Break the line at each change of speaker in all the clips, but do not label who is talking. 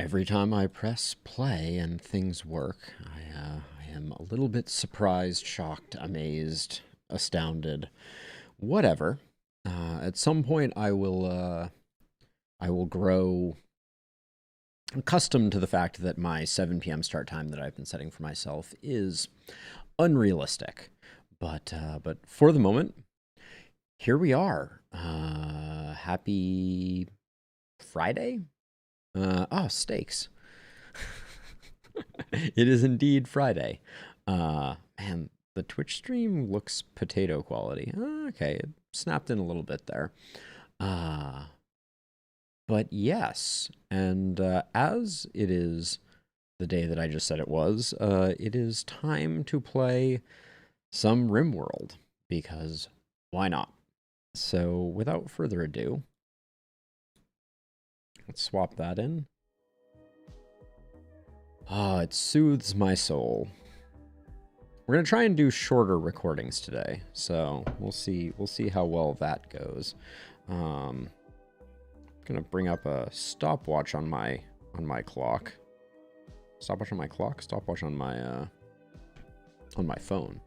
Every time I press play and things work, I am a little bit surprised, shocked, amazed, astounded, whatever. At some point, I will grow accustomed to the fact that my 7 p.m. start time that I've been setting for myself is unrealistic. But for the moment, here we are. Happy Friday? Steaks. It is indeed Friday. And the Twitch stream looks potato quality. Okay, it snapped in a little bit there. Uh, but yes, and as it is the day that I just said it is time to play some RimWorld, because why not? So without further ado, let's swap that in. It soothes my soul. We're gonna try and do shorter recordings today, so we'll see how well that goes. Gonna bring up a stopwatch on my clock. Stopwatch on my clock. Stopwatch on my phone.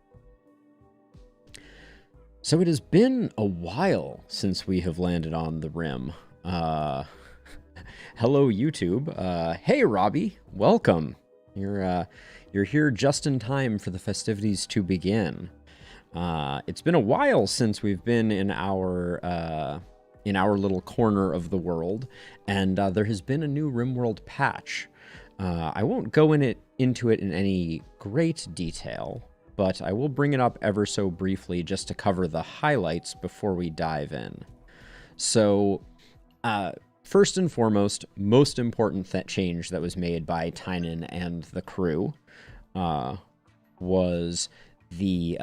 So it has been a while since we have landed on the Rim. Hello, YouTube. Hey, Robbie. Welcome. You're here just in time for the festivities to begin. It's been a while since we've been in our little corner of the world, and there has been a new RimWorld patch. I won't go into it in any great detail, but I will bring it up ever so briefly just to cover the highlights before we dive in. So, first and foremost, most important change that was made by Tynan and the crew was the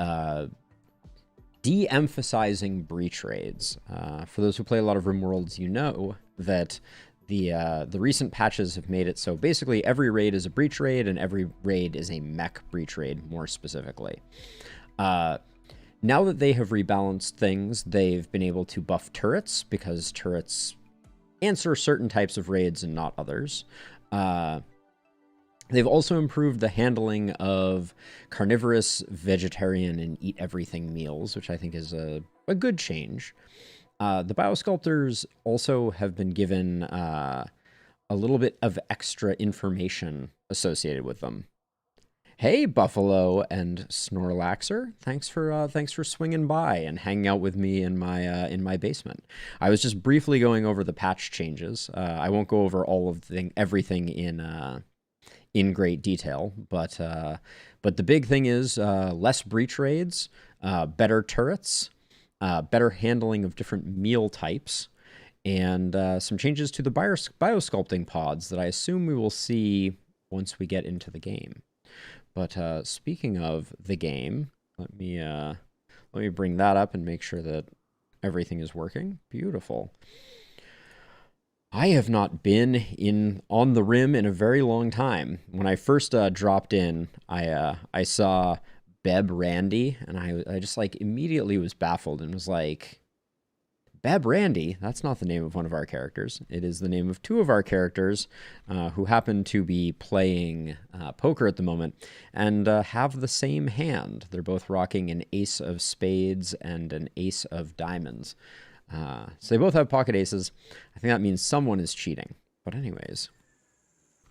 de-emphasizing breach raids. For those who play a lot of RimWorlds, you know that the recent patches have made it so basically every raid is a breach raid and every raid is a mech breach raid, more specifically. Now that they have rebalanced things, they've been able to buff turrets, because turrets answer certain types of raids and not others. They've also improved the handling of carnivorous, vegetarian, and eat-everything meals, which I think is a good change. The biosculptors also have been given a little bit of extra information associated with them. Hey, Buffalo and Snorlaxer, thanks for swinging by and hanging out with me in my basement. I was just briefly going over the patch changes. I won't go over all of everything in great detail, but the big thing is less breach raids, better turrets, better handling of different meal types, and some changes to the biosculpting pods that I assume we will see once we get into the game. But speaking of the game, let me bring that up and make sure that everything is working. Beautiful. I have not been on the Rim in a very long time. When I first dropped in, I saw Beb Randy, and I just like immediately was baffled and was like, Beb Randy? That's not the name of one of our characters. It is the name of two of our characters who happen to be playing poker at the moment and have the same hand. They're both rocking an ace of spades and an ace of diamonds. So they both have pocket aces. I think that means someone is cheating. But anyways,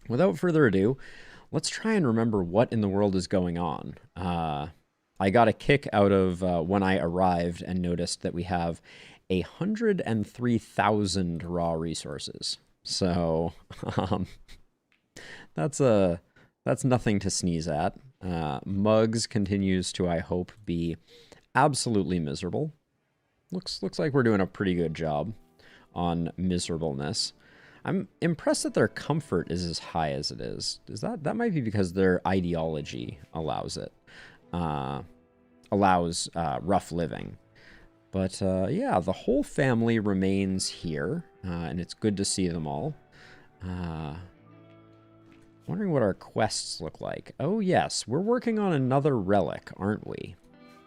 without further ado, let's try and remember what in the world is going on. I got a kick out of when I arrived and noticed that we have 103,000 raw resources. So that's nothing to sneeze at. Mugs continues to, I hope, be absolutely miserable. Looks like we're doing a pretty good job on miserableness. I'm impressed that their comfort is as high as it is. That might be because their ideology allows it, allows rough living. But yeah, the whole family remains here, and it's good to see them all. Wondering what our quests look like. Oh yes, we're working on another relic, aren't we?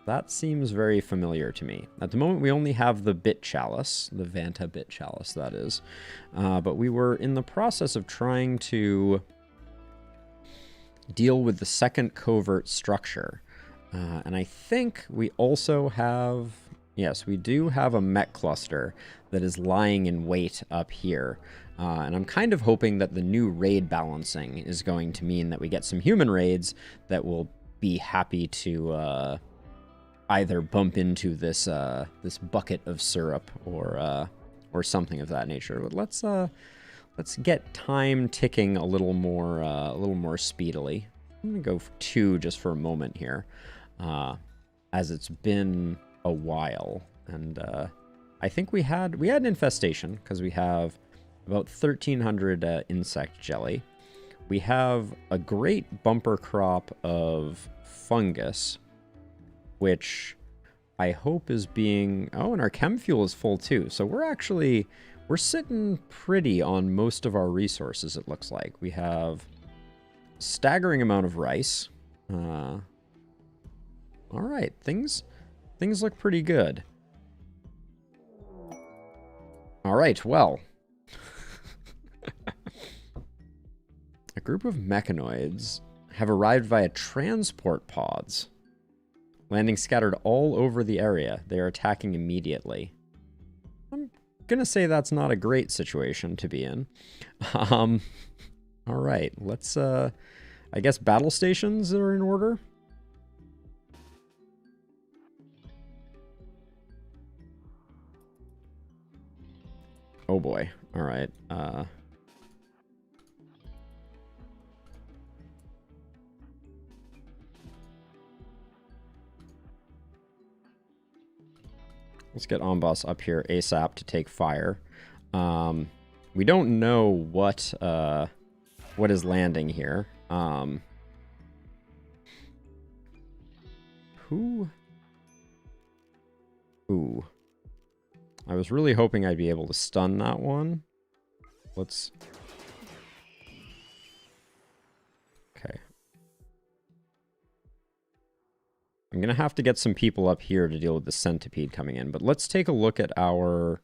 That seems very familiar to me. At the moment, we only have the bit chalice, the Vanta bit chalice, that is. But we were in the process of trying to deal with the second covert structure. And I think we also have... Yes, we do have a mech cluster that is lying in wait up here. And I'm kind of hoping that the new raid balancing is going to mean that we get some human raids that will be happy to either bump into this this bucket of syrup or something of that nature. But let's get time ticking a little more speedily. I'm gonna go for 2 just for a moment here, as it's been a while, and I think we had an infestation because we have about 1,300 insect jelly. We have a great bumper crop of fungus, which I hope is being... Oh, and our chem fuel is full too. So we're sitting pretty on most of our resources, it looks like. We have a staggering amount of rice. All right, things look pretty good. All right, well. A group of mechanoids have arrived via transport pods, landing scattered all over the area. They are attacking immediately. I'm gonna say that's not a great situation to be in. All right, let's, I guess battle stations are in order. Oh boy, all right. Let's get Onboss up here ASAP to take fire. We don't know what is landing here. Ooh. I was really hoping I'd be able to stun that one. Let's... Okay. I'm going to have to get some people up here to deal with the centipede coming in. But let's take a look at our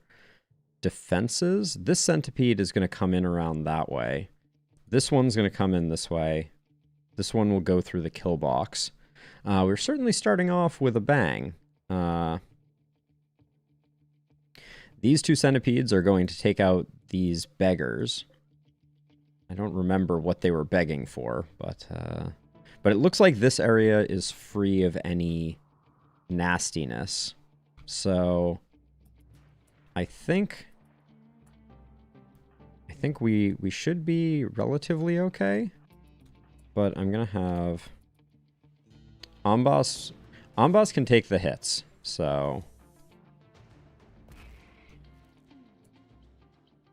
defenses. This centipede is going to come in around that way. This one's going to come in this way. This one will go through the kill box. We're certainly starting off with a bang. These 2 centipedes are going to take out these beggars. I don't remember what they were begging for, but it looks like this area is free of any nastiness. So I think we should be relatively okay. But I'm gonna have Onboss can take the hits, so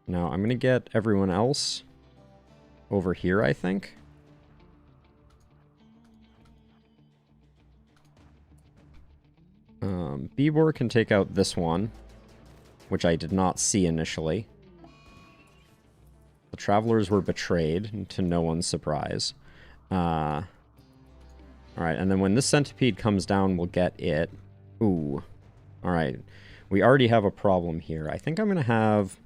now I'm gonna get everyone else over here, I think. Bibor can take out this one, which I did not see initially. The travelers were betrayed, to no one's surprise. Alright, and then when this centipede comes down, we'll get it. Ooh. Alright. We already have a problem here. I think I'm going to have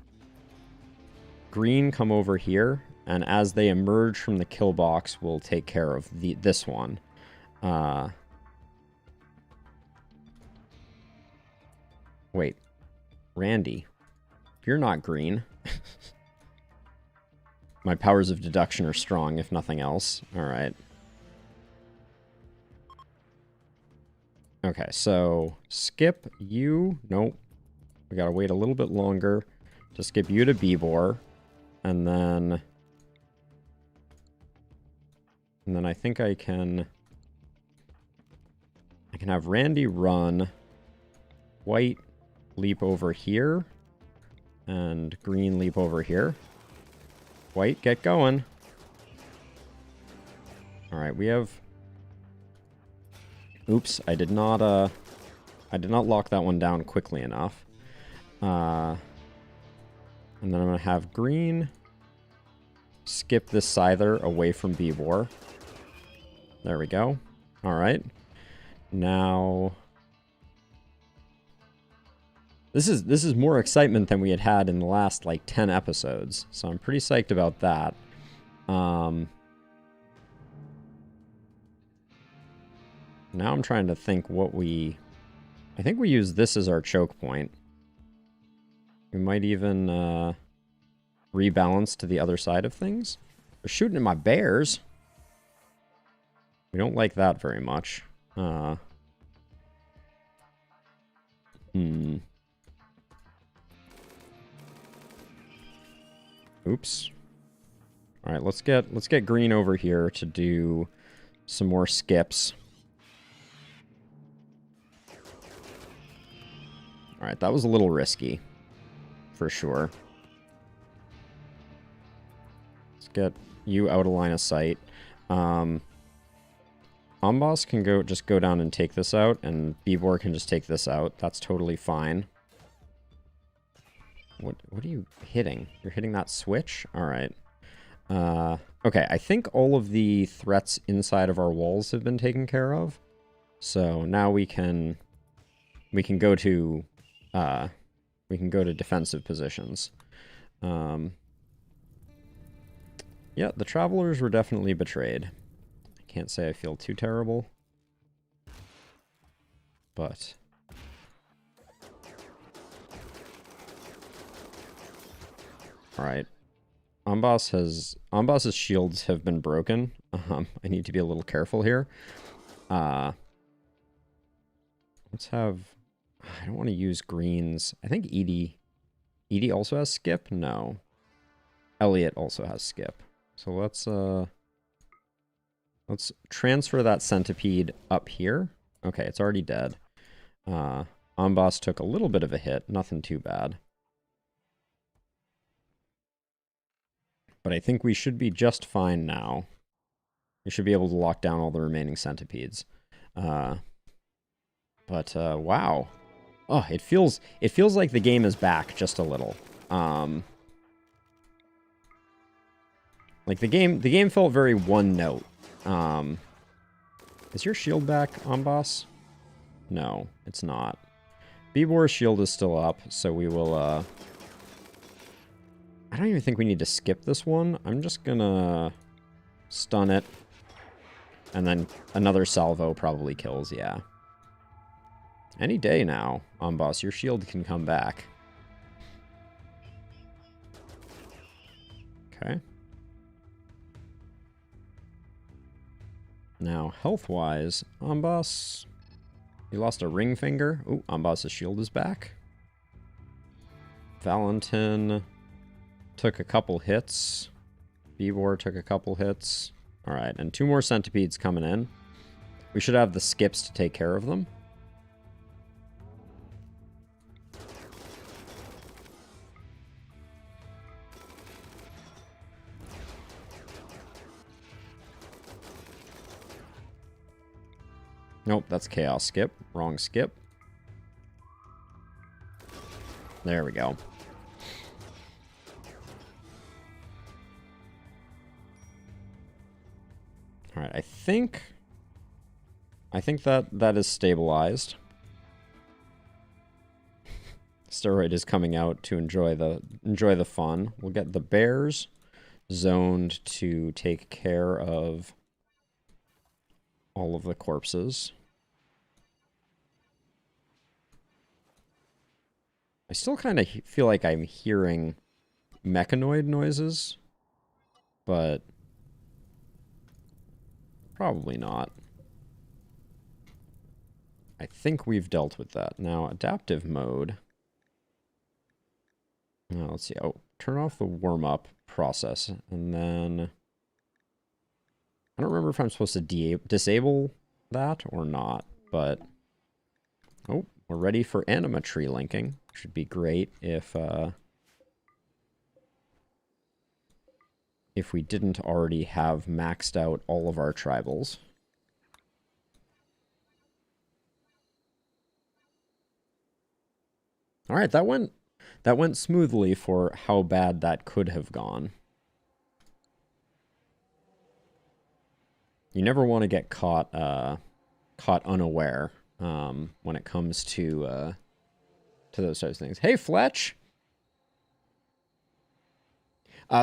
green come over here, and as they emerge from the kill box, we'll take care of this one. Wait. Randy. You're not green. My powers of deduction are strong, if nothing else. Alright. Okay, so skip you. Nope. We gotta wait a little bit longer to skip you to Bibor. And then I think I can have Randy run. White leap over here. And green leap over here. White, get going. Alright, we have... Oops, I did not lock that one down quickly enough. And then I'm going to have green skip this Scyther away from Bibor. There we go. Alright. Now, This is more excitement than we had in the last like 10 episodes. So I'm pretty psyched about that. Now I'm trying to think what we... I think we use this as our choke point. We might even rebalance to the other side of things. They're shooting at my bears. We don't like that very much. Oops. All right, let's get green over here to do some more skips. All right, that was a little risky, for sure. Let's get you out of line of sight. Amboss can just go down and take this out, and Bibor can just take this out. That's totally fine. What are you hitting? You're hitting that switch? All right. Okay, I think all of the threats inside of our walls have been taken care of. So now we can go to defensive positions. Yeah, the travelers were definitely betrayed. I can't say I feel too terrible, but all right. Amboss's shields have been broken. I need to be a little careful here. Let's have... I don't want to use greens. I think Edie also has skip? No. Elliot also has skip. So let's transfer that centipede up here. Okay, it's already dead. Amboss took a little bit of a hit. Nothing too bad. But I think we should be just fine now. We should be able to lock down all the remaining centipedes. Wow. Oh, it feels like the game is back just a little. Like the game felt very one note. Is your shield back, Amboss? No, it's not. Bibor's shield is still up, so we will I don't even think we need to skip this one. I'm just gonna stun it. And then another salvo probably kills, yeah. Any day now, Amboss, your shield can come back. Okay. Now, health-wise, Amboss, you lost a ring finger. Ooh, Amboss's shield is back. Valentin took a couple hits. Bibor took a couple hits. All right, and 2 more centipedes coming in. We should have the skips to take care of them. Nope, that's chaos skip. Wrong skip. There we go. All right, I think that is stabilized. Steroid is coming out to enjoy the fun. We'll get the bears zoned to take care of all of the corpses. I still kind of feel like I'm hearing mechanoid noises, but probably not. I think we've dealt with that. Now, adaptive mode. Now, let's see. Oh, turn off the warm-up process, and then... I don't remember if I'm supposed to disable that or not, but... Oh, we're ready for animatree linking. Should be great if we didn't already have maxed out all of our tribals. All right, that went smoothly for how bad that could have gone. You never want to get caught unaware when it comes to to those types of things. Hey, Fletch.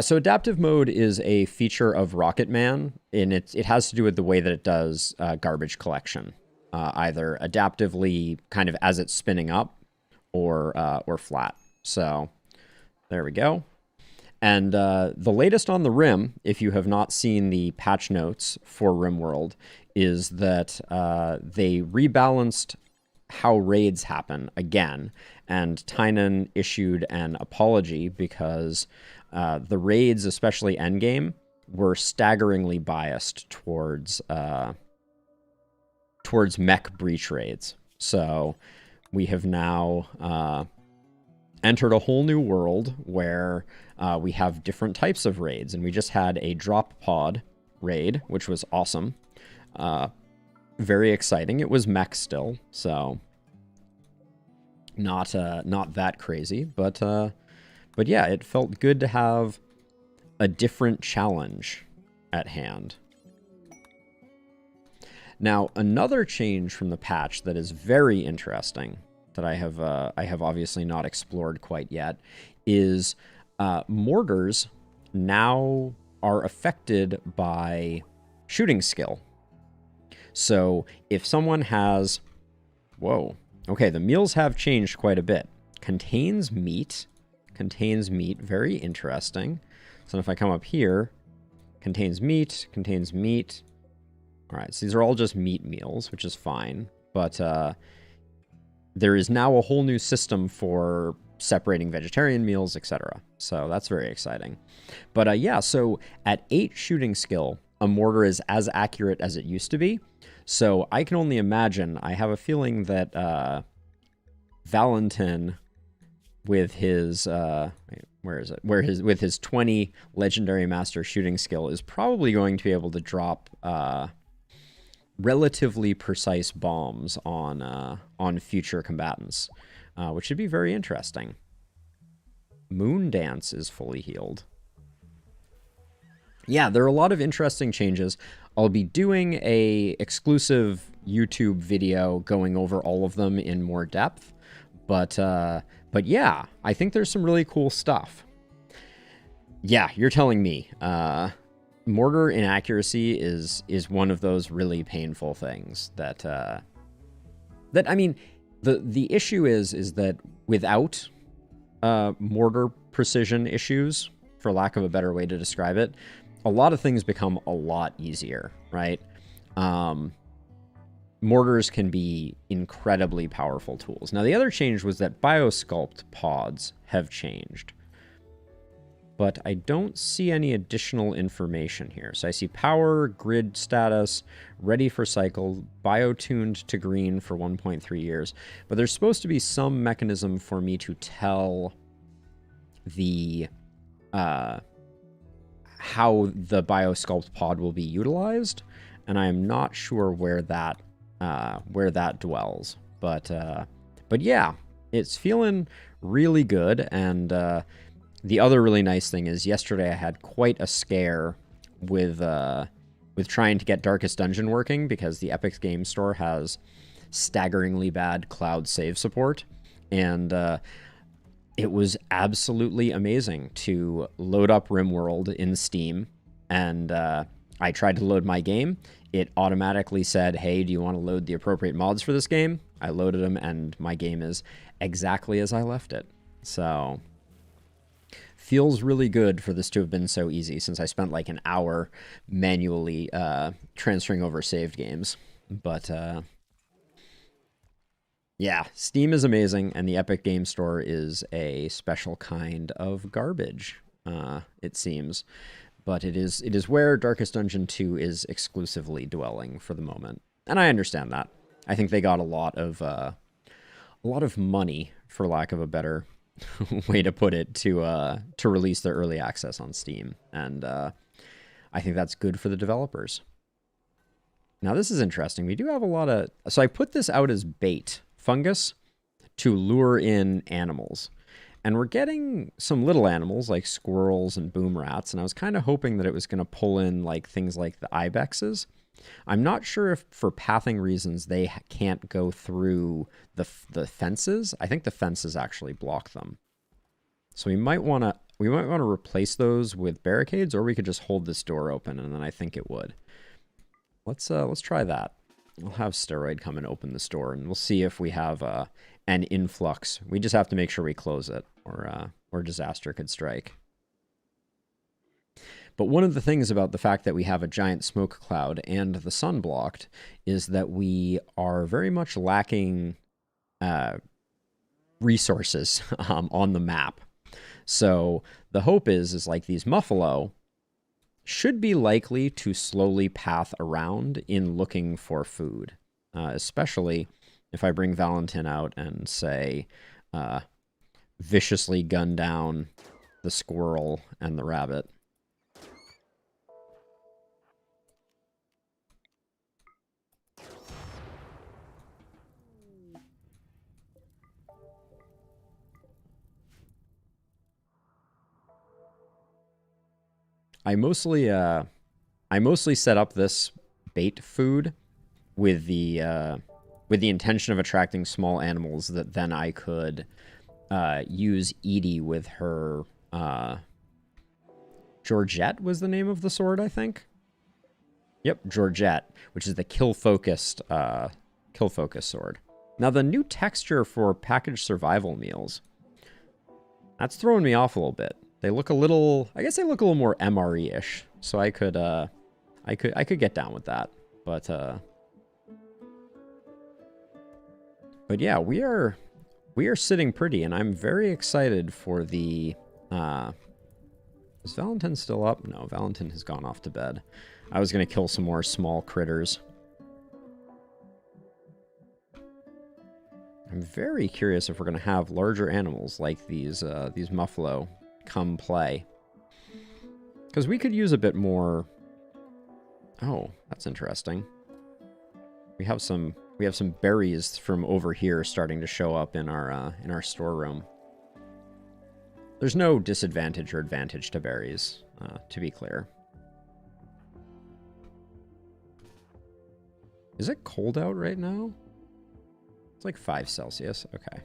So adaptive mode is a feature of Rocket Man, and it has to do with the way that it does garbage collection, either adaptively, kind of as it's spinning up, or flat. So there we go. And the latest on the Rim, if you have not seen the patch notes for RimWorld, is that they rebalanced how raids happen again, and Tynan issued an apology because the raids, especially endgame, were staggeringly biased towards mech breach raids. So we have now entered a whole new world where we have different types of raids, and we just had a drop pod raid, which was awesome. Very exciting. It was mech still, so not that crazy, but yeah, it felt good to have a different challenge at hand. Now, another change from the patch that is very interesting that I have obviously not explored quite yet is mortars now are affected by shooting skill. So if someone has, whoa, okay, the meals have changed quite a bit. Contains meat, very interesting. So if I come up here, contains meat. All right, so these are all just meat meals, which is fine. But there is now a whole new system for separating vegetarian meals, etc. So that's very exciting. But yeah, so at 8 shooting skill, a mortar is as accurate as it used to be. So I can only imagine, I have a feeling that Valentin with his with his 20 legendary master shooting skill is probably going to be able to drop relatively precise bombs on future combatants, which should be very interesting. Moon Dance is fully healed. Yeah, there are a lot of interesting changes. I'll be doing a exclusive YouTube video going over all of them in more depth, but yeah, I think there's some really cool stuff. Yeah, you're telling me. Mortar inaccuracy is one of those really painful things that I mean, the issue is that without mortar precision issues, for lack of a better way to describe it, a lot of things become a lot easier, right? Mortars can be incredibly powerful tools. Now, the other change was that biosculpt pods have changed, but I don't see any additional information here. So I see power, grid status, ready for cycle, bio-tuned to green for 1.3 years. But there's supposed to be some mechanism for me to tell the how the biosculpt pod will be utilized, and I am not sure where that dwells. But yeah, it's feeling really good. And the other really nice thing is yesterday I had quite a scare with trying to get Darkest Dungeon working, because the Epic Game Store has staggeringly bad cloud save support, and it was absolutely amazing to load up RimWorld in Steam, and I tried to load my game. It automatically said, hey, do you want to load the appropriate mods for this game? I loaded them, and my game is exactly as I left it. So feels really good for this to have been so easy, since I spent like an hour manually transferring over saved games. But yeah, Steam is amazing, and the Epic Game Store is a special kind of garbage, it seems. But it is where Darkest Dungeon 2 is exclusively dwelling for the moment. And I understand that. I think they got a lot of money, for lack of a better way to put it, to release their early access on Steam. And I think that's good for the developers. Now, this is interesting. We do have a lot of... So I put this out as bait, fungus, to lure in animals. And we're getting some little animals like squirrels and boom rats, and I was kind of hoping that it was going to pull in like things like the ibexes. I'm not sure if for pathing reasons they can't go through the fences. I think the fences actually block them. So we might want to replace those with barricades, or we could just hold this door open, and then I think it would. Let's try that. We'll have Steroid come and open this door, and we'll see if we have an influx. We just have to make sure we close it, or disaster could strike. But one of the things about the fact that we have a giant smoke cloud and the sun blocked is that we are very much lacking resources on the map. So the hope is like these Muffalo should be likely to slowly path around in looking for food, especially if I bring Valentin out and say viciously gun down the squirrel and the rabbit. I mostly set up this bait food with the intention of attracting small animals that then I could use Edie with her Georgette was the name of the sword, I think. Yep, Georgette, which is the kill focus sword. Now the new texture for packaged survival meals, that's throwing me off a little bit. They look a little, I guess they look a little more MRE-ish, so I could get down with that. But yeah, we are sitting pretty, and I'm very excited for the. Is Valentin still up? No, Valentin has gone off to bed. I was gonna kill some more small critters. I'm very curious if we're gonna have larger animals like these Muffalo come play, because we could use a bit more. Oh, that's interesting. We have some berries from over here starting to show up in our storeroom. There's no disadvantage or advantage to berries, to be clear. Is it cold out right now? It's like 5 Celsius. Okay.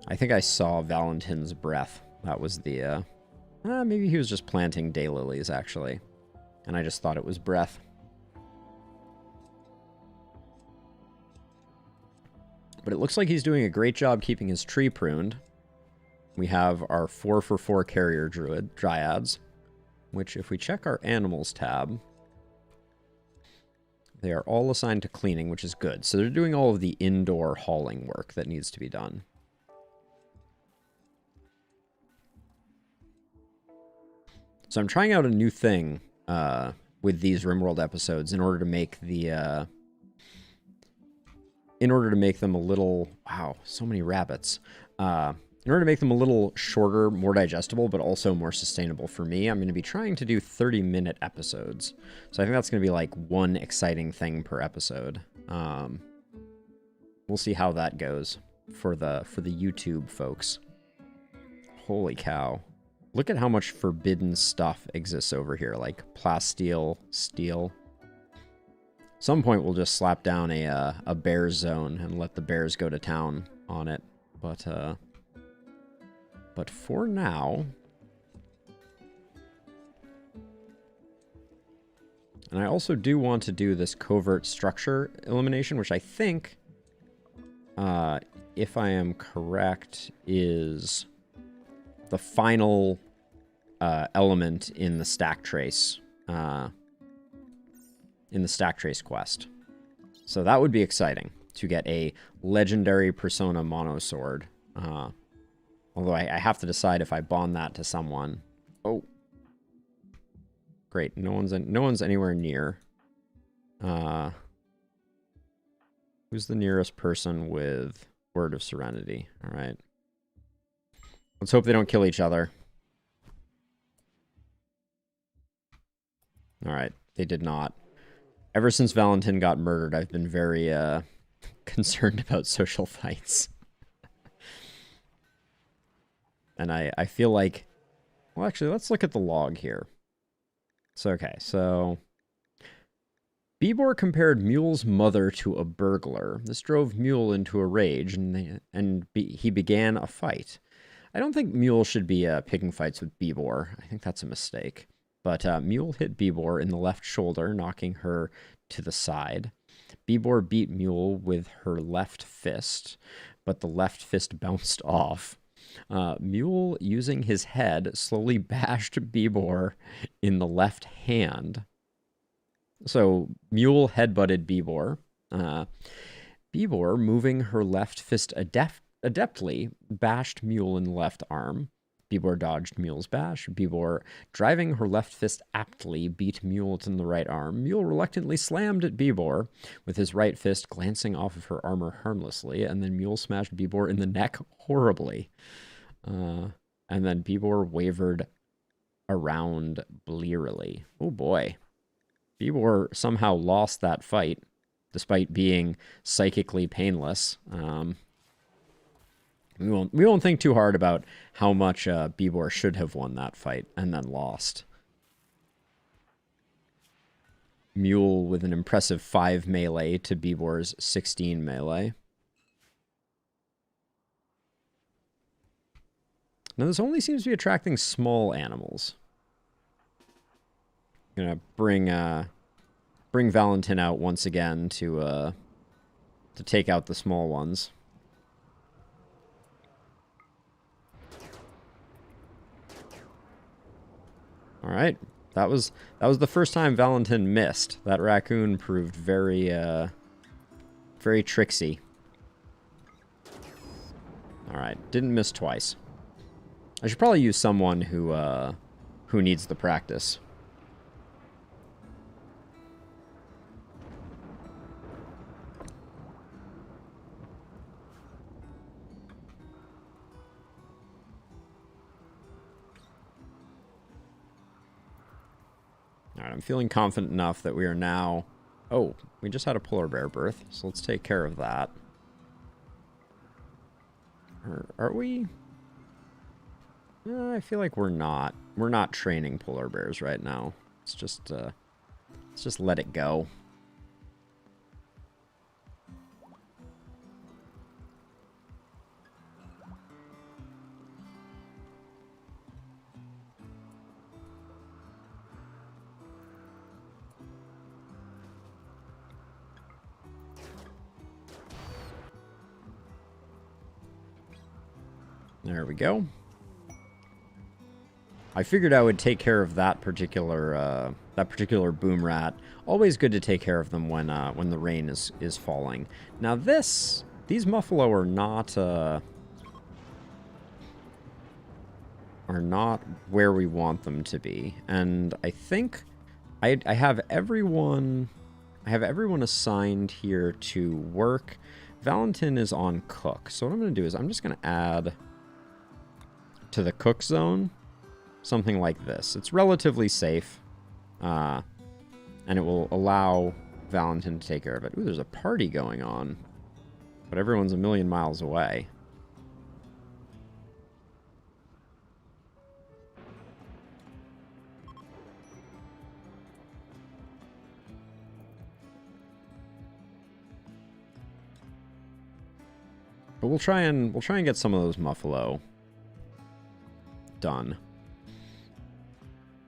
I think I saw Valentin's breath. That was the, maybe he was just planting daylilies, actually. And I just thought it was breath. But it looks like he's doing a great job keeping his tree pruned. We have our 4-for-4 carrier dryads, which if we check our animals tab, they are all assigned to cleaning, which is good. So they're doing all of the indoor hauling work that needs to be done. So I'm trying out a new thing with these RimWorld episodes in order to make the in order to make them a little, wow, so many rabbits. In order to make them a little shorter, more digestible, but also more sustainable for me, I'm going to be trying to do 30-minute episodes. So I think that's going to be like one exciting thing per episode. We'll see how that goes for the YouTube folks. Holy cow. Look at how much forbidden stuff exists over here, like plasteel, steel. At some point, we'll just slap down a bear zone and let the bears go to town on it. But for now, and I also do want to do this covert structure elimination, which I think, if I am correct, is the final element in the stack trace quest. So that would be exciting to get a legendary persona mono sword. Although I have to decide if I bond that to someone. Oh, great! No one's anywhere near. Who's the nearest person with Word of Serenity? All right. Let's hope they don't kill each other. All right, they did not. Ever since Valentin got murdered, I've been very concerned about social fights. And I feel like... Well, actually, let's look at the log here. So, okay, so... Bibor compared Mule's mother to a burglar. This drove Mule into a rage, and he began a fight. I don't think Mule should be picking fights with Bibor. I think that's a mistake. But Mule hit Bibor in the left shoulder, knocking her to the side. Bibor beat Mule with her left fist, but the left fist bounced off. Mule, using his head, slowly bashed Bibor in the left hand. So Mule headbutted Bibor. Bibor, moving her left fist adeptly, bashed Mule in the left arm. Bibor dodged Mule's bash. Bibor, driving her left fist aptly, beat Mule in the right arm. Mule reluctantly slammed at Bibor, with his right fist glancing off of her armor harmlessly, and then Mule smashed Bibor in the neck horribly. And then Bibor wavered around blearily. Oh boy. Bibor somehow lost that fight, despite being psychically painless. We won't think too hard about how much Bibor should have won that fight and then lost. Mule with an impressive 5 melee to Bibor's 16 melee. Now this only seems to be attracting small animals. I'm gonna bring Valentin out once again to take out the small ones. All right, that was the first time Valentin missed. That raccoon proved very very tricksy. All right, didn't miss twice. I should probably use someone who needs the practice. All right, I'm feeling confident enough that we are now... Oh, we just had a polar bear birth, so let's take care of that. Or are we? I feel like we're not. We're not training polar bears right now. Let's just let it go. There we go. I figured I would take care of that particular boom rat. Always good to take care of them when the rain is falling. Now these muffalo are not where we want them to be, and I think I have everyone assigned here to work. Valentin is on cook, so what I'm going to do is I'm just going to add to the cook zone something like this. It's relatively safe, and it will allow Valentin to take care of it. Ooh, there's a party going on, but everyone's a million miles away. But we'll try and get some of those muffalo done,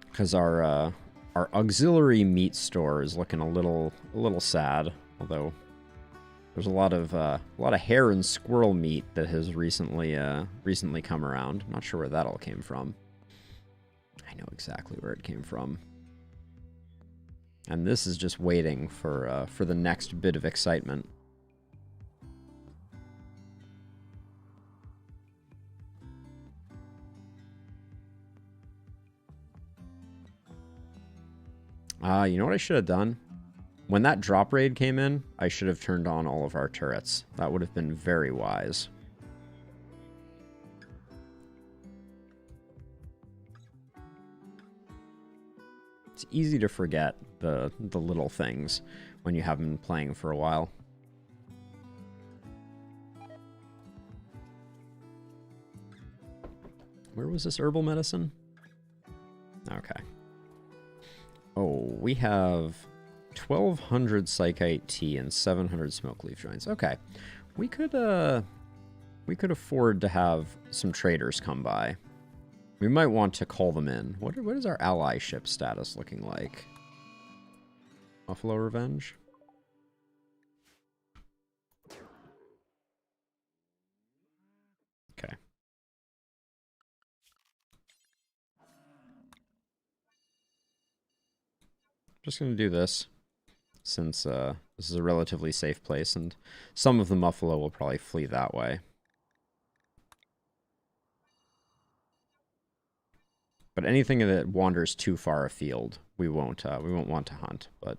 because our auxiliary meat store is looking a little sad. Although there's a lot of hare and squirrel meat that has recently come around. I'm not sure where that all came from. I know exactly where it came from. And this is just waiting for the next bit of excitement. You know what I should have done? When that drop raid came in, I should have turned on all of our turrets. That would have been very wise. It's easy to forget the little things when you haven't been playing for a while. Where was this herbal medicine? Okay. Oh, we have 1,200 Psychite tea and 700 smoke leaf joints. Okay. We could afford to have some traders come by. We might want to call them in. What is our allyship status looking like? Buffalo Revenge? Okay. Just going to do this, since this is a relatively safe place, and some of the Muffalo will probably flee that way. But anything that wanders too far afield, we won't want to hunt. But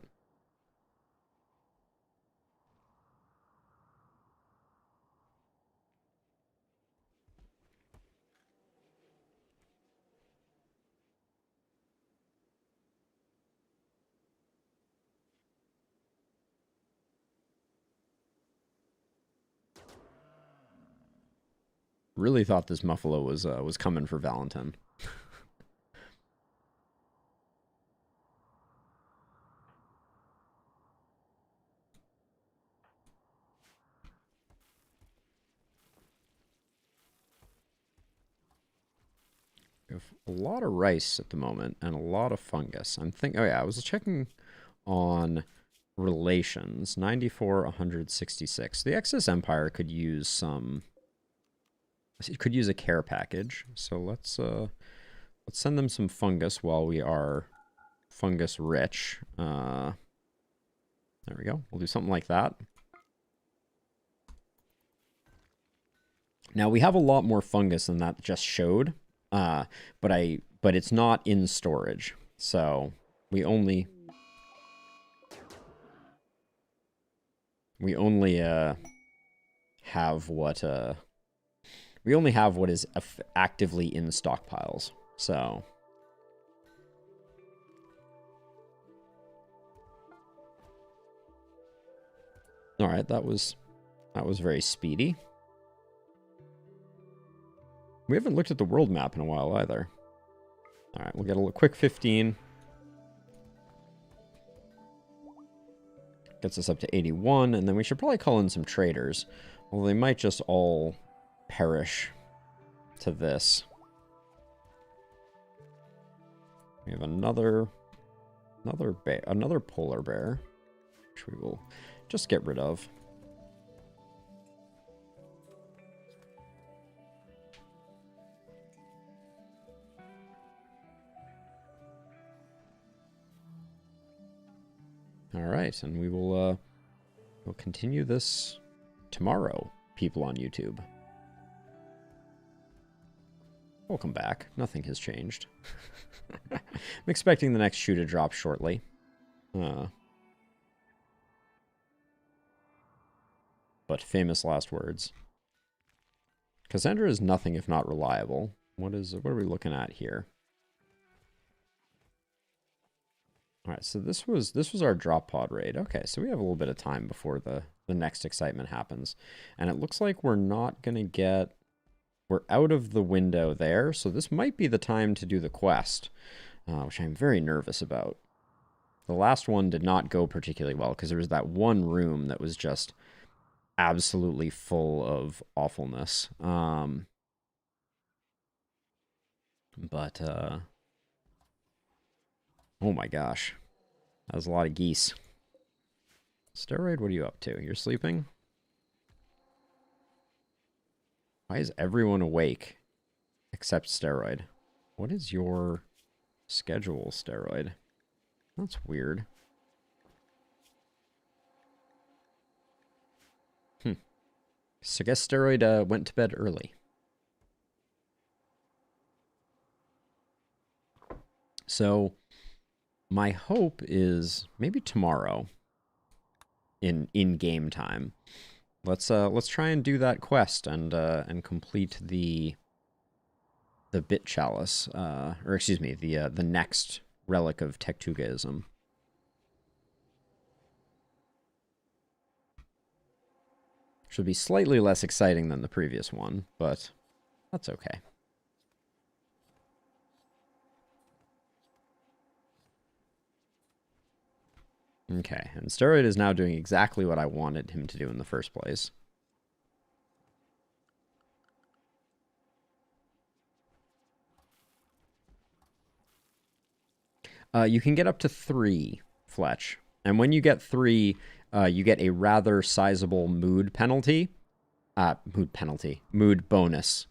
really thought this Muffalo was coming for Valentin. We have a lot of rice at the moment and a lot of fungus. Oh yeah, I was checking on relations. 94, 166. The Excess Empire could use some. It could use a care package. So let's send them some fungus while we are fungus rich. There we go. We'll do something like that. Now we have a lot more fungus than that just showed. But it's not in storage, so we only have what is actively in stockpiles. So all right, that was very speedy. We haven't looked at the world map in a while either. All right, we'll get a quick 15. Gets us up to 81, and then we should probably call in some traders. Well, they might just all perish to this. We have another polar bear, which we will just get rid of. All right, and we'll continue this tomorrow, people on YouTube. Welcome back. Nothing has changed. I'm expecting the next shoe to drop shortly. But famous last words. Cassandra is nothing if not reliable. What are we looking at here? All right, so this was our drop pod raid. Okay, so we have a little bit of time before the next excitement happens. And it looks like we're not going to get... We're out of the window there, so this might be the time to do the quest, which I'm very nervous about. The last one did not go particularly well, because there was that one room that was just absolutely full of awfulness. Oh my gosh. That was a lot of geese. Steroid, what are you up to? You're sleeping? Why is everyone awake except Steroid? What is your schedule, Steroid? That's weird. So I guess Steroid went to bed early. So my hope is maybe tomorrow in game time. Let's try and do that quest and complete the bit chalice, or excuse me, the next relic of Tektugaism. Should be slightly less exciting than the previous one, but that's okay. Okay, and Steroid is now doing exactly what I wanted him to do in the first place. You can get up to 3, Fletch. And when you get 3, you get a rather sizable mood penalty. Mood bonus.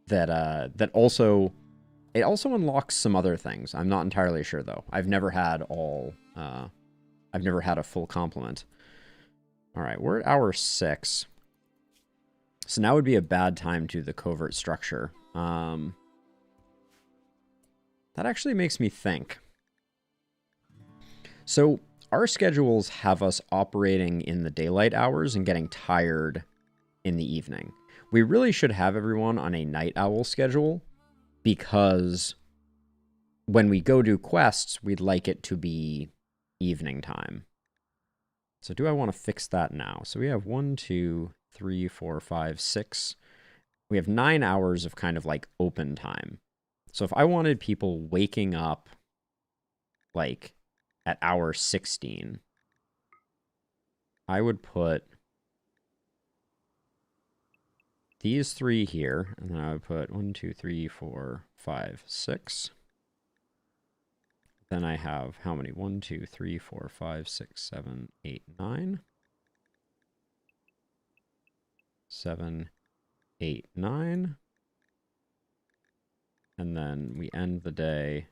That also... It also unlocks some other things. I'm not entirely sure, though. I've never had I've never had a full complement. All right, we're at hour 6. So now would be a bad time to the covert structure. That actually makes me think. So our schedules have us operating in the daylight hours and getting tired in the evening. We really should have everyone on a night owl schedule, because when we go do quests, we'd like it to be evening time. So do I want to fix that now? So we have 1, 2, 3, 4, 5, 6. We have 9 hours of kind of like open time. So if I wanted people waking up like at hour 16, I would put these 3 here, and then I would put 1, 2, 3, 4, 5, 6. Then I have how many? 1, 2, 3, 4, 5, 6, 7, 8, 9. 7, 8, 9. And then we end the day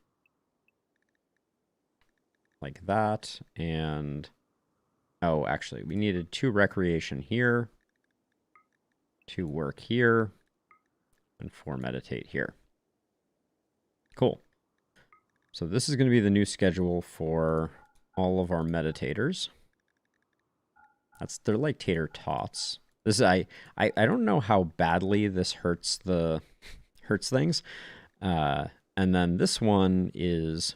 like that. And, oh, actually, we needed 2 recreation here, 2 work here, and 4 meditate here. Cool. So this is going to be the new schedule for all of our meditators. They're like tater tots. This is, I don't know how badly this hurts things. And then this one is,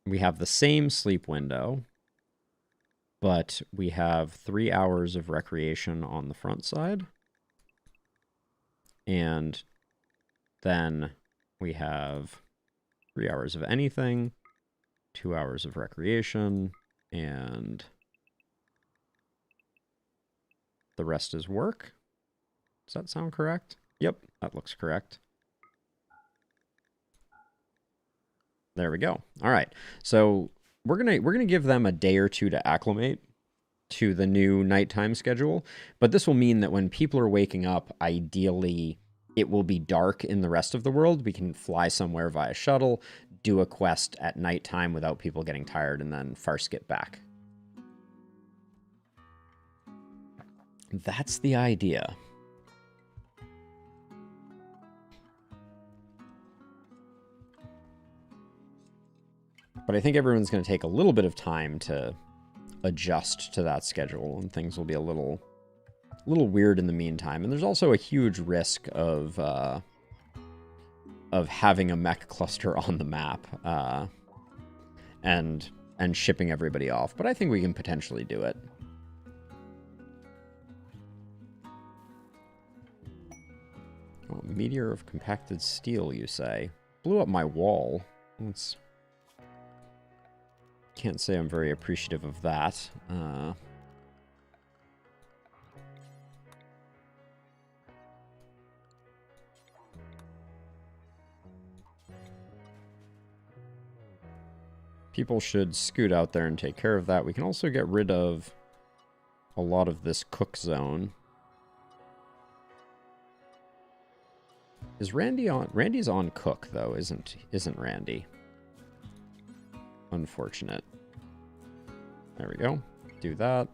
we have the same sleep window, but we have 3 hours of recreation on the front side. And then we have 3 hours of anything, 2 hours of recreation, and the rest is work. Does that sound correct? Yep, that looks correct. There we go. All right. So we're gonna give them a day or 2 to acclimate to the new nighttime schedule, but this will mean that when people are waking up, ideally it will be dark in the rest of the world. We can fly somewhere via shuttle, do a quest at nighttime without people getting tired, and then farce get back. That's the idea. But I think everyone's going to take a little bit of time to adjust to that schedule, and things will be a little weird in the meantime. And there's also a huge risk of having a mech cluster on the map and shipping everybody off. But I think we can potentially do it. Oh, meteor of compacted steel, you say? Blew up my wall. Can't say I'm very appreciative of that. People should scoot out there and take care of that. We can also get rid of a lot of this cook zone. Is Randy on? Randy's on cook, though, isn't Randy? Unfortunate. There we go. Do that.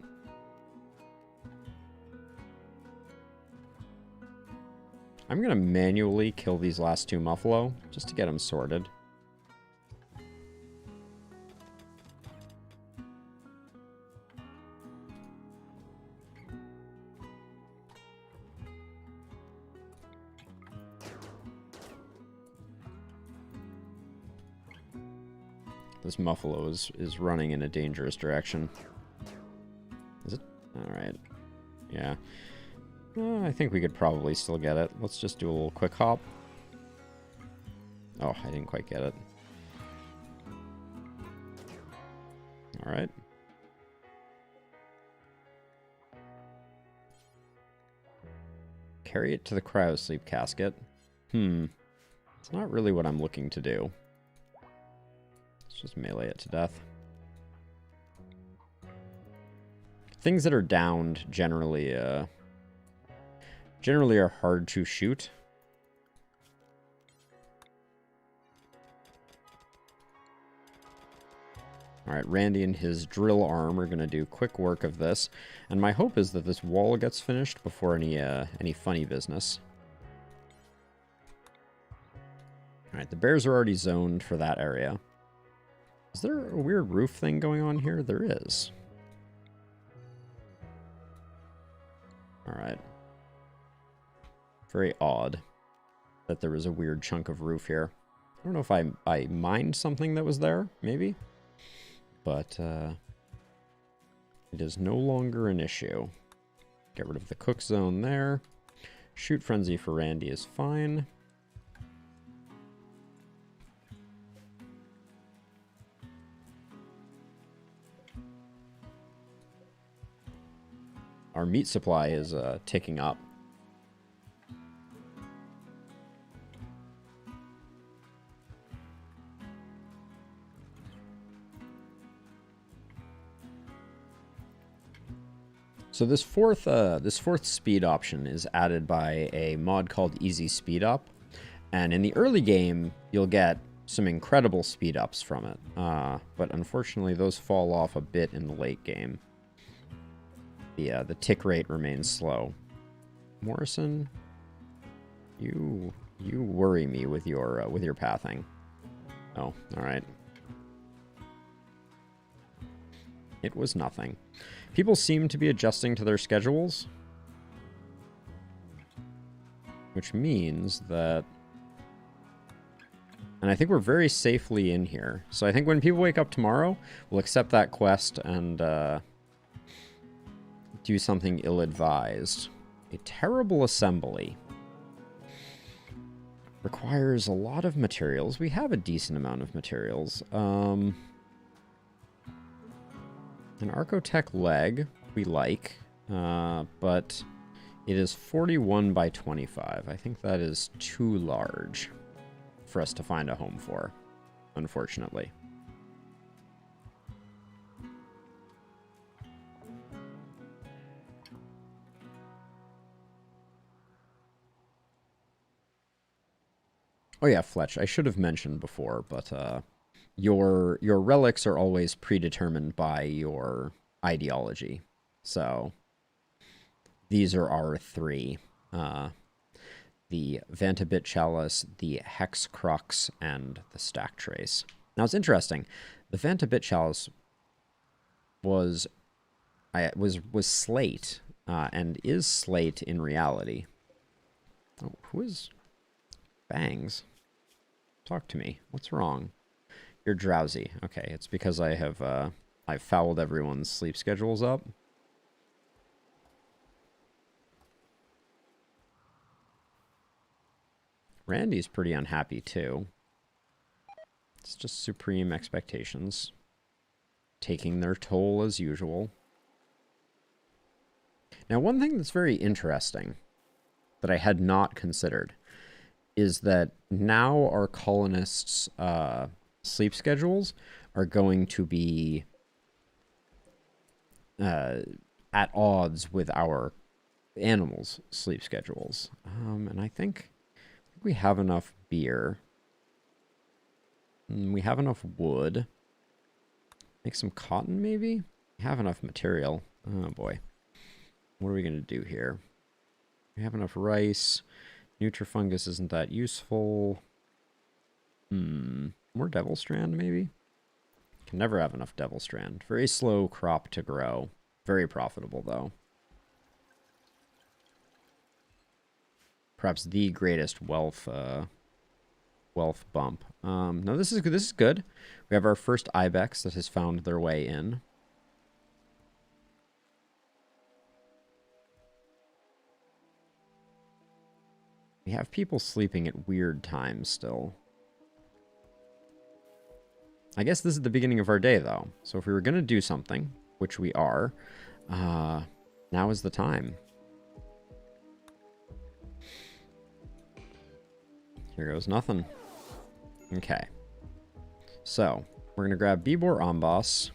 I'm going to manually kill these last 2 Muffalo, just to get them sorted. This Muffalo is running in a dangerous direction. Is it? Alright. Yeah. I think we could probably still get it. Let's just do a little quick hop. Oh, I didn't quite get it. Alright. Carry it to the cryosleep casket. It's not really what I'm looking to do. Let's just melee it to death. Things that are downed generally are hard to shoot. Alright, Randy and his drill arm are going to do quick work of this. And my hope is that this wall gets finished before any funny business. Alright, the bears are already zoned for that area. Is there a weird roof thing going on here? There is. Alright. Very odd that there was a weird chunk of roof here. I don't know if I mined something that was there, maybe. But it is no longer an issue. Get rid of the cook zone there. Shoot frenzy for Randy is fine. Our meat supply is ticking up. So this fourth speed option is added by a mod called Easy Speed Up, and in the early game you'll get some incredible speed ups from it, but unfortunately those fall off a bit in the late game. The tick rate remains slow. Morrison, you worry me with your pathing. Oh, all right. It was nothing. People seem to be adjusting to their schedules, which means that, and I think we're very safely in here. So I think when people wake up tomorrow, we'll accept that quest and do something ill-advised. A terrible assembly. Requires a lot of materials. We have a decent amount of materials. An Archotech leg we like, but it is 41 by 25. I think that is too large for us to find a home for, unfortunately. Oh yeah, Fletch, I should have mentioned before, but your relics are always predetermined by your ideology. So these are our three. The Vantabit Chalice, the Hex Crux, and the Stack Trace. Now it's interesting. The Vantabit Chalice was Slate, and is Slate in reality. Oh, who is Bangs? Talk to me. What's wrong? You're drowsy. Okay, it's because I've fouled everyone's sleep schedules up. Randy's pretty unhappy too. It's just supreme expectations. Taking their toll as usual. Now, one thing that's very interesting that I had not considered is that now our colonists' sleep schedules are going to be at odds with our animals' sleep schedules. And I think we have enough beer. We have enough wood. Make some cotton, maybe? We have enough material. Oh, boy. What are we going to do here? We have enough rice. Nutrifungus isn't that useful. More Devil Strand, maybe? Can never have enough Devil Strand. Very slow crop to grow. Very profitable, though. Perhaps the greatest wealth wealth bump. No, this is good. This is good. We have our first ibex that has found their way in. We have people sleeping at weird times still. I guess this is the beginning of our day, though. So if we were going to do something, which we are, now is the time. Here goes nothing. Okay. So, we're going to grab Bibor Amboss,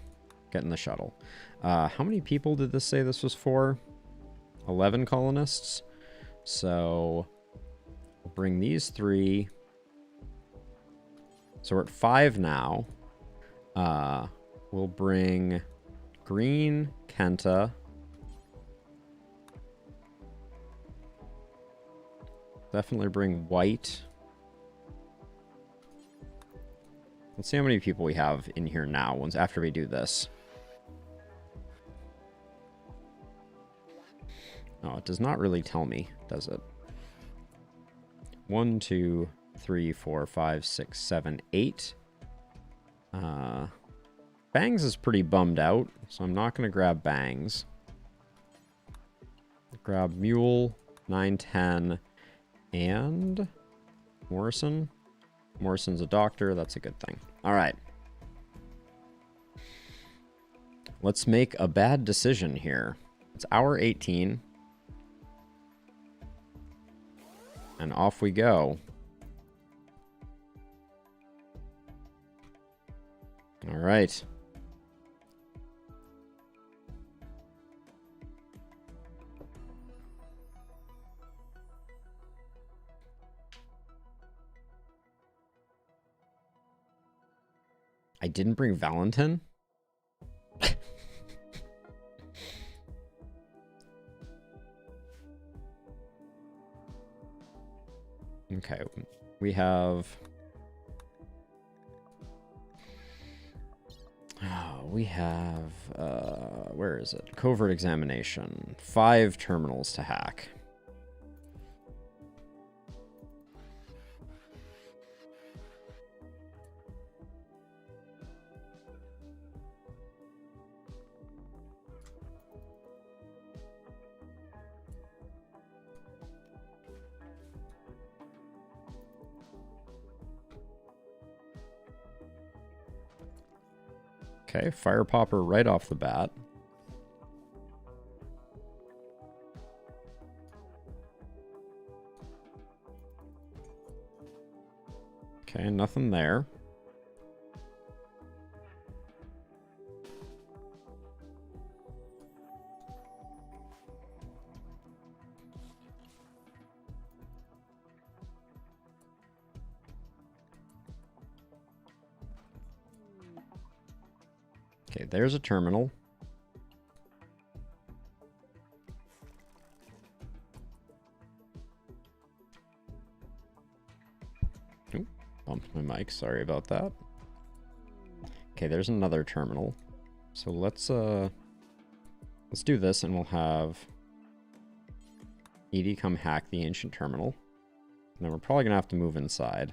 get in the shuttle. How many people did this say this was for? 11 colonists. So, we'll bring these 3. So we're at 5 now. We'll bring green, Kenta. Definitely bring white. Let's see how many people we have in here now once after we do this. Oh, it does not really tell me, does it? 1, 2, 3, 4, 5, 6, 7, 8. Bangs is pretty bummed out, so I'm not going to grab Bangs. Grab Mule, 9, 10, and Morrison. Morrison's a doctor. That's a good thing. All right. Let's make a bad decision here. It's hour 18. And off we go. All right. I didn't bring Valentin? Okay, we have... Oh, we have... where is it? Covert examination. 5 terminals to hack. Okay, fire popper right off the bat. Okay, nothing there. Okay, there's a terminal. Ooh, bumped my mic. Sorry about that. Okay, there's another terminal. So let's do this, and we'll have Edie come hack the ancient terminal. And then we're probably gonna have to move inside.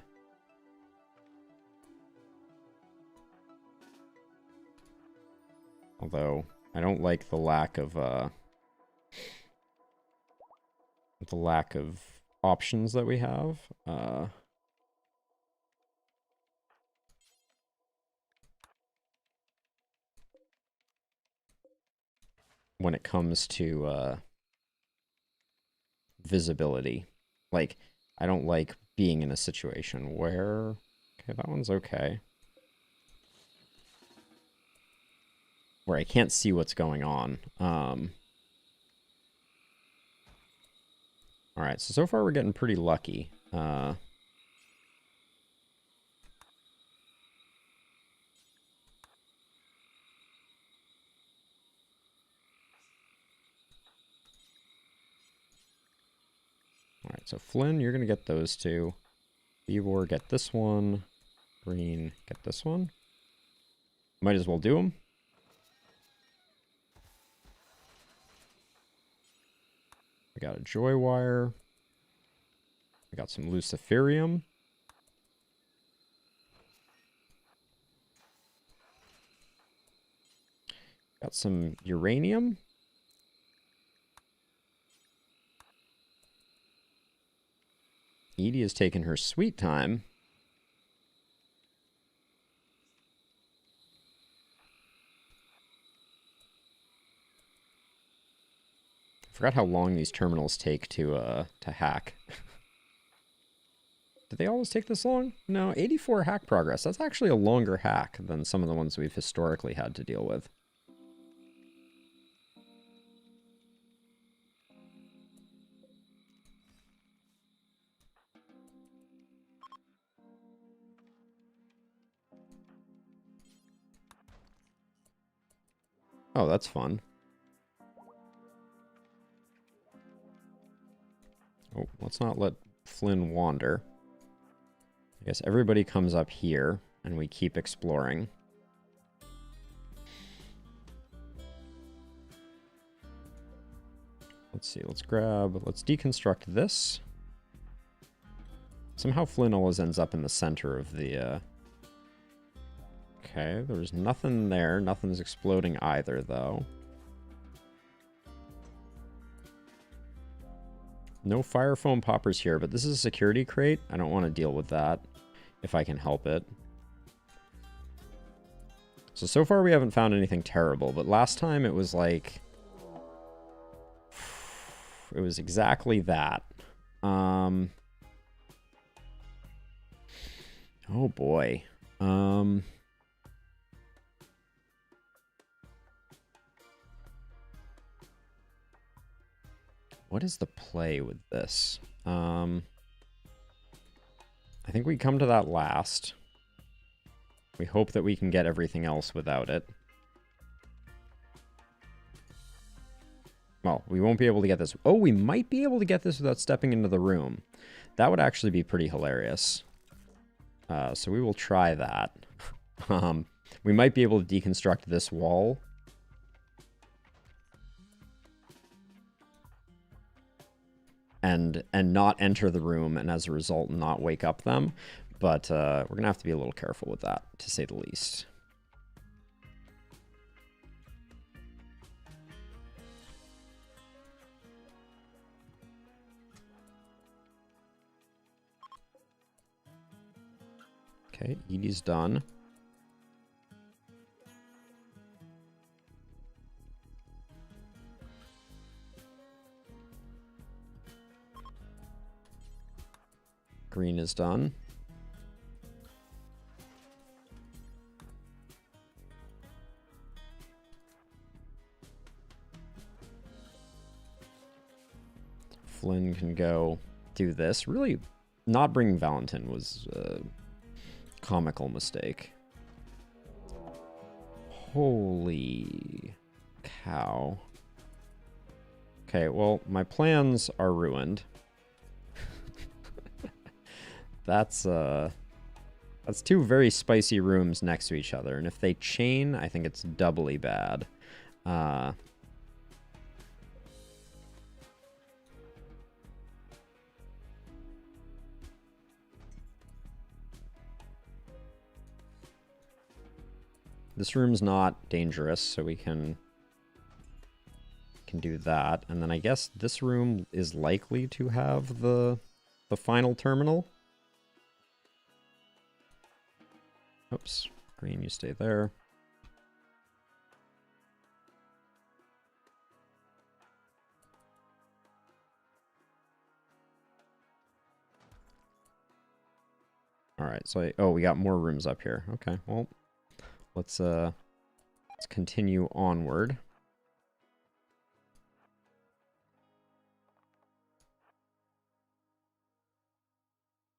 Although, I don't like the lack of options that we have. When it comes to visibility. Like, I don't like being in a situation where... Okay, that one's okay. Where I can't see what's going on. Alright, so far we're getting pretty lucky. Alright, so Flynn, you're going to get those 2. Bevor, get this one. Green, get this one. Might as well do them. We got a joy wire. We got some luciferium. Got some uranium. Edie has taken her sweet time. I forgot how long these terminals take to hack. Do they always take this long? No, 84 hack progress. That's actually a longer hack than some of the ones we've historically had to deal with. Oh, that's fun. Oh, let's not let Flynn wander. I guess everybody comes up here, and we keep exploring. Let's see, let's deconstruct this. Somehow Flynn always ends up in the center of the, Okay, there's nothing there. Nothing's exploding either, though. No fire foam poppers here, but this is a security crate. I don't want to deal with that if I can help it. So far we haven't found anything terrible, but last time it was like... It was exactly that. Oh boy. What is the play with this? I think we come to that last. We hope that we can get everything else without it. Well, we won't be able to get this. Oh, we might be able to get this without stepping into the room. That would actually be pretty hilarious. So we will try that. We might be able to deconstruct this wall. And not enter the room, and as a result, not wake up them. But we're going to have to be a little careful with that, to say the least. Okay, Edie's done. Green is done. Flynn can go do this. Really, not bringing Valentin was a comical mistake. Holy cow. Okay, well, my plans are ruined. That's two very spicy rooms next to each other, and if they chain, I think it's doubly bad. This room's not dangerous, so we can do that. And then I guess this room is likely to have the final terminal. Oops. Green, you stay there. Alright, so oh, we got more rooms up here. Okay, well, let's continue onward.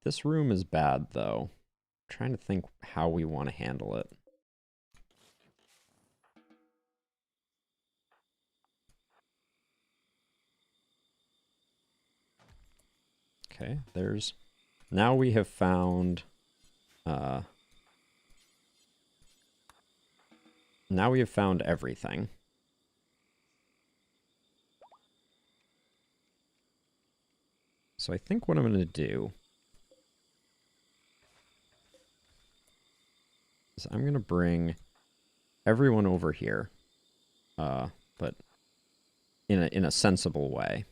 This room is bad, though. I'm trying to think how we want to handle it. Okay, there's... Now we have found... Now we have found everything. So I think what I'm going to do is I'm going to bring everyone over here. but in a sensible way.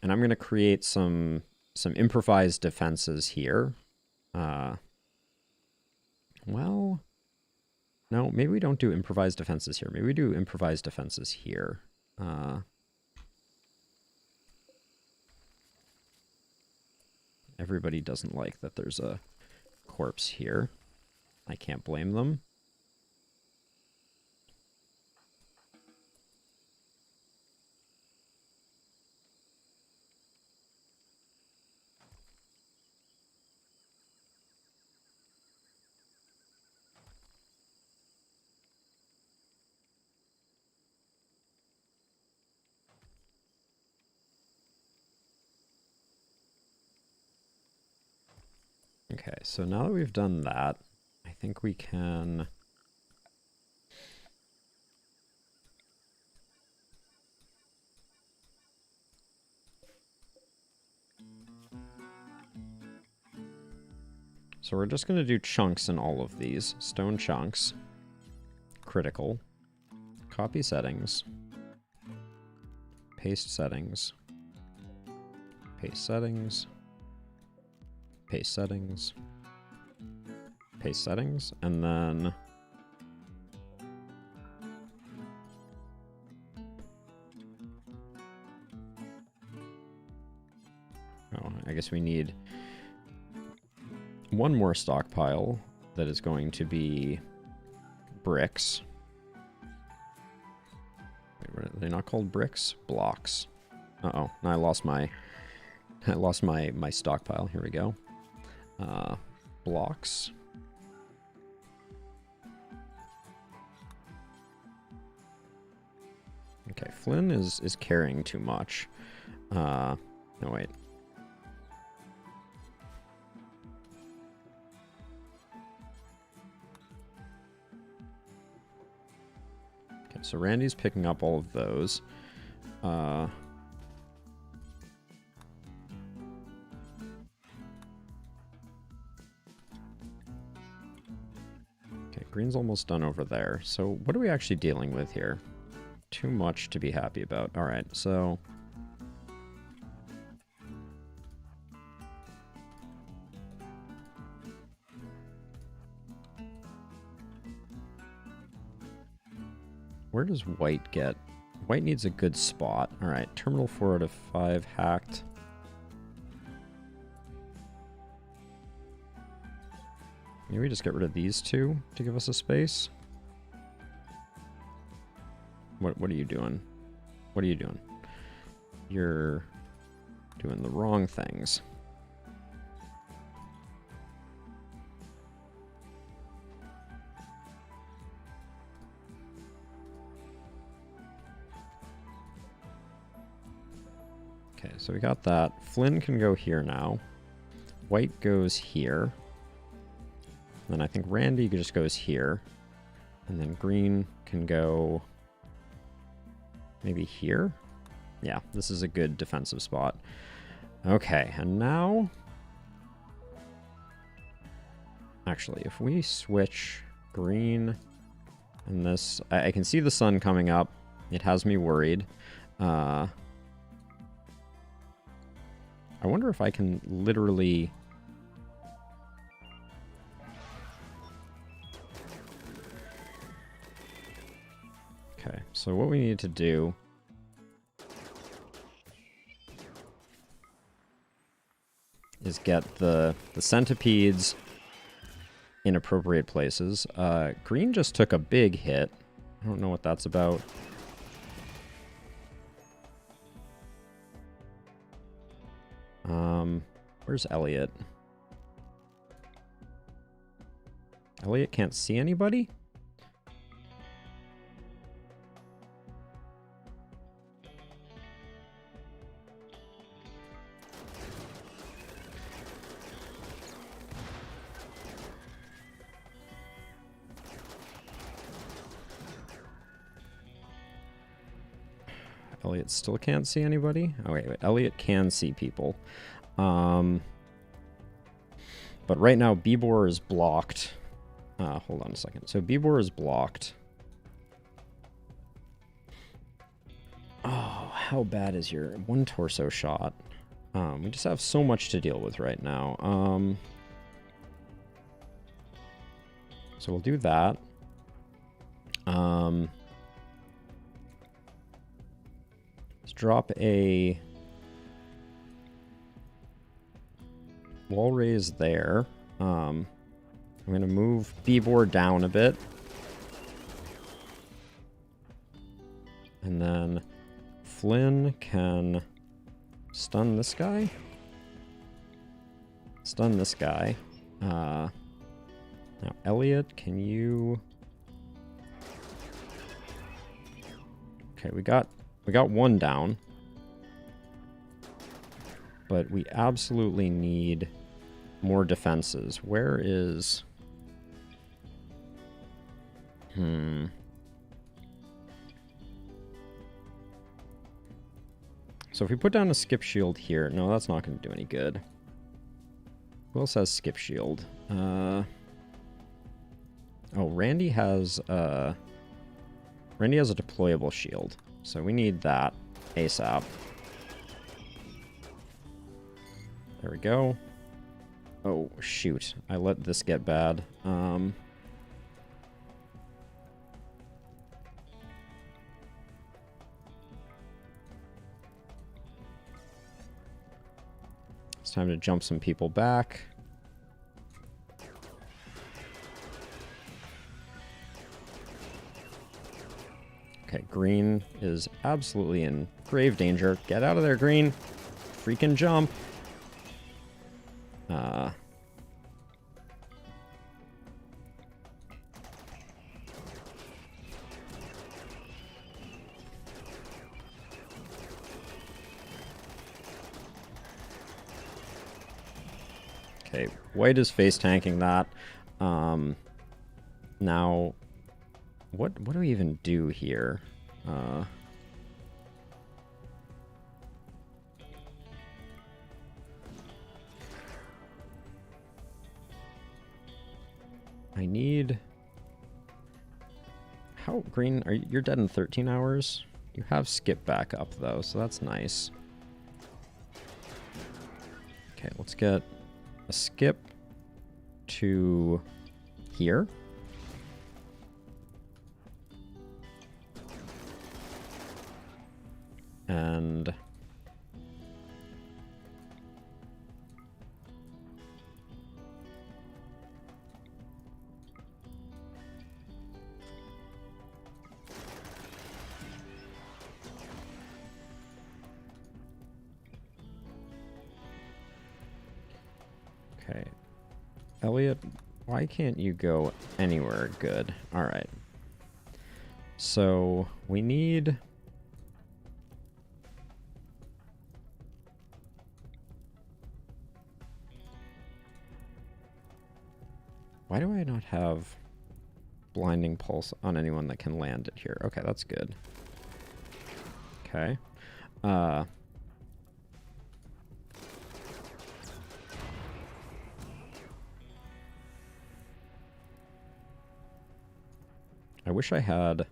And I'm going to create some improvised defenses here. Well, no, maybe we don't do improvised defenses here. Maybe we do improvised defenses here. Everybody doesn't like that there's a corpse here. I can't blame them. Okay, so now that we've done that, I think we can... So we're just going to do chunks in all of these. Stone chunks. Critical. Copy settings. Paste settings. Paste settings. Paste settings. Paste settings. And then... oh, I guess we need one more stockpile that is going to be bricks. Wait, are they not called bricks? Blocks. Uh-oh. Now I lost my stockpile. Here we go. Blocks. Okay, Flynn is carrying too much. No, wait. Okay, so Randy's picking up all of those. Okay, green's almost done over there. So what are we actually dealing with here? Too much to be happy about. All right, so... where does white get? White needs a good spot. All right, terminal 4 out of 5 hacked. Maybe we just get rid of these two to give us a space. What are you doing? What are you doing? You're doing the wrong things. Okay, so we got that. Flynn can go here now. White goes here. Then I think Randy just goes here. And then green can go... maybe here? Yeah, this is a good defensive spot. Okay, and now... actually, if we switch green and this... I can see the sun coming up. It has me worried. I wonder if I can literally... okay, so what we need to do... is get the centipedes in appropriate places. Green just took a big hit. I don't know what that's about. Where's Elliot? Elliot can't see anybody? Elliot still can't see anybody? Oh, wait. Elliot can see people. But right now, Bibor is blocked. Hold on a second. So Bibor is blocked. how bad is your one torso shot? We just have so much to deal with right now. So we'll do that. Let's drop a wall raise there. I'm going to move B-board down a bit. And then Flynn can stun this guy. Stun this guy. Now, Elliot, can you... Okay, we got one down. But we absolutely need more defenses. Where is... So if we put down a skip shield here... No, that's not going to do any good. Who else has skip shield? Oh, Randy has a deployable shield. So we need that ASAP. There we go. Oh, shoot. I let this get bad. It's time to jump some people back. Okay, green is absolutely in grave danger. Get out of there, green. Freaking jump. Okay, white is face tanking that. Now, what do we even do here? I need... How green are you? You're dead in 13 hours? You have skip back up though, so that's nice. Okay, let's get a skip to here. And okay. Elliot, why can't you go anywhere good? All right. So we need... Why do I not have blinding pulse on anyone that can land it here? Okay, that's good. Okay. I wish I had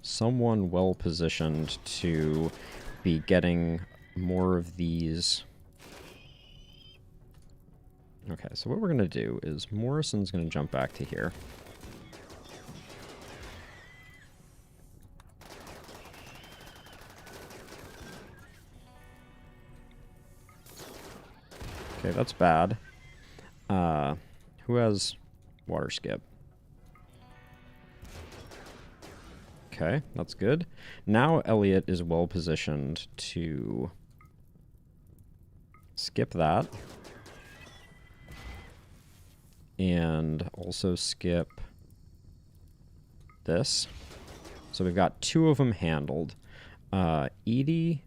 someone well positioned to be getting more of these. Okay, so what we're going to do is Morrison's going to jump back to here. Okay, that's bad. Who has water skip? Okay, that's good. Now Elliot is well positioned to skip that. And also skip this. So we've got two of them handled. Edie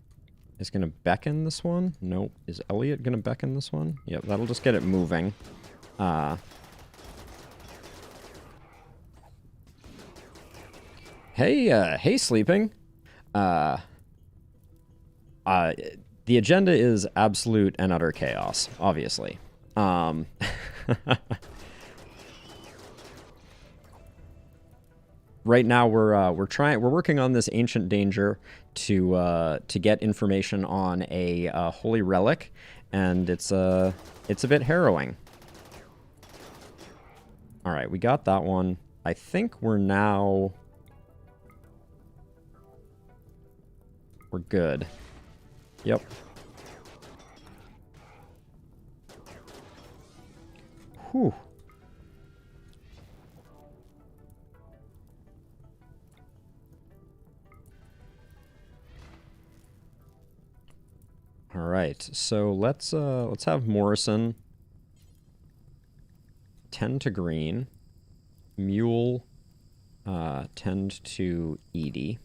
is going to beckon this one. Nope. Is Elliot going to beckon this one? Yep, that'll just get it moving. Hey, sleeping. The agenda is absolute and utter chaos, obviously. right now we're working on this ancient danger to get information on a holy relic, and it's a bit harrowing. All right, we got that one. I think we're good. Yep. Whew. All right, so let's have Morrison tend to green, Mule tend to Edie.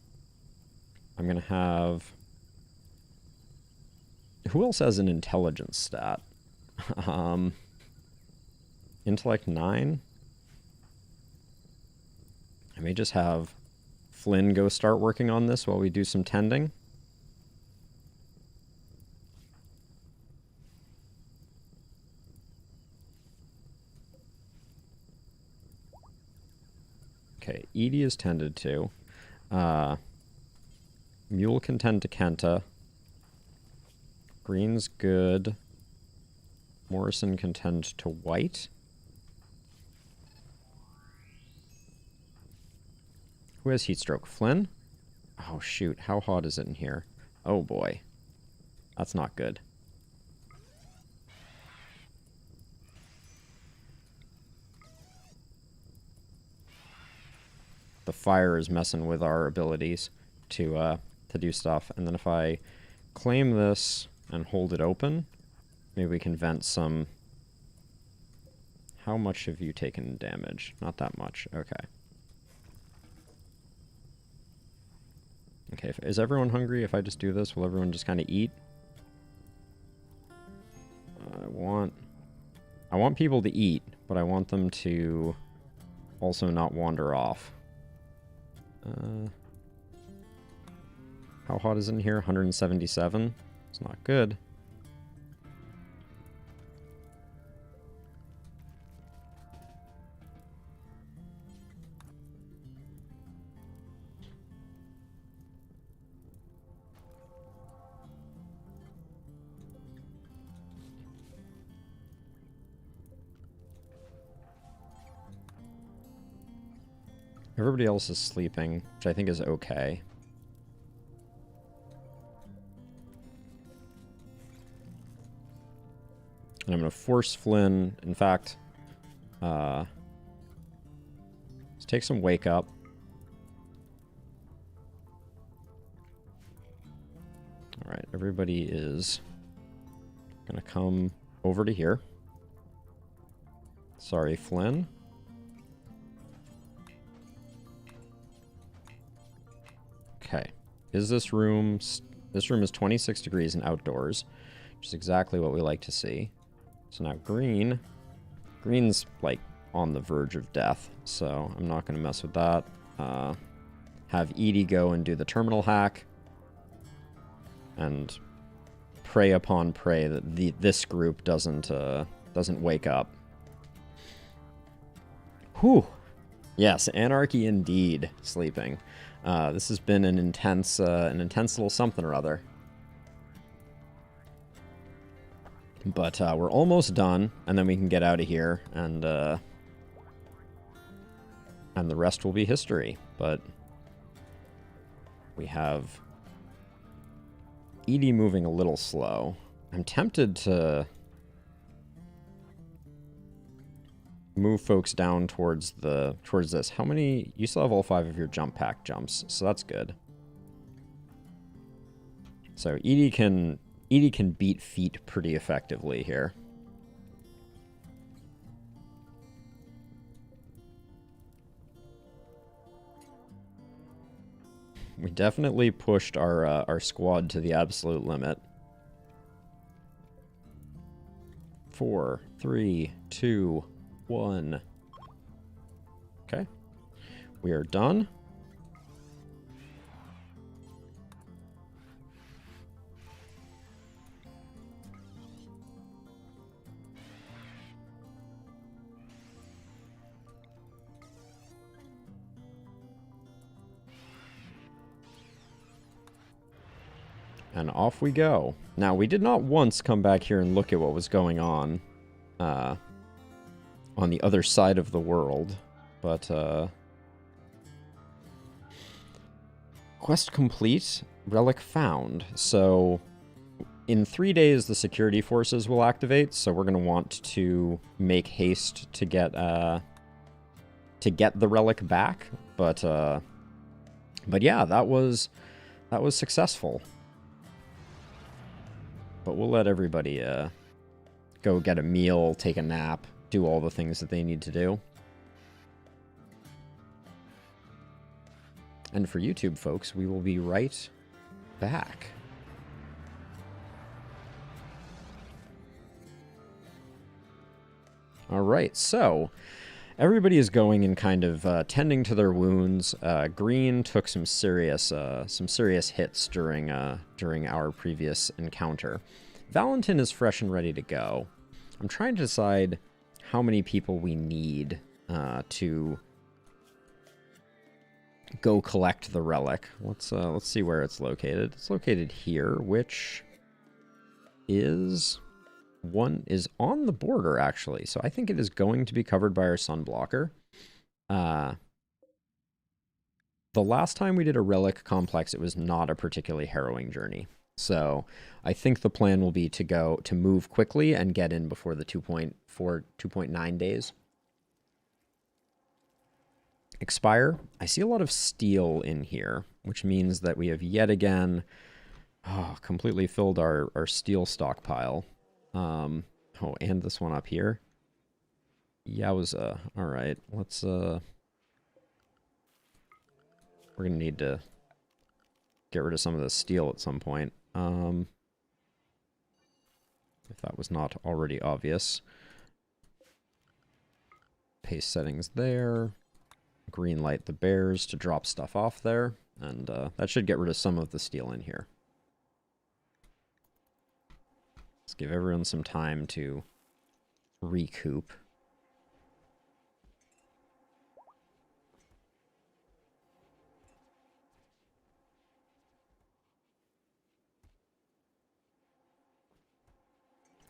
I'm gonna have, who else has an intelligence stat? Intellect 9. I may just have Flynn go start working on this while we do some tending. Okay, Edie is tended to. Mule can tend to Kenta. Green's good. Morrison can tend to White. Who has Heatstroke? Flynn? Oh, shoot. How hot is it in here? Oh, boy. That's not good. The fire is messing with our abilities to do stuff. And then if I claim this and hold it open, maybe we can vent some... How much have you taken damage? Not that much. Okay. Okay, is everyone hungry? If I just do this, will everyone just kind of eat? I want people to eat, but I want them to also not wander off. How hot is it in here? 177? It's not good. Everybody else is sleeping, which I think is okay. And I'm going to force Flynn. In fact, let's take some wake up. All right, everybody is going to come over to here. Sorry, Flynn. Okay. Is this room... This room is 26 degrees and outdoors, which is exactly what we like to see. So now green... Green's, like, on the verge of death, so I'm not going to mess with that. Have Edie go and do the terminal hack. And prey upon prey that this group doesn't wake up. Whew. Yes, anarchy indeed. Sleeping. This has been an intense little something or other. But we're almost done, and then we can get out of here, and the rest will be history. But we have Edie moving a little slow. I'm tempted to move folks down towards this. How many? You still have all 5 of your jump pack jumps, so that's good. So Edie can beat feet pretty effectively here. We definitely pushed our squad to the absolute limit. 4, 3, 2, 1. Okay. We are done. And off we go. Now, we did not once come back here and look at what was going on the other side of the world, but quest complete, relic found. So in 3 days, the security forces will activate, so we're going to want to make haste to get the relic back. But yeah, that was successful. But we'll let everybody go get a meal, take a nap, do all the things that they need to do. And for YouTube folks, we will be right back. All right, so everybody is going and kind of tending to their wounds. Green took some serious hits during our previous encounter. Valentin is fresh and ready to go. I'm trying to decide how many people we need to go collect the relic. Let's see where it's located. It's located here, which is on the border, actually. So I think it is going to be covered by our sun blocker. The last time we did a relic complex, it was not a particularly harrowing journey. So I think the plan will be to move quickly and get in before the 2.9 days expire. I see a lot of steel in here, which means that we have yet again completely filled our steel stockpile. Oh, and this one up here. Yowza. All right, let's we're gonna need to get rid of some of the steel at some point. If that was not already obvious. Paste settings there. Green light the bears to drop stuff off there, and that should get rid of some of the steel in here. Let's give everyone some time to recoup.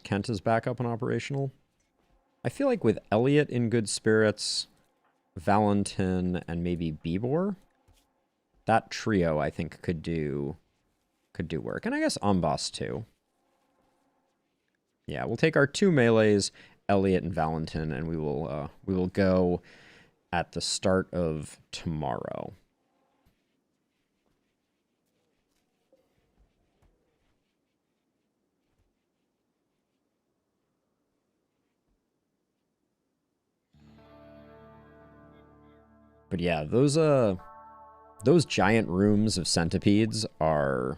Kent is back up and operational. I feel like with Elliot in good spirits, Valentin, and maybe Bibor, that trio I think could do work. And I guess Ambas too. Yeah, we'll take our 2 melees, Elliot and Valentin, and we will go at the start of tomorrow. But yeah, those giant rooms of centipedes are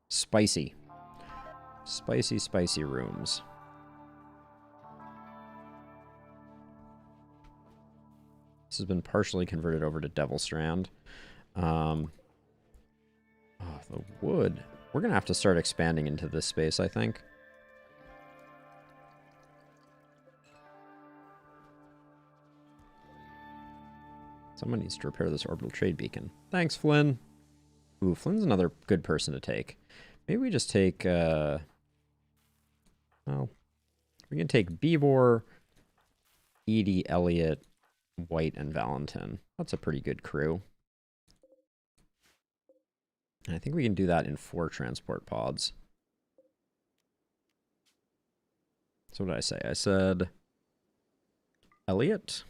spicy. Spicy, spicy rooms. This has been partially converted over to Devil Strand. Oh, the wood. We're going to have to start expanding into this space, I think. Someone needs to repair this orbital trade beacon. Thanks, Flynn. Ooh, Flynn's another good person to take. Maybe we just take, well, we can take Bibor, Edie, Elliot, White, and Valentin. That's a pretty good crew. And I think we can do that in 4 transport pods. So what did I say? I said Elliot,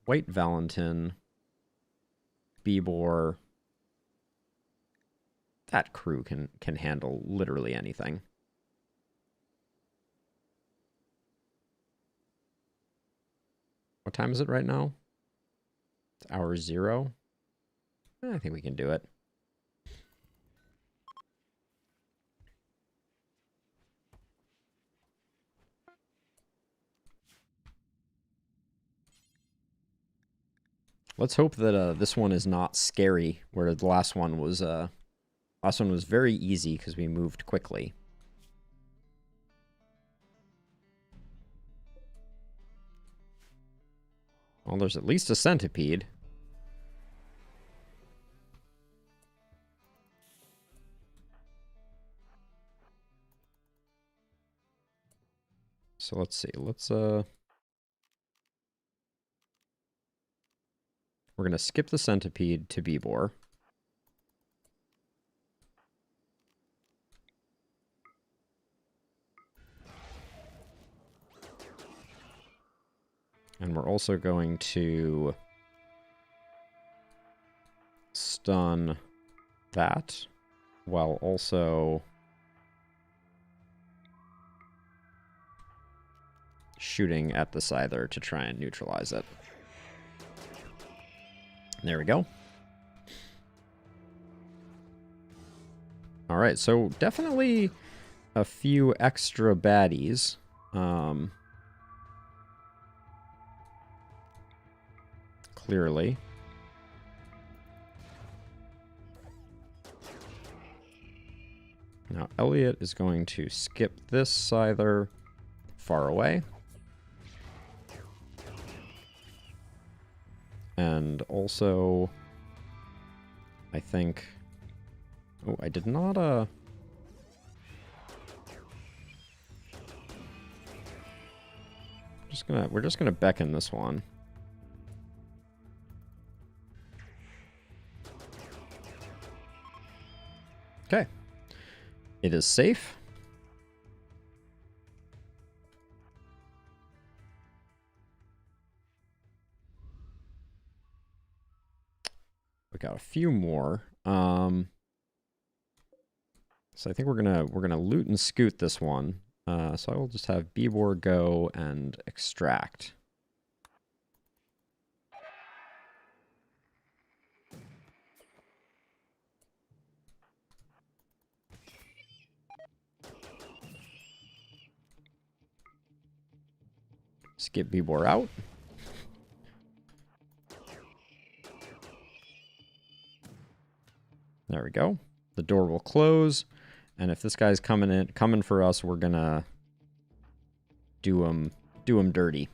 White, Valentin, Bibor. That crew can handle literally anything. What time is it right now? It's hour 0. I think we can do it. Let's hope that this one is not scary, where the last one was very easy because we moved quickly. Well, there's at least a centipede. So let's see. We're going to skip the centipede to Beebor. And we're also going to stun that while also shooting at the Scyther to try and neutralize it. There we go. All right, so definitely a few extra baddies. Clearly. Now, Elliot is going to skip this Scyther far away. And also, I think... Oh, I did not, we're just gonna beckon this one. Okay. It is safe. We got a few more. So I think we're gonna loot and scoot this one. So I will just have Beebor go and extract. Skip Beebor out. There we go. The door will close, and if this guy's coming for us, we're gonna do him dirty.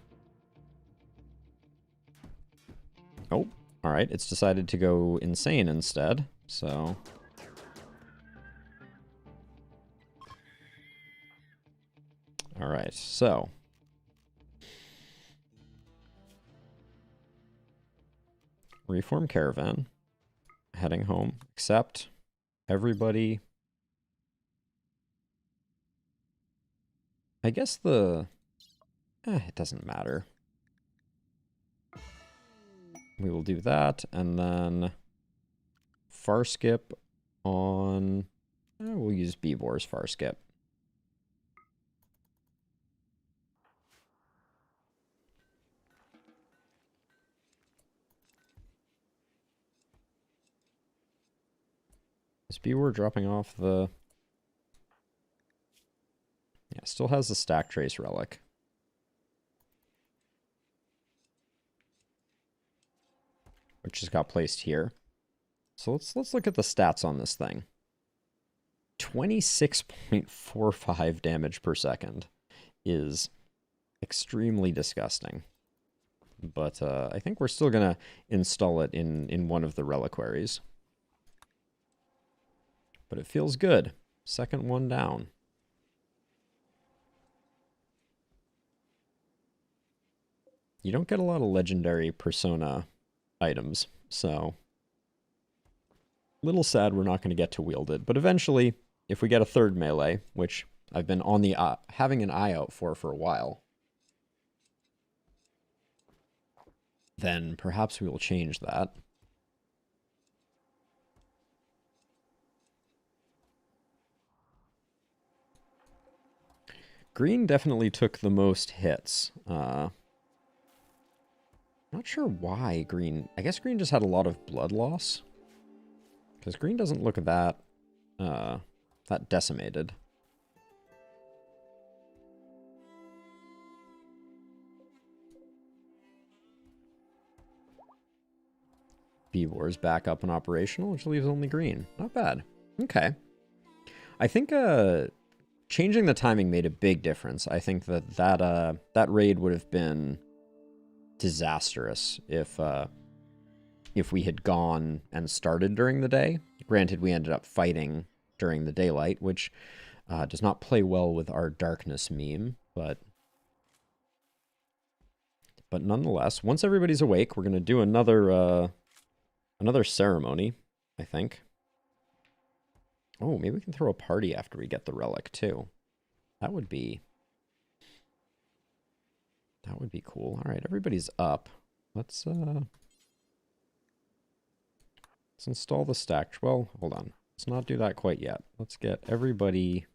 Oh, all right. It's decided to go insane instead. So all right. So reform caravan, heading home, except everybody. I guess it doesn't matter. We will do that, and then far skip on... we'll use Beebor's far skip. Is Beebor dropping off the... Yeah, still has the stack trace relic. Which just got placed here. So let's look at the stats on this thing. 26.45 damage per second is extremely disgusting. But I think we're still gonna install it in one of the reliquaries. But it feels good. Second one down. You don't get a lot of legendary persona items, so little sad we're not going to get to wield it. But eventually, if we get a third melee, which I've been on the having an eye out for a while, then perhaps we will change that. Green definitely took the most hits. Not sure why Green... I guess Green just had a lot of blood loss. Because Green doesn't look that decimated. B-War is back up and operational, which leaves only Green. Not bad. Okay. I think changing the timing made a big difference. I think that raid would have been disastrous if we had gone and started during the day. Granted, we ended up fighting during the daylight, which does not play well with our darkness meme, but But nonetheless, once everybody's awake, we're going to do another ceremony, I think. Oh, maybe we can throw a party after we get the relic, too. That would be cool. All right, everybody's up. Let's install the stack. Well, hold on. Let's not do that quite yet. Let's get everybody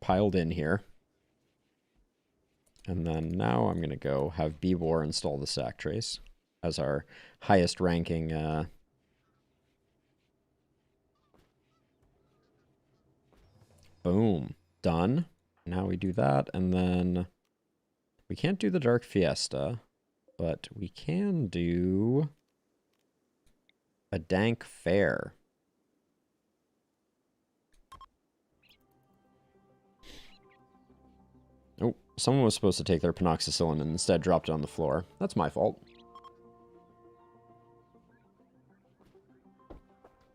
piled in here. And then now I'm going to go have Bebor install the stack trace as our highest ranking boom. Done. Now we do that, and then we can't do the Dark Fiesta, but we can do a Dank Fair. Oh, someone was supposed to take their penoxycyllin and instead dropped it on the floor. That's my fault.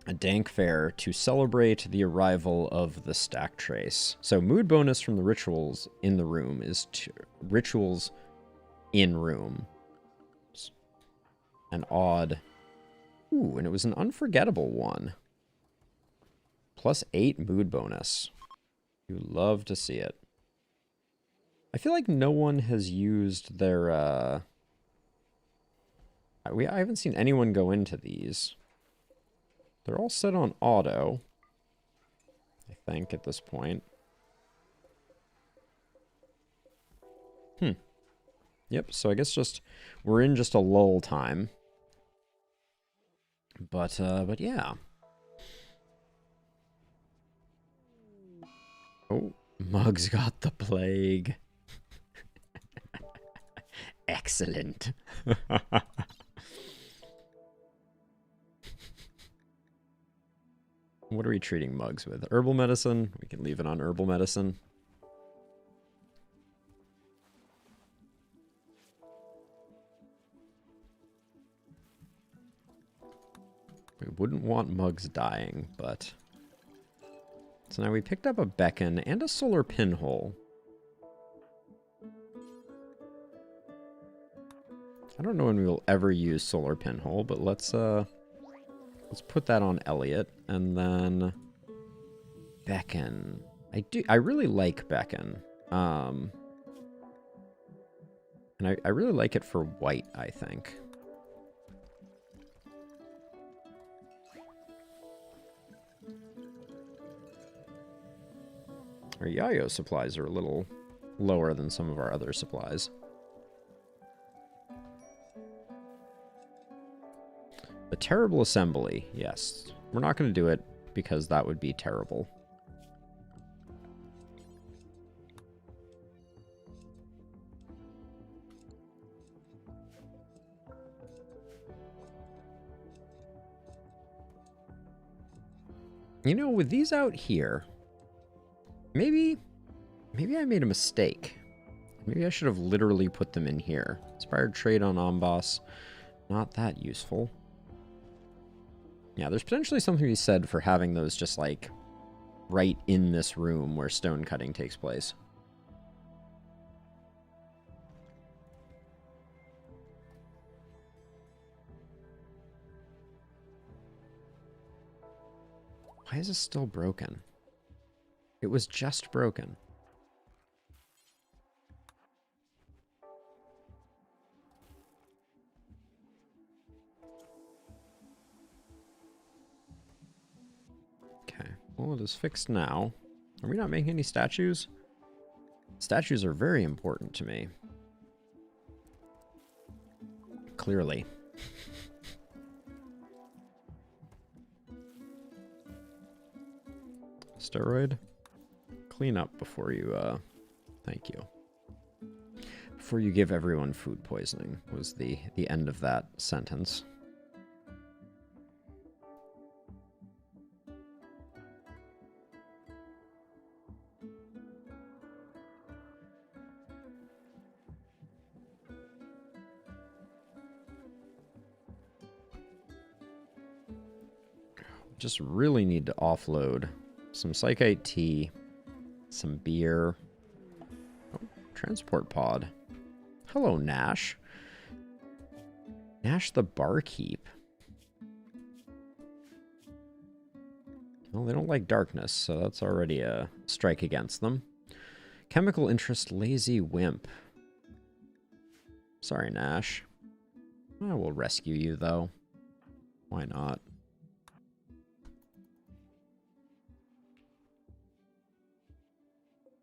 A Dank Fair to celebrate the arrival of the stack trace. So mood bonus from the rituals in the room is rituals in room. An odd. Ooh, and it was an unforgettable one. +8 mood bonus. You love to see it. I feel like no one has used their I haven't seen anyone go into these. They're all set on auto, I think, at this point. Yep, so I guess we're in just a lull time. But yeah. Oh, Mug's got the plague. Excellent. What are we treating Mugs with? Herbal medicine? We can leave it on herbal medicine. We wouldn't want Mugs dying, but... So now we picked up a beacon and a solar pinhole. I don't know when we will ever use solar pinhole, but let's put that on Elliot, and then beacon. I really like beacon. And I really like it for white, I think. Our Yayo supplies are a little lower than some of our other supplies. The terrible assembly, yes. We're not going to do it because that would be terrible. You know, with these out here, maybe I made a mistake. Maybe I should have literally put them in here. Inspired trade on Amboss, not that useful. Yeah, there's potentially something to be said for having those just, like, right in this room where stone cutting takes place. Why is this still broken? It was just broken. Well, it is fixed now. Are we not making any statues? Statues are very important to me. Clearly. Steroid? Clean up before you, thank you. Before you give everyone food poisoning was the end of that sentence. Just really need to offload some Psychite tea, some beer. Oh, transport pod. Hello, Nash. Nash the barkeep. Well, they don't like darkness, so that's already a strike against them. Chemical interest, lazy wimp. Sorry, Nash. I will rescue you, though. Why not?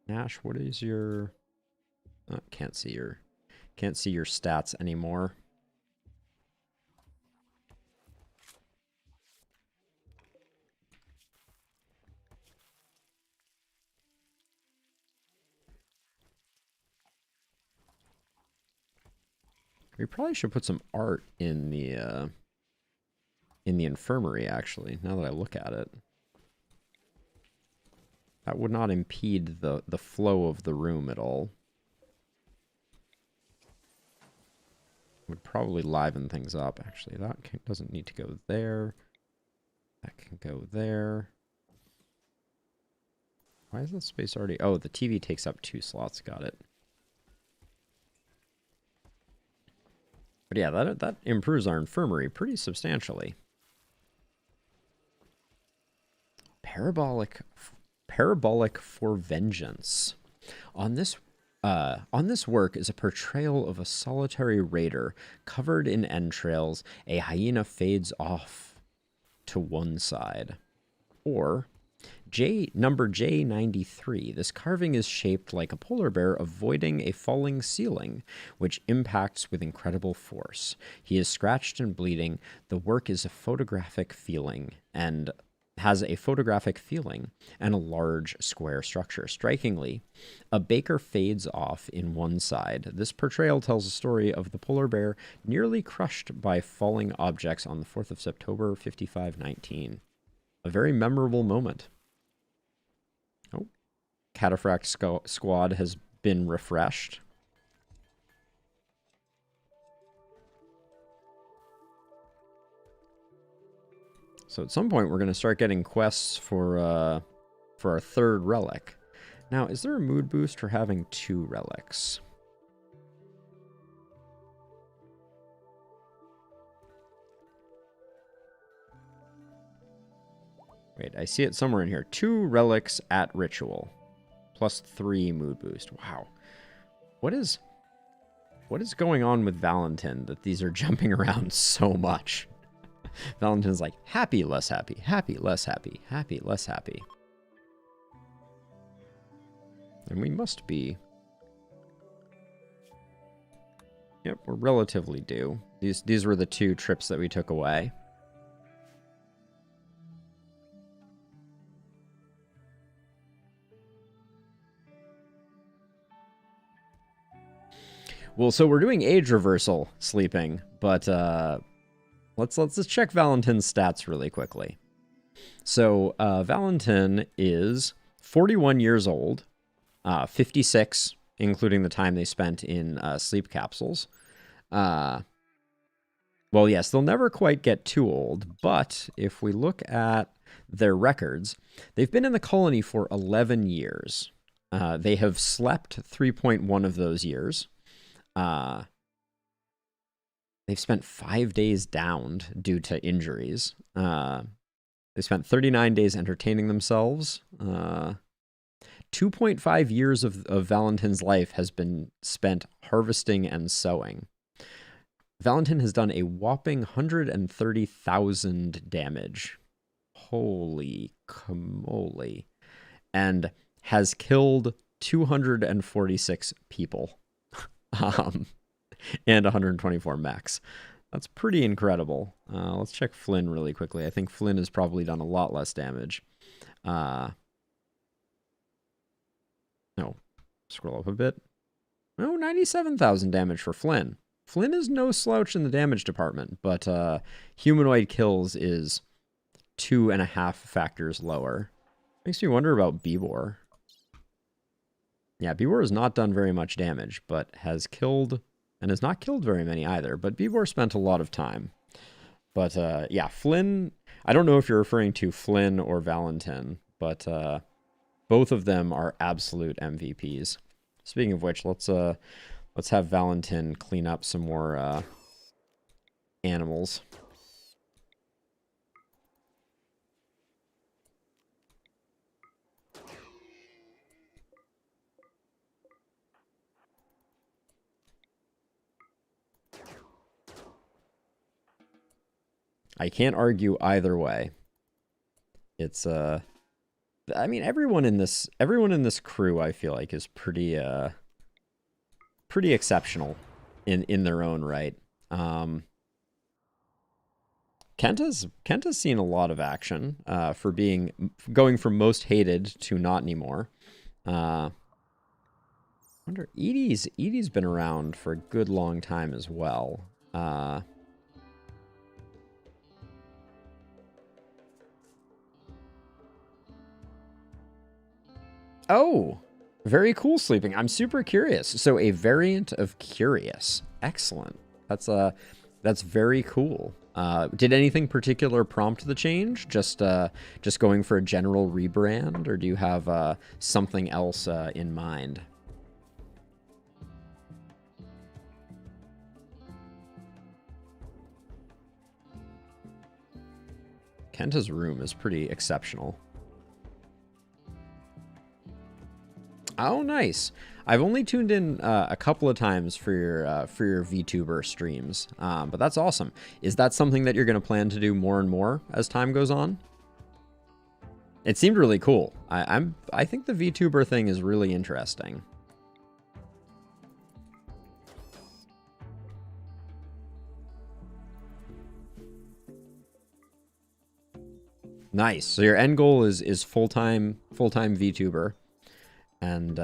Nash, what is your... Oh, can't see your stats anymore. We probably should put some art in the infirmary, actually, now that I look at it. That would not impede the flow of the room at all. Would probably liven things up. Actually, that doesn't need to go there. That can go there. Why is that space already... Oh, the TV takes up 2 slots. Got it. But yeah, that improves our infirmary pretty substantially. Parabolic for vengeance. On this work is a portrayal of a solitary raider covered in entrails. A hyena fades off to one side. Or number J93. This carving is shaped like a polar bear avoiding a falling ceiling, which impacts with incredible force. He is scratched and bleeding. The work is a photographic feeling and has a photographic feeling and a large square structure. Strikingly, a baker fades off in one side. This portrayal tells a story of the polar bear nearly crushed by falling objects on the 4th of September, 5519. A very memorable moment. Oh, Cataphract Squad has been refreshed. So at some point, we're going to start getting quests for our 3rd relic. Now, is there a mood boost for having 2 relics? Wait, I see it somewhere in here. 2 relics at ritual. Plus 3 mood boost. Wow. What is going on with Valentin that these are jumping around so much? Valentin's like, happy, less happy, happy, less happy, happy, less happy. And we must be... Yep, we're relatively due. These were the 2 trips that we took away. Well, so we're doing age reversal sleeping, but let's check Valentin's stats really quickly. So Valentin is 41 years old, 56, including the time they spent in sleep capsules. Well, yes, they'll never quite get too old, but if we look at their records, they've been in the colony for 11 years. They have slept 3.1 of those years. They've spent 5 days downed due to injuries. They spent 39 days entertaining themselves. 2.5 years of Valentin's life has been spent harvesting and sowing. Valentin has done a whopping 130,000 damage. Holy camole. And has killed 246 people. And 124 mechs. That's pretty incredible. Let's check Flynn really quickly. I think Flynn has probably done a lot less damage. No. Scroll up a bit. Oh, 97,000 damage for Flynn. Flynn is no slouch in the damage department, but humanoid kills is 2.5 factors lower. Makes me wonder about Bibor. Yeah, Bibor has not done very much damage, but has killed, and has not killed very many either, but Bibor spent a lot of time. But yeah, Flynn, I don't know if you're referring to Flynn or Valentin, but both of them are absolute MVPs. Speaking of which, let's Let's have Valentin clean up some more animals. I can't argue either way. It's I mean, everyone in this crew, I feel like, is pretty exceptional in their own right. Kenta's seen a lot of action for going from most hated to not anymore. I wonder, Edie's been around for a good long time as well. Oh, very cool sleeping. I'm super curious. So a variant of curious. Excellent. That's very cool. Did anything particular prompt the change? Just going for a general rebrand, or do you have something else in mind? Kenta's room is pretty exceptional. Oh, nice. I've only tuned in a couple of times for your VTuber streams, but that's awesome. Is that something that you're going to plan to do more and more as time goes on? It seemed really cool. I think the VTuber thing is really interesting. Nice. So your end goal is full-time VTuber. And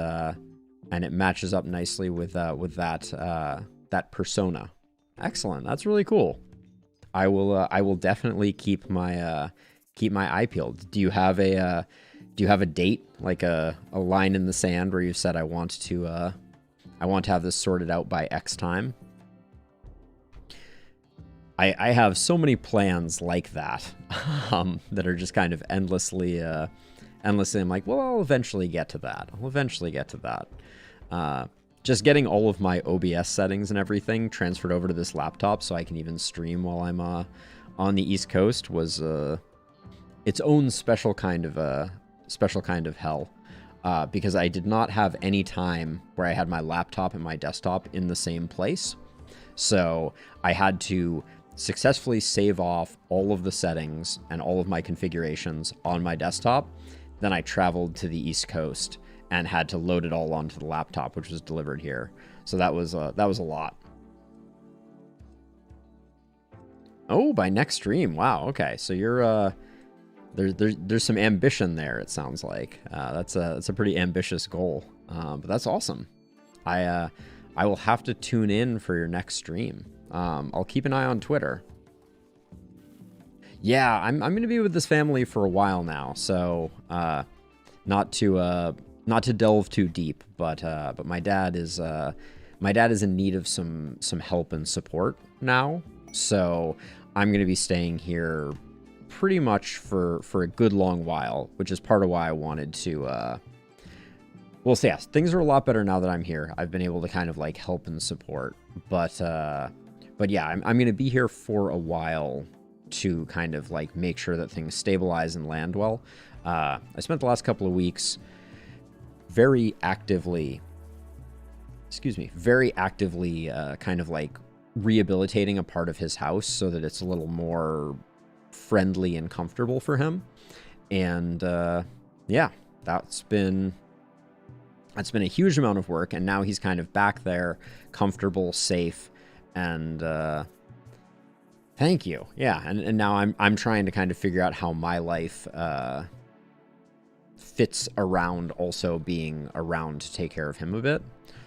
it matches up nicely with that persona. Excellent. That's really cool. I will definitely keep my eye peeled. Do you have a date, like a line in the sand where you said I want to have this sorted out by X time? I have so many plans like that that are just kind of endlessly I'm like, well, I'll eventually get to that. Just getting all of my OBS settings and everything transferred over to this laptop so I can even stream while I'm on the East Coast was its own special kind of hell. Because I did not have any time where I had my laptop and my desktop in the same place. So I had to successfully save off all of the settings and all of my configurations on my desktop. Then I traveled to the East Coast and had to load it all onto the laptop, which was delivered here. So that was a lot. Oh, by next stream. Wow. Okay. So you're there's some ambition there. It sounds like that's a pretty ambitious goal. But that's awesome. I will have to tune in for your next stream. I'll keep an eye on Twitter. Yeah, I'm going to be with this family for a while now, so not to delve too deep, but my dad is in need of some help and support now, so I'm going to be staying here pretty much for a good long while, which is part of why I wanted to. Well, so yes, things are a lot better now that I'm here. I've been able to kind of like help and support, but yeah, I'm going to be here for a while to kind of like make sure that things stabilize and land well. I spent the last couple of weeks very actively kind of like rehabilitating a part of his house so that it's a little more friendly and comfortable for him. And yeah, that's been a huge amount of work, and now he's kind of back there, comfortable, safe, and thank you. Yeah, and now I'm trying to kind of figure out how my life fits around also being around to take care of him a bit.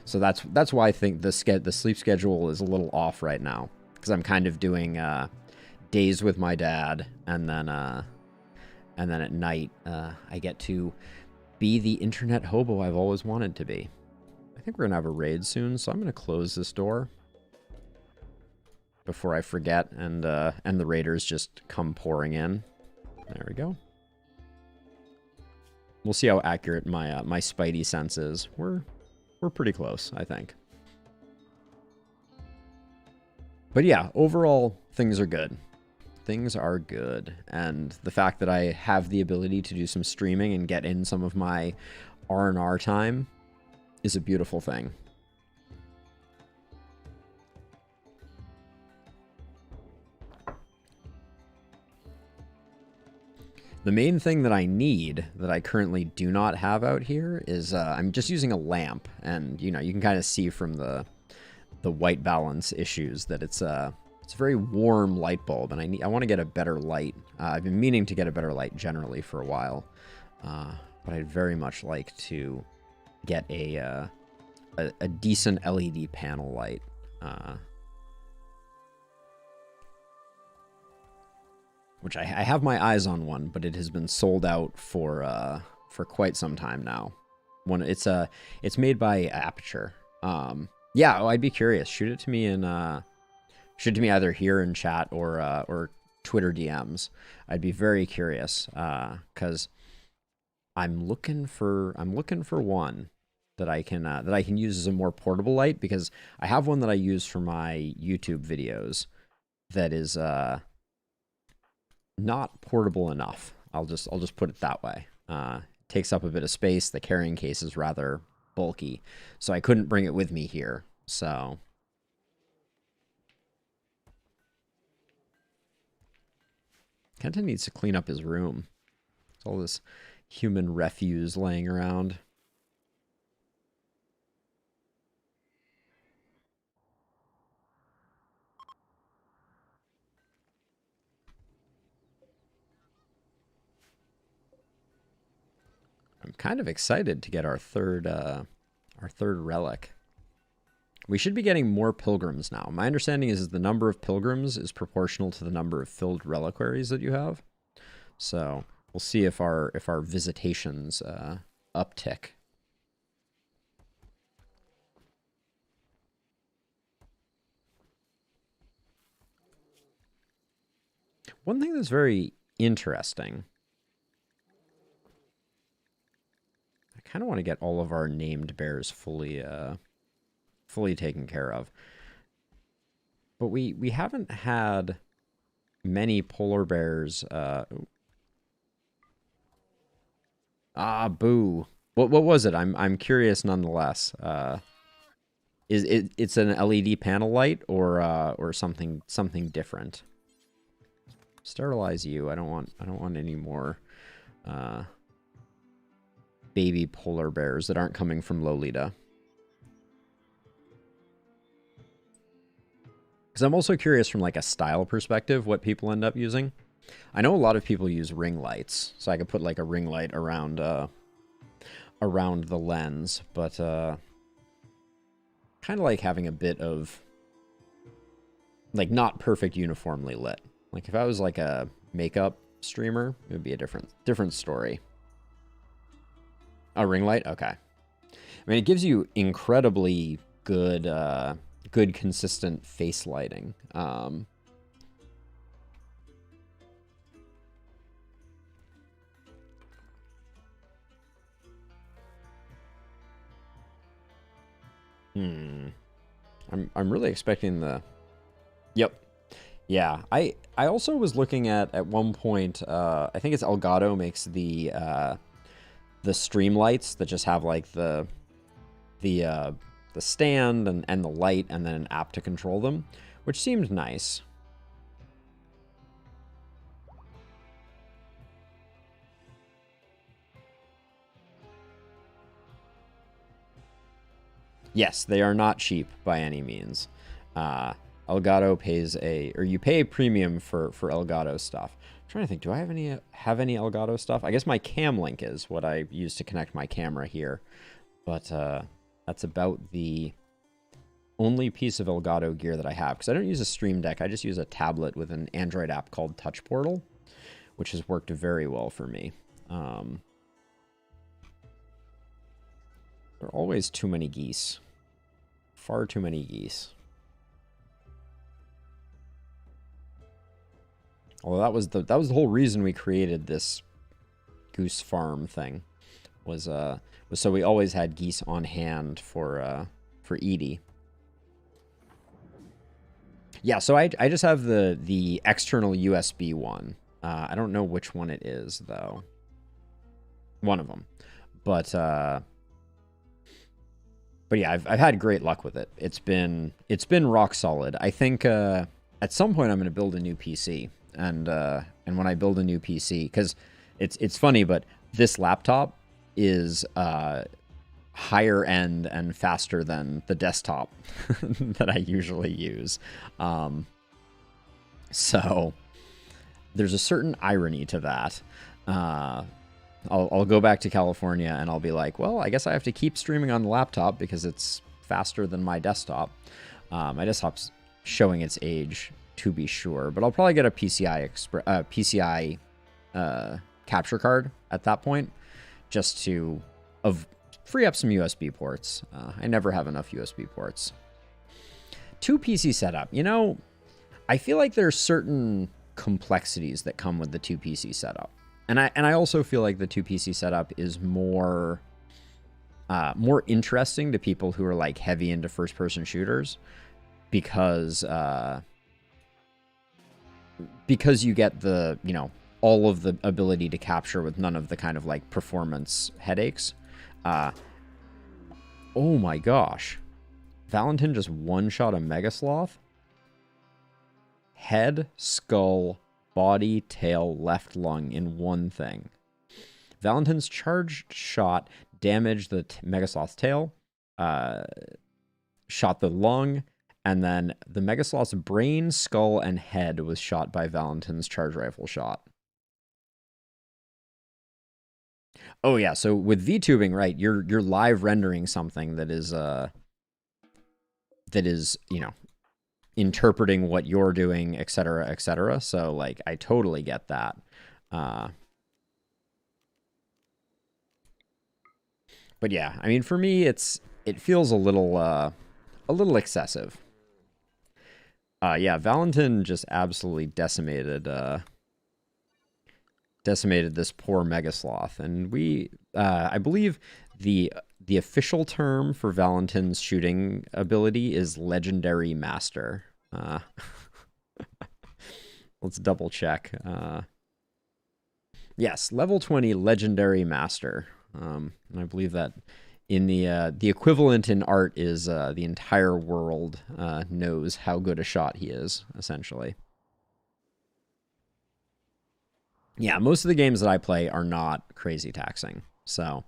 So that's why I think the sleep schedule is a little off right now, because I'm kind of doing days with my dad, and then at night I get to be the internet hobo I've always wanted to be. I think we're gonna have a raid soon, so I'm gonna close this door before I forget, and the raiders just come pouring in. There we go. We'll see how accurate my my spidey sense is. We're pretty close, I think. But yeah, overall, things are good. Things are good. And the fact that I have the ability to do some streaming and get in some of my R&R time is a beautiful thing. The main thing that I need that I currently do not have out here is I'm just using a lamp, and you know, you can kind of see from the white balance issues that it's a very warm light bulb, and I want to get a better light. I've been meaning to get a better light generally for a while, but I'd very much like to get a decent LED panel light. Which I have my eyes on one, but it has been sold out for quite some time now. It's made by Aperture. Yeah, I'd be curious. Shoot it to me either here in chat or Twitter DMs. I'd be very curious because I'm looking for one that I can use as a more portable light, because I have one that I use for my YouTube videos that is not portable enough. I'll just put it that way. Takes up a bit of space. The carrying case is rather bulky, so I couldn't bring it with me here. So Kenton needs to clean up his room. There's all this human refuse laying around. I'm kind of excited to get our third relic. We should be getting more pilgrims now. My understanding is the number of pilgrims is proportional to the number of filled reliquaries that you have. So we'll see if our visitations uptick. One thing that's very interesting, I kind of want to get all of our named bears fully taken care of. But we haven't had many polar bears. Boo. What was it? I'm curious nonetheless. It's an LED panel light or something different? Sterilize you. I don't want any more baby polar bears that aren't coming from Lolita. Because I'm also curious from like a style perspective what people end up using. I know a lot of people use ring lights, so I could put like a ring light around the lens, but kind of like having a bit of like not perfect uniformly lit. Like if I was like a makeup streamer, it would be a different story. A ring light? Okay. I mean, it gives you incredibly good consistent face lighting. I'm really expecting the... Yep. Yeah, I also was looking at one point, I think it's Elgato makes the stream lights that just have like the stand and the light and then an app to control them, which seemed nice. Yes, they are not cheap by any means. Elgato pays you pay a premium for Elgato stuff. I'm trying to think, do I have any Elgato stuff? I guess my cam link is what I use to connect my camera here, but that's about the only piece of Elgato gear that I have, because I don't use a Stream Deck. I just use a tablet with an Android app called Touch Portal, which has worked very well for me. There are always too many geese. Far too many geese. Although that was the whole reason we created this goose farm thing, was so we always had geese on hand for Edie. Yeah, so I just have the external USB one. I don't know which one it is though. One of them, but yeah, I've had great luck with it. It's been rock solid. I think at some point I'm going to build a new PC, and when I build a new PC, because it's funny, but this laptop is higher end and faster than the desktop that I usually use. So there's a certain irony to that. I'll go back to California and I'll be like, well, I guess I have to keep streaming on the laptop because it's faster than my desktop. My desktop's showing its age, to be sure, but I'll probably get a PCI capture card at that point, just to free up some USB ports. I never have enough USB ports. 2 PC setup. You know, I feel like there's certain complexities that come with the 2 PC setup. And I also feel like the 2 PC setup is more interesting to people who are like heavy into first person shooters, because you get the, you know, all of the ability to capture with none of the kind of like performance headaches. Oh my gosh. Valentin just one-shot a Mega Sloth. Head, skull, body, tail, left lung in one thing. Valentin's charged shot damaged the Mega Sloth's tail, shot the lung, and then the Mega Sloth's brain, skull, and head was shot by Valentin's charge rifle shot. Oh yeah, so with VTubing, right, you're live rendering something that is, you know, interpreting what you're doing, etc., etc. So like, I totally get that. But yeah, I mean, for me, it feels a little excessive. Yeah, Valentin just absolutely decimated this poor Mega Sloth, and I believe the official term for Valentin's shooting ability is Legendary Master. Let's double check. Yes, level 20 Legendary Master. And I believe that in the equivalent in art is the entire world knows how good a shot he is, essentially. Yeah, most of the games that I play are not crazy taxing. So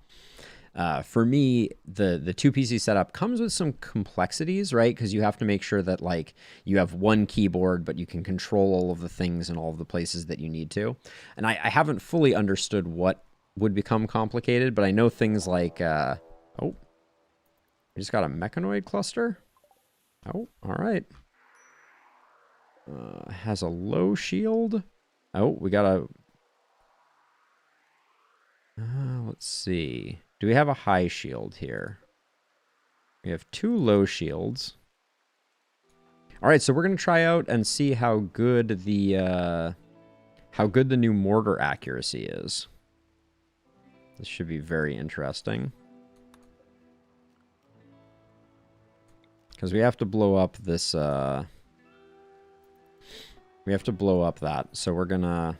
for me, the 2 PC setup comes with some complexities, right? Because you have to make sure that like you have one keyboard, but you can control all of the things in all of the places that you need to. And I haven't fully understood what would become complicated, but I know things like, oh, we just got a mechanoid cluster. Oh, all right. Has a low shield. Oh, we got a... let's see. Do we have a high shield here? We have 2 low shields. All right, so we're going to try out and see how good the new mortar accuracy is. This should be very interesting. Because we have to blow up this, we have to blow up that. So we're gonna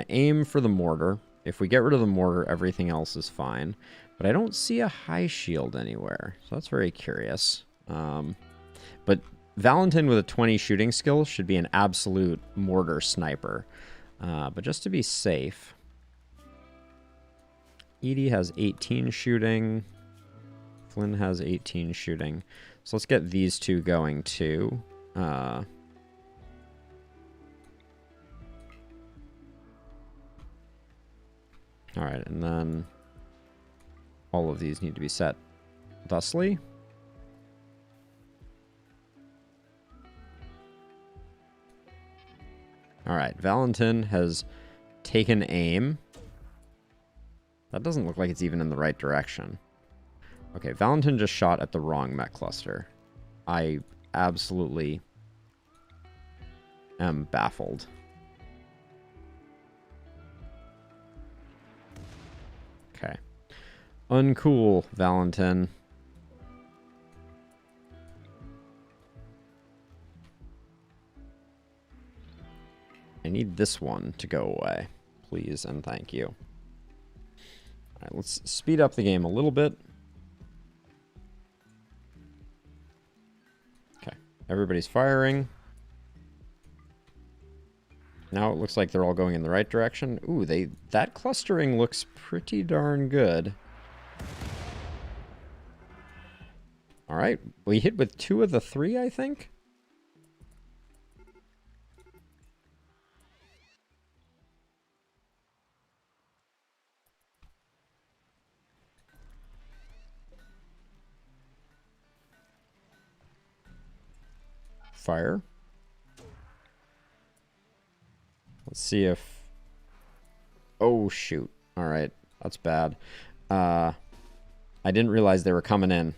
aim for the mortar. If we get rid of the mortar, everything else is fine. But I don't see a high shield anywhere. So that's very curious. But Valentin with a 20 shooting skill should be an absolute mortar sniper. But just to be safe, Edie has 18 shooting. Flynn has 18 shooting. So let's get these 2 going too. All right, and then all of these need to be set thusly. All right, Valentin has taken aim. That doesn't look like it's even in the right direction. Okay, Valentin just shot at the wrong mech cluster. I absolutely am baffled. Okay. Uncool, Valentin. I need this one to go away. Please and thank you. Alright, let's speed up the game a little bit. Okay, everybody's firing. Now it looks like they're all going in the right direction. Ooh, that clustering looks pretty darn good. Alright, we hit with 2 of the 3, I think? Fire. Let's see if... Oh, shoot. Alright, that's bad. I didn't realize they were coming in.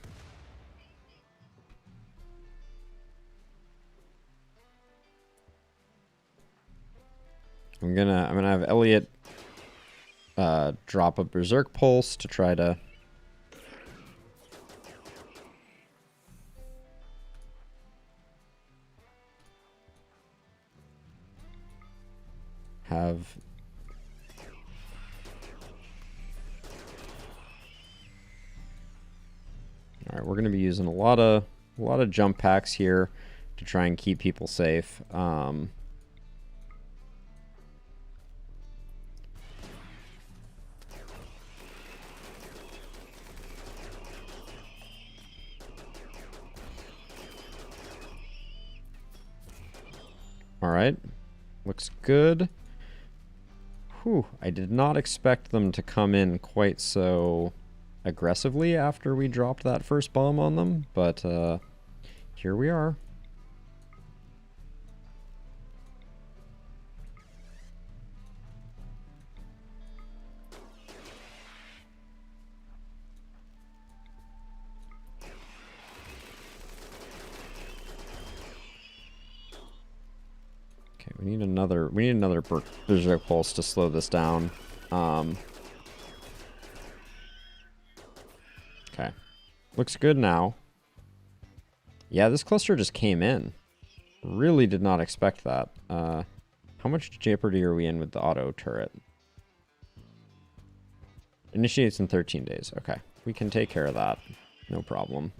I'm gonna have Elliot drop a Berserk Pulse to try to... have... Alright, we're gonna be using a lot of jump packs here to try and keep people safe. Alright, looks good. Whew, I did not expect them to come in quite so aggressively after we dropped that first bomb on them, but here we are. Okay, we need another Berserk Pulse to slow this down. Okay. Looks good now. Yeah, this cluster just came in. Really did not expect that. How much jeopardy are we in with the auto turret? Initiates in 13 days. Okay, we can take care of that. No problem.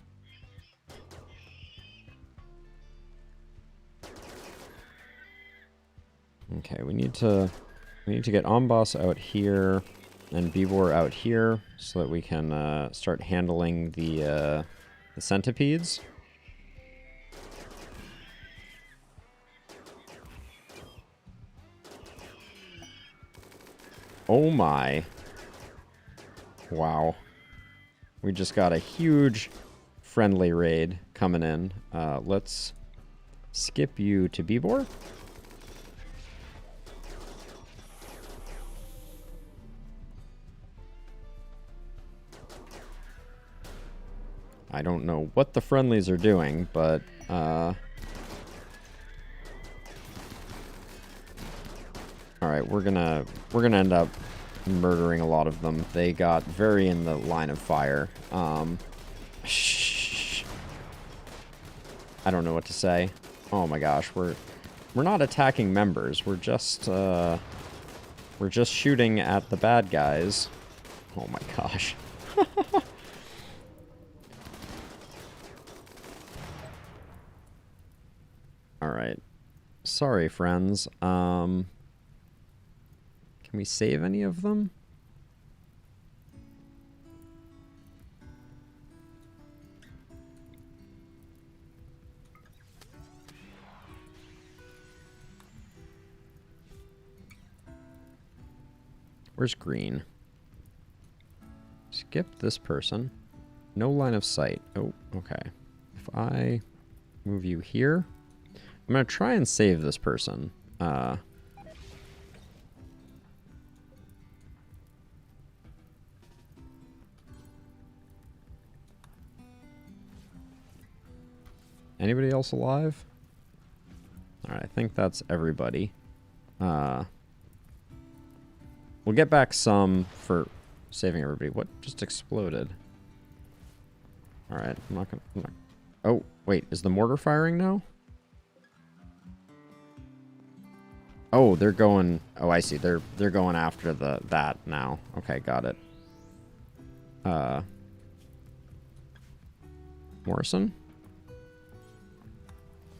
Okay, we need to get Omboss out here and Beavor out here so that we can start handling the centipedes. Oh my. Wow. We just got a huge friendly raid coming in. Let's skip you to Beavor. I don't know what the friendlies are doing, but alright, we're gonna end up murdering a lot of them. They got very in the line of fire. Shh. I don't know what to say. Oh my gosh, we're not attacking members. We're just shooting at the bad guys. Oh my gosh. Alright. Sorry, friends. Can we save any of them? Where's green? Skip this person. No line of sight. Oh, okay. If I move you here... I'm going to try and save this person. Anybody else alive? Alright, I think that's everybody. We'll get back some for saving everybody. What just exploded? Alright, I'm not gonna... Oh, wait, is the mortar firing now? Oh, they're going... Oh, I see. They're going after that now. Okay, got it. Morrison?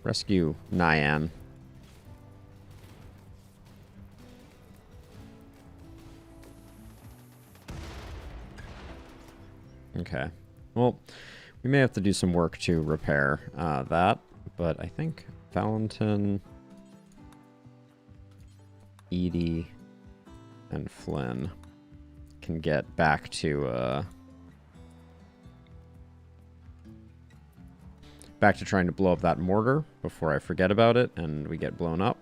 Rescue Nyan. Okay. Well, we may have to do some work to repair that, but I think Valentin, Edie, and Flynn can get back to trying to blow up that mortar before I forget about it and we get blown up.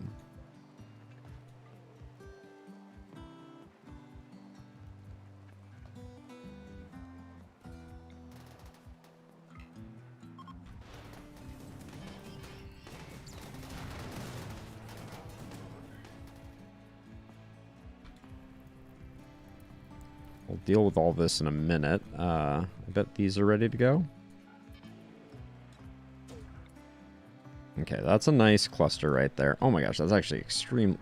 We'll deal with all this in a minute. I bet these are ready to go. Okay, that's a nice cluster right there. Oh my gosh, that's actually extreme.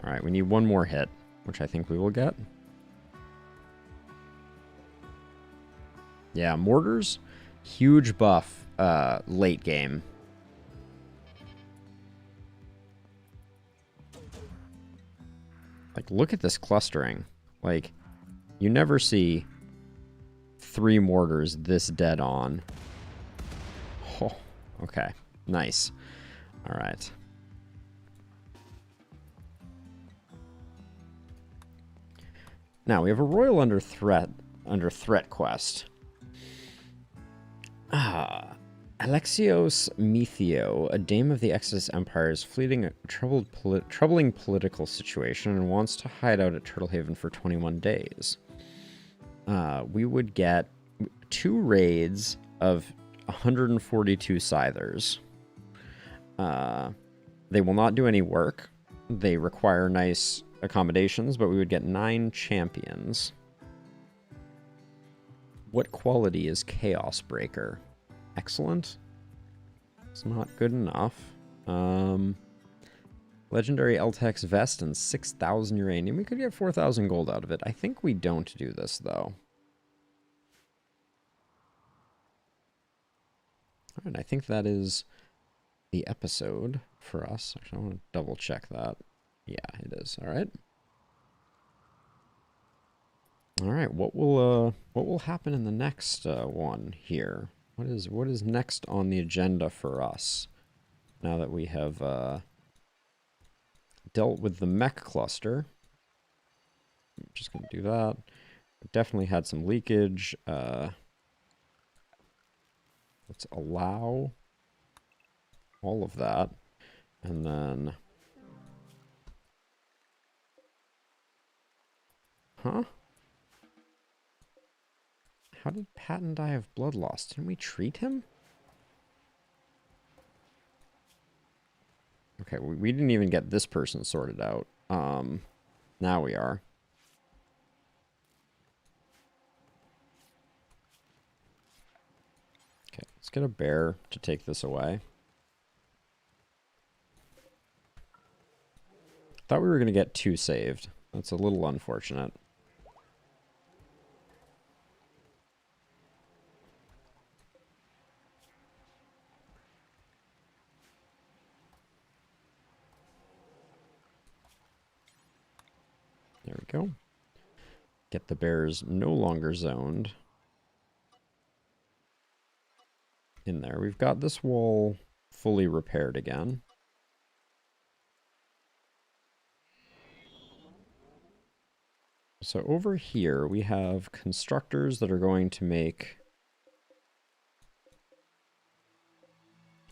All right, we need one more hit, which I think we will get. Yeah, mortars, huge buff late game. Like, look at this clustering. Like, you never see 3 mortars this dead on. Oh, okay. Nice. All right. Now, we have a royal under threat quest. Alexios Methio, a dame of the Exodus Empire, is fleeing a troubling political situation and wants to hide out at Turtle Haven for 21 days. We would get 2 raids of 142 Scythers. They will not do any work. They require nice accommodations, but we would get 9 champions. What quality is Chaos Breaker? Excellent. It's not good enough. Legendary Eltex Vest and 6,000 uranium. We could get 4,000 gold out of it. I think we don't do this, though. All right, I think that is the episode for us. Actually, I want to double check that. Yeah, it is. All right. All right, what will happen in the next one here? What is next on the agenda for us? Now that we have dealt with the mech cluster. I'm just going to do that. Definitely had some leakage. Let's allow all of that. And then... Huh? How did Patton die of blood loss? Didn't we treat him? Okay, we didn't even get this person sorted out. Now we are. Okay, let's get a bear to take this away. Thought we were going to get 2 saved. That's a little unfortunate. There we go. Get the bears no longer zoned in there. We've got this wall fully repaired again. So over here we have constructors that are going to make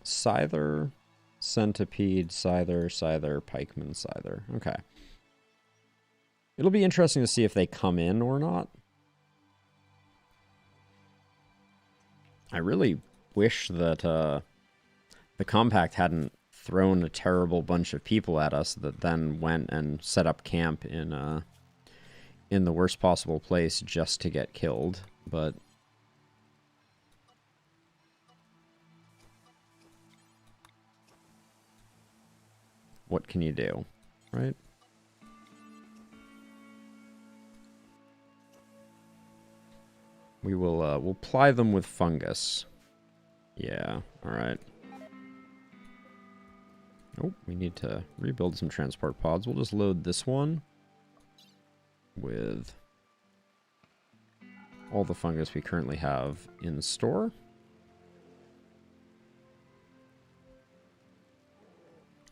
Scyther, Centipede, Scyther, Pikeman, Scyther. Okay. It'll be interesting to see if they come in or not. I really wish that the Compact hadn't thrown a terrible bunch of people at us that then went and set up camp in the worst possible place just to get killed, but... what can you do, right? We will, we'll ply them with fungus. Yeah, alright. Oh, we need to rebuild some transport pods. We'll just load this one with all the fungus we currently have in store.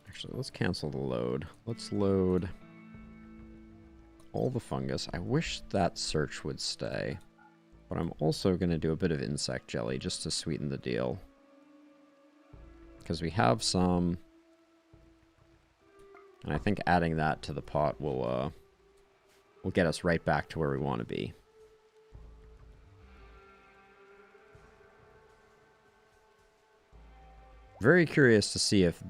Actually, let's cancel the load. Let's load all the fungus. I wish that search would stay. But I'm also going to do a bit of insect jelly just to sweeten the deal. Because we have some. And I think adding that to the pot will get us right back to where we want to be. Very curious to see if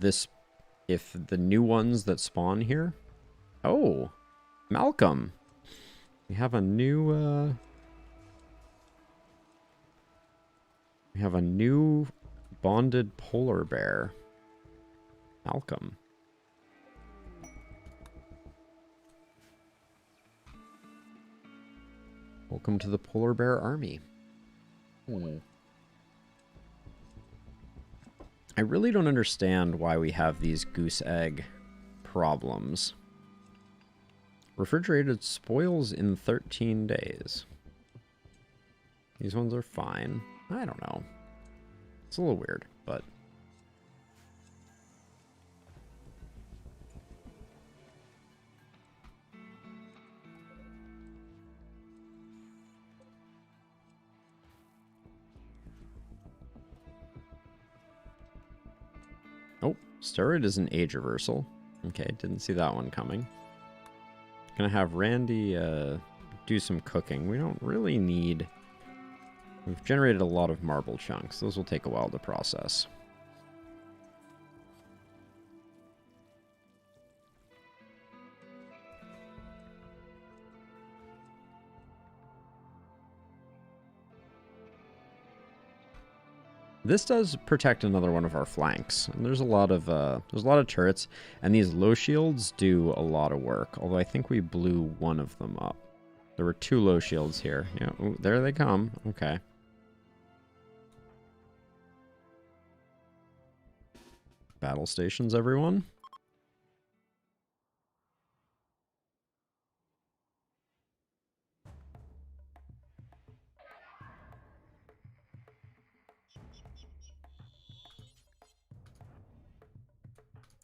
the new ones that spawn here. Oh, Malcolm. We have a new bonded polar bear. Malcolm. Welcome to the polar bear army. I really don't understand why we have these goose egg problems. Refrigerated spoils in 13 days. These ones are fine. I don't know. It's a little weird, but... Oh, steroid is an age reversal. Okay, didn't see that one coming. Gonna have Randy do some cooking. We don't really need... We've generated a lot of marble chunks. Those will take a while to process. This does protect another one of our flanks. And there's a lot of turrets, and these low shields do a lot of work. Although I think we blew one of them up. There were 2 low shields here. Yeah, ooh, there they come. Okay. Battle stations, everyone.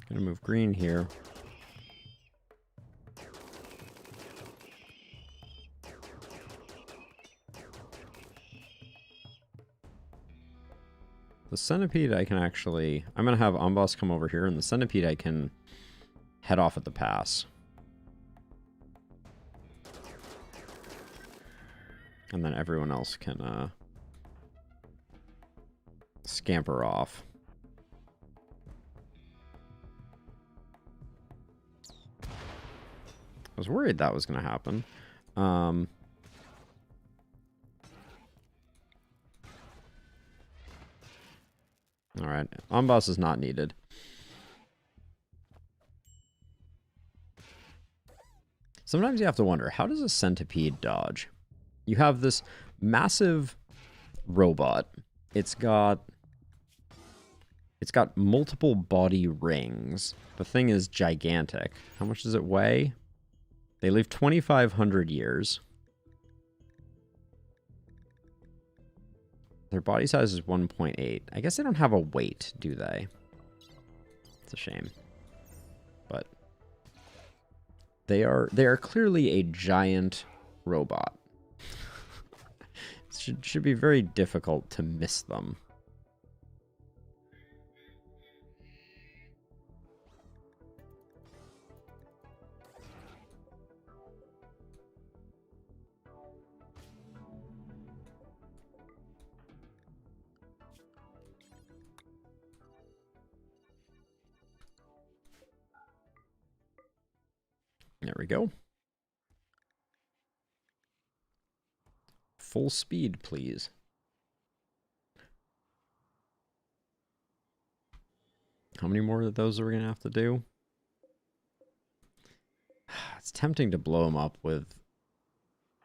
Gonna move green here. The centipede I can actually... I'm going to have Amboss come over here, and the centipede I can head off at the pass. And then everyone else can scamper off. I was worried that was going to happen. Alright, Amboss is not needed. Sometimes you have to wonder, how does a centipede dodge? You have this massive robot. It's got multiple body rings. The thing is gigantic. How much does it weigh? They live 2,500 years. Their body size is 1.8. I guess they don't have a weight, do they? It's a shame. But they are clearly a giant robot. It should be very difficult to miss them. There we go. Full speed, please. How many more of those are we going to have to do? tempting to blow him up with.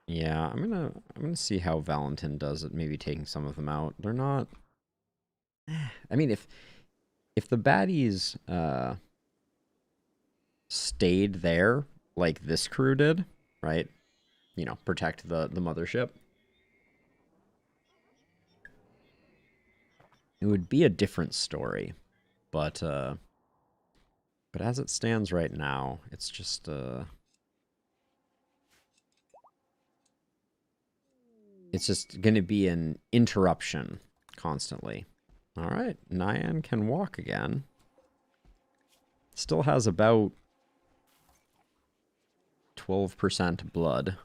Yeah, I'm gonna see how Valentin does at maybe taking some of them out. They're not. I mean, if the baddies stayed there like this crew did, right? You know, protect the mothership. It would be a different story, but as it stands right now, it's just going to be an interruption constantly. All right, Nyan can walk again. Still has about 12% blood.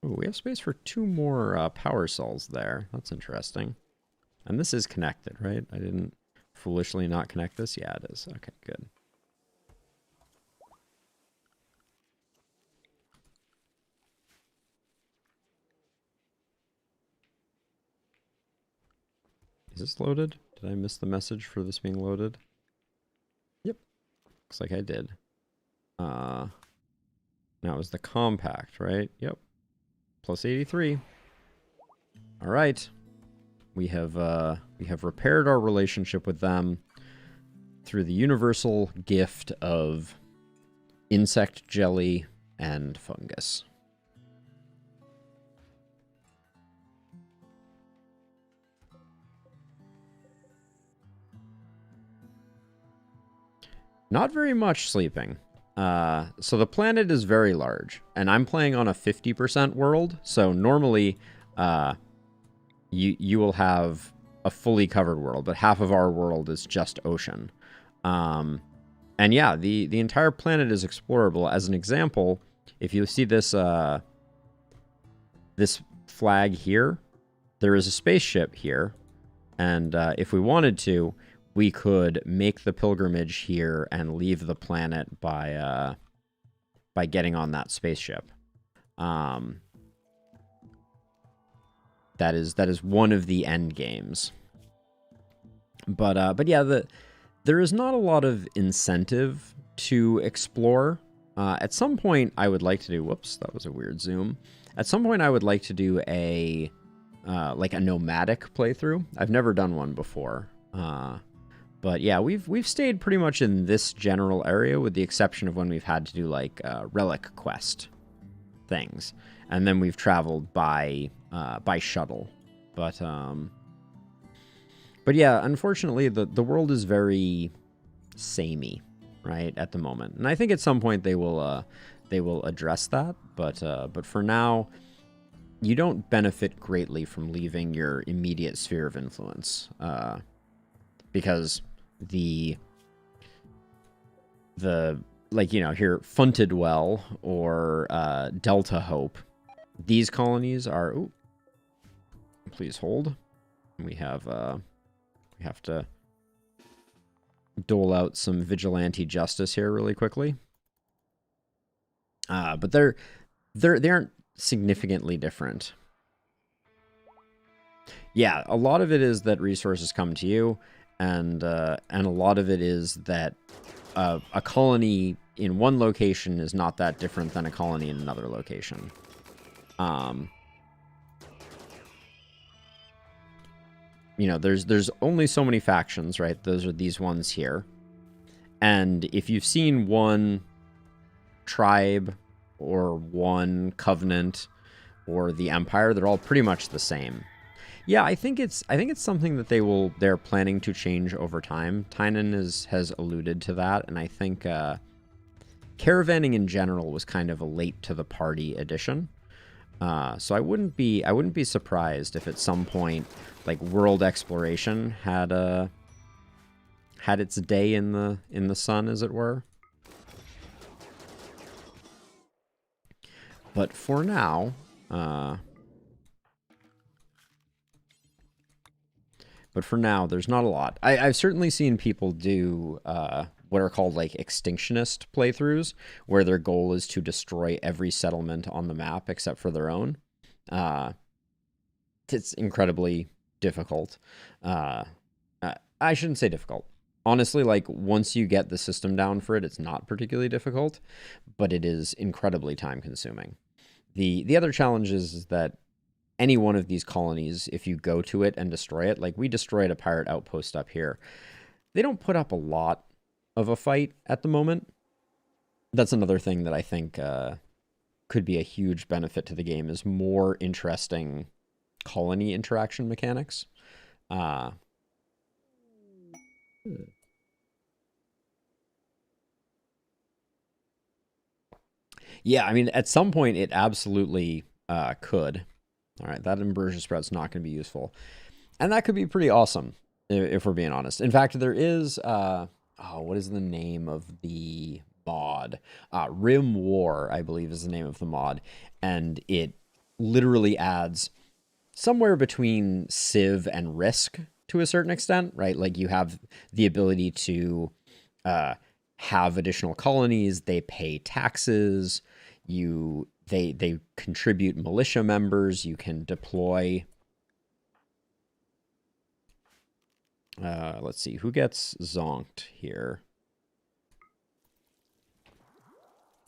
Ooh, we have space for 2 more power cells there. That's interesting. And this is connected, right? I didn't foolishly not connect this? Yeah, it is. Okay, good. Is this loaded? Did I miss the message for this being loaded? Yep. Looks like I did. Now it was the compact, right? Yep. Plus 83. All right. We have repaired our relationship with them through the universal gift of insect jelly and fungus. Not very much sleeping. So the planet is very large, and I'm playing on a 50% world. So normally, you will have a fully covered world, but half of our world is just ocean. And yeah, the entire planet is explorable. As an example, if you see this this flag here, there is a spaceship here, and if we wanted to, we could make the pilgrimage here and leave the planet by getting on that spaceship. That is one of the end games. But yeah, there is not a lot of incentive to explore. At some point, I would like to do. Whoops, that was a weird zoom. At some point, I would like to do a like a nomadic playthrough. I've never done one before. But yeah, we've stayed pretty much in this general area, with the exception of when we've had to do like relic quest things, and then we've traveled by shuttle. But yeah, unfortunately, the world is very samey, right, at the moment, and I think at some point they will address that. But for now, you don't benefit greatly from leaving your immediate sphere of influence, because the like, you know, here Funtedwell or Delta Hope, these colonies are. Ooh, please hold. We have to dole out some vigilante justice here really quickly. But they aren't significantly different. Yeah, a lot of it is that resources come to you, and a lot of it is that a colony in one location is not that different than a colony in another location. You know, there's only so many factions, right? Those are these ones here. And if you've seen one tribe or one covenant or the empire, they're all pretty much the same. Yeah, I think it's something that they're planning to change over time. Tynan has alluded to that, and I think caravanning in general was kind of a late to the party addition. So I wouldn't be surprised if at some point, like, world exploration had its day in the sun, as it were. But for now, there's not a lot. I've certainly seen people do what are called, like, extinctionist playthroughs, where their goal is to destroy every settlement on the map except for their own. It's incredibly difficult. I shouldn't say difficult. Honestly, like once you get the system down for it, it's not particularly difficult, but it is incredibly time consuming. The other challenge is that any one of these colonies, if you go to it and destroy it, like we destroyed a pirate outpost up here, they don't put up a lot of a fight at the moment. That's another thing that I think could be a huge benefit to the game is more interesting colony interaction mechanics. Uh, yeah, I mean, at some point it absolutely could. All right, that ambrosia sprout's not going to be useful. And that could be pretty awesome, if we're being honest. In fact, there is, what is the name of the mod? Rim War, I believe, is the name of the mod. And it literally adds somewhere between Civ and Risk to a certain extent, right? Like you have the ability to have additional colonies, they pay taxes, they contribute militia members, you can deploy. Let's see, who gets zonked here?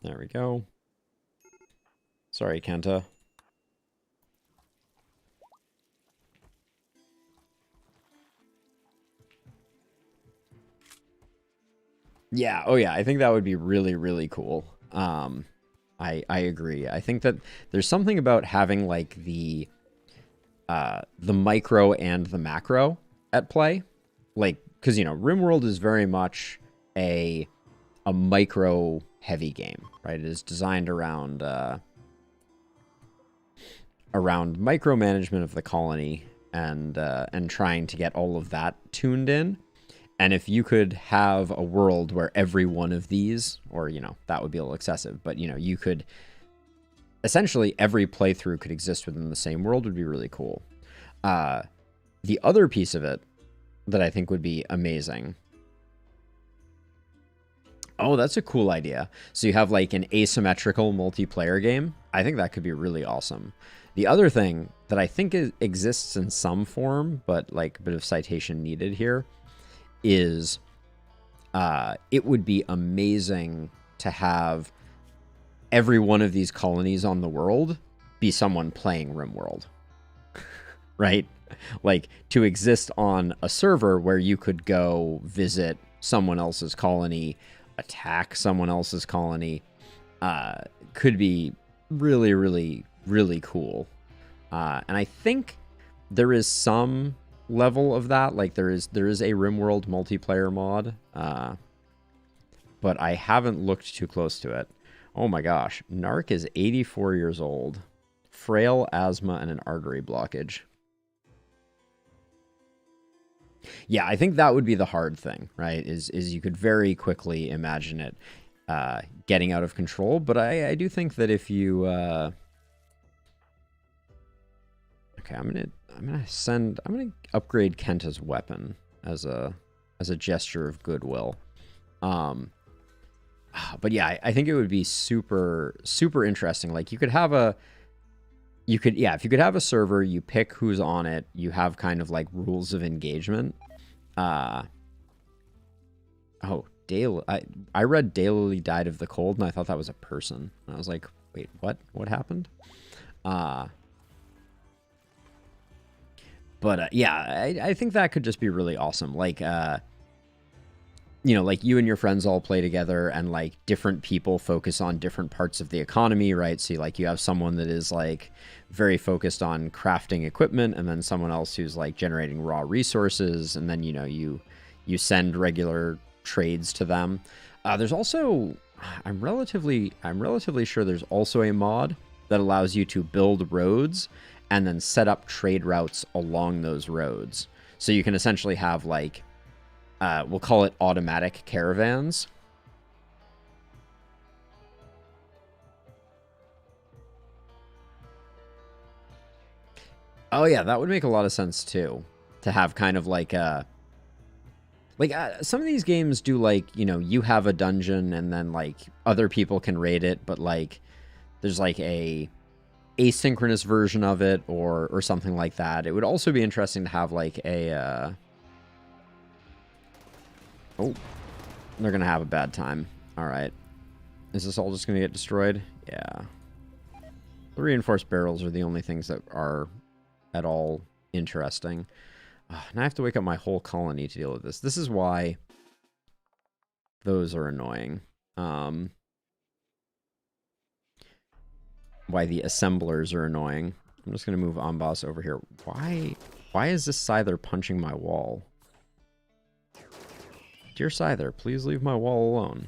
There we go. Sorry, Kenta. Yeah, oh yeah, I think that would be really, really cool. I agree. I think that there's something about having like the micro and the macro at play. Like, because you know, RimWorld is very much a micro heavy game, right? It is designed around around micromanagement of the colony and trying to get all of that tuned in. And if you could have a world where every one of these, or, you know, that would be a little excessive, but, you know, you could essentially every playthrough could exist within the same world would be really cool. The other piece of it that I think would be amazing. Oh, that's a cool idea. So you have like an asymmetrical multiplayer game. I think that could be really awesome. The other thing that I think exists in some form, but like a bit of citation needed here, is it would be amazing to have every one of these colonies on the world be someone playing RimWorld, right? Like to exist on a server where you could go visit someone else's colony, attack someone else's colony, could be really, really, really cool. And I think there is some level of that, like there is a RimWorld multiplayer mod, but I haven't looked too close to it. Oh my gosh, Narc is 84 years old, frail, asthma, and an artery blockage. Yeah, I think that would be the hard thing, right? Is you could very quickly imagine it getting out of control, but I do think that if you okay, I'm gonna upgrade Kenta's weapon as a gesture of goodwill. But yeah, I think it would be super, super interesting. Like you could have if you could have a server, you pick who's on it, you have kind of like rules of engagement. Oh, Dale, I read Daily died of the cold, and I thought that was a person. And I was like, wait, what? What happened? But yeah, I think that could just be really awesome. Like, you know, like you and your friends all play together and like different people focus on different parts of the economy, right? So like you have someone that is like very focused on crafting equipment and then someone else who's like generating raw resources. And then, you know, you send regular trades to them. There's also, I'm relatively sure there's also a mod that allows you to build roads and then set up trade routes along those roads. So you can essentially have like, we'll call it automatic caravans. Oh yeah, that would make a lot of sense too. To have kind of like a... Like, some of these games do like, you know, you have a dungeon and then like other people can raid it, but like there's like a asynchronous version of it or something like that. It would also be interesting to have like a... Oh, they're going to have a bad time. All right. Is this all just going to get destroyed? Yeah. The reinforced barrels are the only things that are at all interesting. Now I have to wake up my whole colony to deal with this. This is why those are annoying. Why the assemblers are annoying. I'm just going to move Amboss over here. Why is this Scyther punching my wall? Dear Scyther, please leave my wall alone.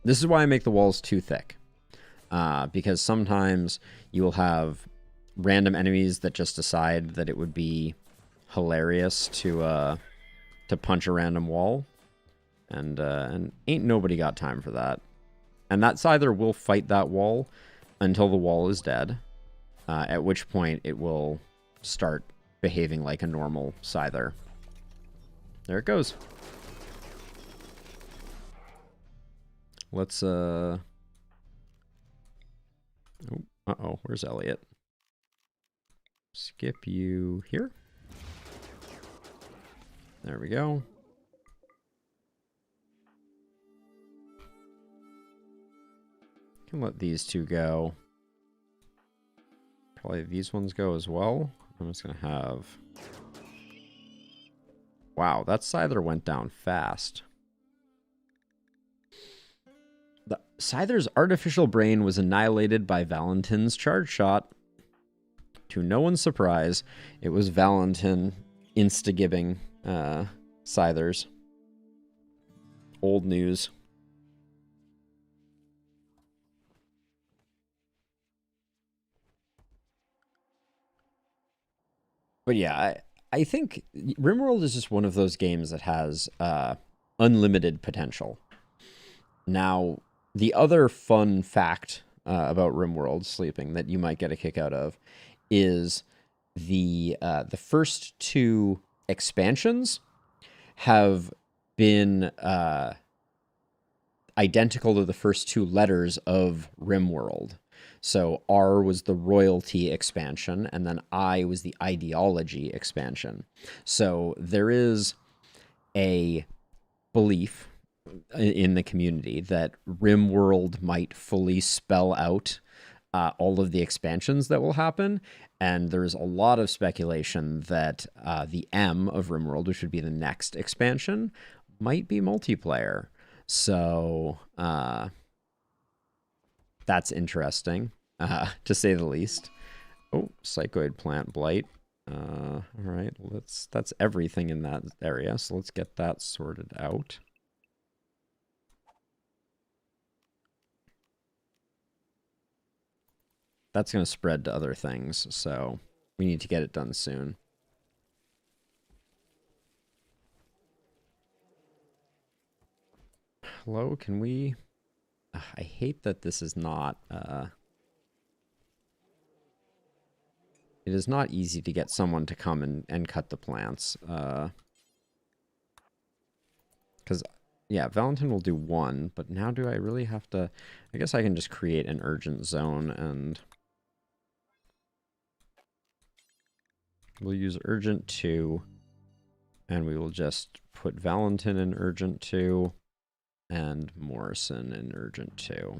This is why I make the walls too thick. Because sometimes you will have random enemies that just decide that it would be hilarious to punch a random wall. And ain't nobody got time for that. And that Scyther will fight that wall until the wall is dead. At which point it will start behaving like a normal Scyther. There it goes. Let's, uh-oh, where's Elliot? Skip you here. There we go. Can let these two go. Probably these ones go as well. I'm just gonna have... Wow, that Scyther went down fast. The Scyther's artificial brain was annihilated by Valentin's charge shot. To no one's surprise, it was Valentin insta-gibbing Scythers. Old news. But yeah, I think RimWorld is just one of those games that has unlimited potential. Now, the other fun fact about RimWorld sleeping that you might get a kick out of is the first two expansions have been identical to the first two letters of RimWorld. So R was the royalty expansion, and then I was the ideology expansion. So there is a belief in the community that RimWorld might fully spell out all of the expansions that will happen. And there's a lot of speculation that the M of RimWorld, which would be the next expansion, might be multiplayer. So that's interesting, to say the least. Oh, Psychoid Plant Blight. All right, that's everything in that area, so let's get that sorted out. That's going to spread to other things, so we need to get it done soon. Hello, can we... I hate that this is not... It is not easy to get someone to come and cut the plants. Because, yeah, Valentin will do one, but now do I really have to... I guess I can just create an urgent zone and... We'll use urgent 2, and we will just put Valentin in urgent 2, and Morrison in urgent 2.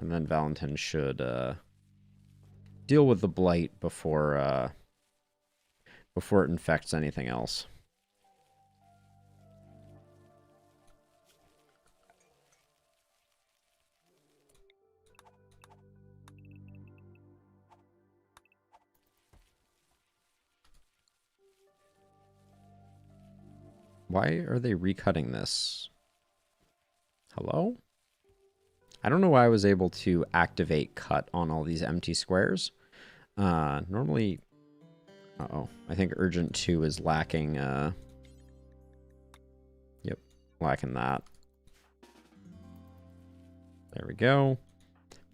And then Valentin should deal with the blight before it infects anything else. Why are they recutting this? Hello? I don't know why I was able to activate cut on all these empty squares. Normally... Uh-oh. I think Urgent 2 is lacking... Yep. Lacking that. There we go.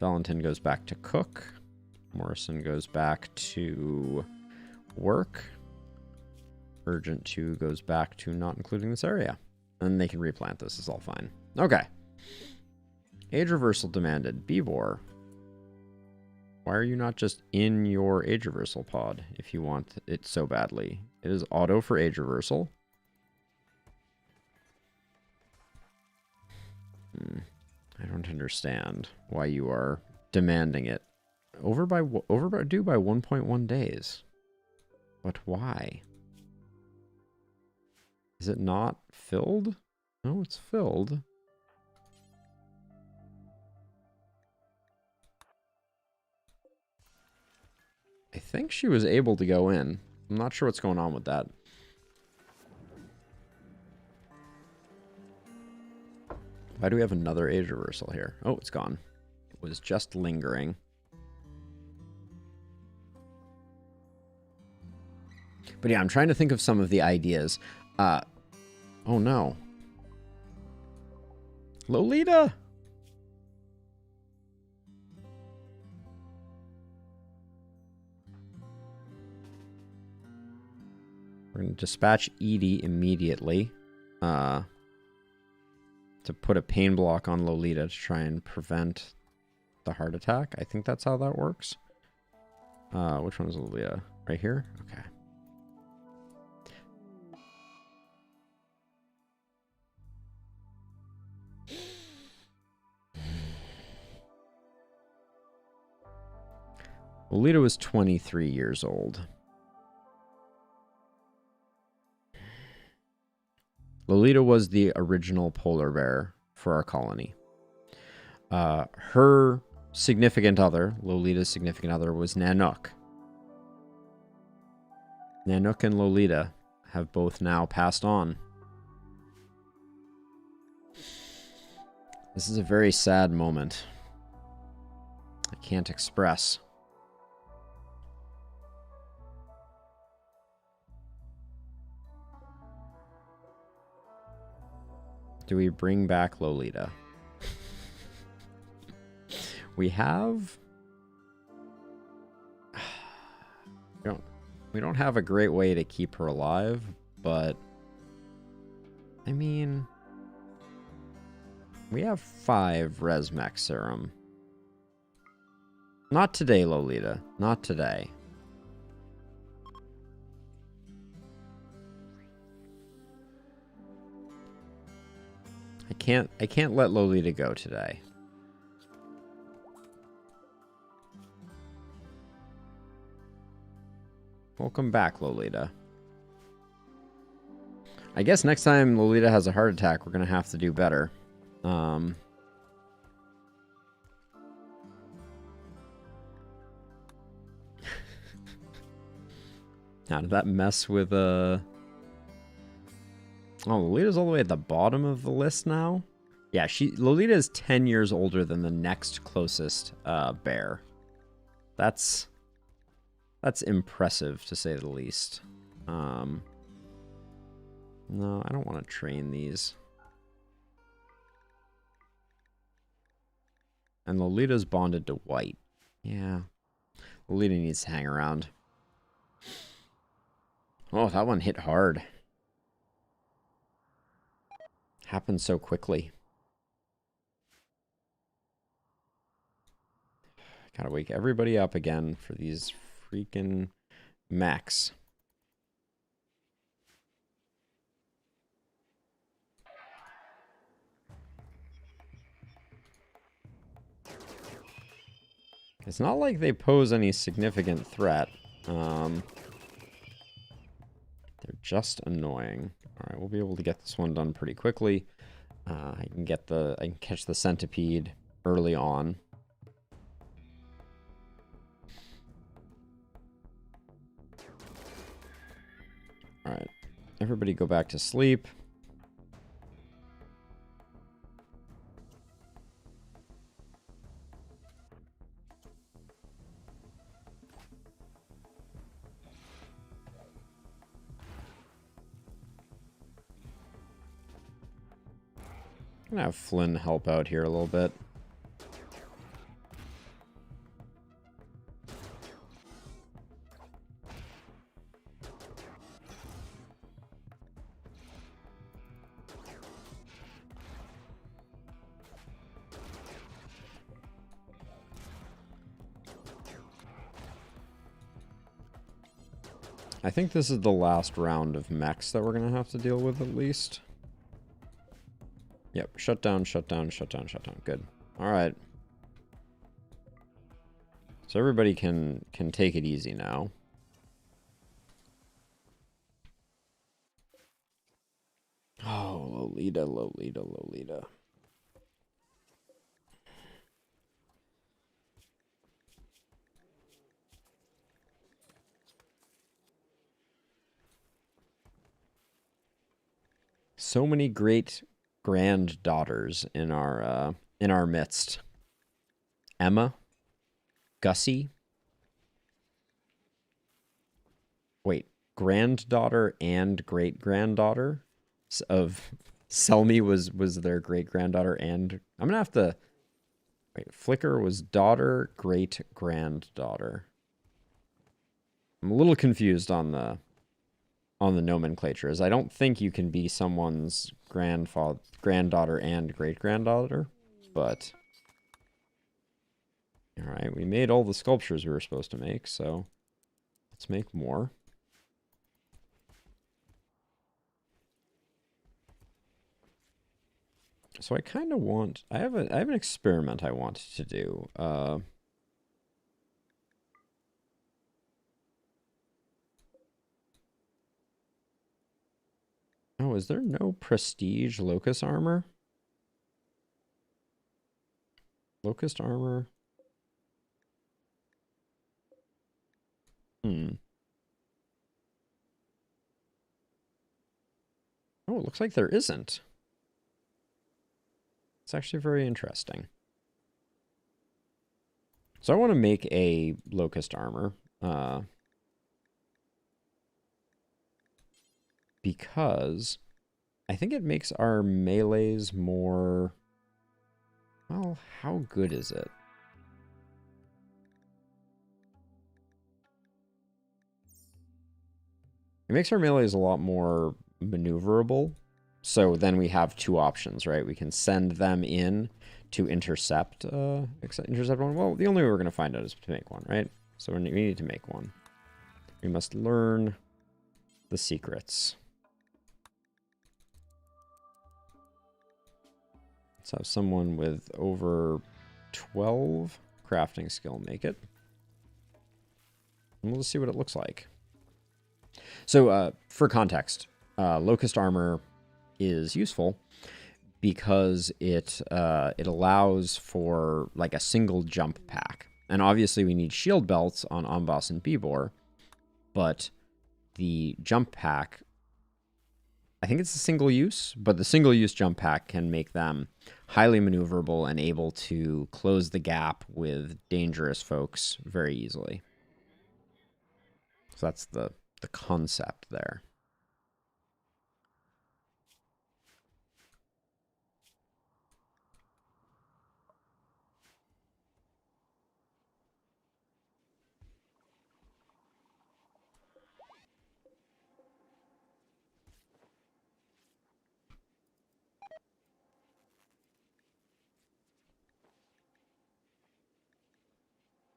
Valentin goes back to cook. Morrison goes back to work. Urgent 2 goes back to not including this area. And they can replant this. It's all fine. Okay. Age reversal demanded. Beevor. Why are you not just in your age reversal pod if you want it so badly? It is auto for age reversal. I don't understand why you are demanding it. Overdue by 1.1 days. But why? Is it not filled? No, it's filled. I think she was able to go in. I'm not sure what's going on with that. Why do we have another age reversal here? Oh, it's gone. It was just lingering. But yeah, I'm trying to think of some of the ideas. Oh no. Lolita! We're going to dispatch Edie immediately to put a pain block on Lolita to try and prevent the heart attack. I think that's how that works. Which one is Lolita? Right here? Okay. Lolita was 23 years old. Lolita was the original polar bear for our colony. Her significant other, Lolita's significant other, was Nanook. Nanook and Lolita have both now passed on. This is a very sad moment. I can't express. Do we bring back Lolita? We have... We don't have a great way to keep her alive, but... I mean... We have 5 Resmec serum. Not today, Lolita. Not today. I can't let Lolita go today. Welcome back, Lolita. I guess next time Lolita has a heart attack, we're gonna have to do better. Now, did that mess with Oh, Lolita's all the way at the bottom of the list now? Yeah, Lolita is 10 years older than the next closest bear. That's impressive, to say the least. No, I don't want to train these. And Lolita's bonded to white. Yeah. Lolita needs to hang around. Oh, that one hit hard. Happened so quickly. Gotta wake everybody up again for these freaking mechs. It's not like they pose any significant threat. They're just annoying. All right, we'll be able to get this one done pretty quickly. I can catch the centipede early on. All right, everybody go back to sleep. I'm gonna have Flynn help out here a little bit. I think this is the last round of mechs that we're going to have to deal with at least. Yep, shut down, shut down, shut down, shut down. Good. All right. So everybody can take it easy now. Oh, Lolita, Lolita, Lolita. So many great granddaughters in our midst. Emma, Gussie. Wait, granddaughter and great granddaughter of Selmy was their great granddaughter, and I'm gonna have to wait. Flicker was daughter, great granddaughter. I'm a little confused on the nomenclature, as I don't think you can be someone's granddaughter and great granddaughter, but all right, we made all the sculptures we were supposed to make, so let's make more. So I kind of want, I have an experiment I want to do. Oh, is there no prestige locust armor? Locust armor? Hmm. Oh, it looks like there isn't. It's actually very interesting. So I want to make a locust armor. Because I think it makes our melees more... Well, how good is it? It makes our melees a lot more maneuverable. So then we have two options, right? We can send them in to intercept one. Well, the only way we're going to find out is to make one, right? So we need to make one. We must learn the secrets. Let's have someone with over 12 crafting skill make it. And we'll just see what it looks like. So for context, Locust Armor is useful because it allows for like a single jump pack. And obviously we need shield belts on Amboss and Bibor, but the jump pack, I think it's a single use, but the single use jump pack can make them highly maneuverable and able to close the gap with dangerous folks very easily. So that's the concept there.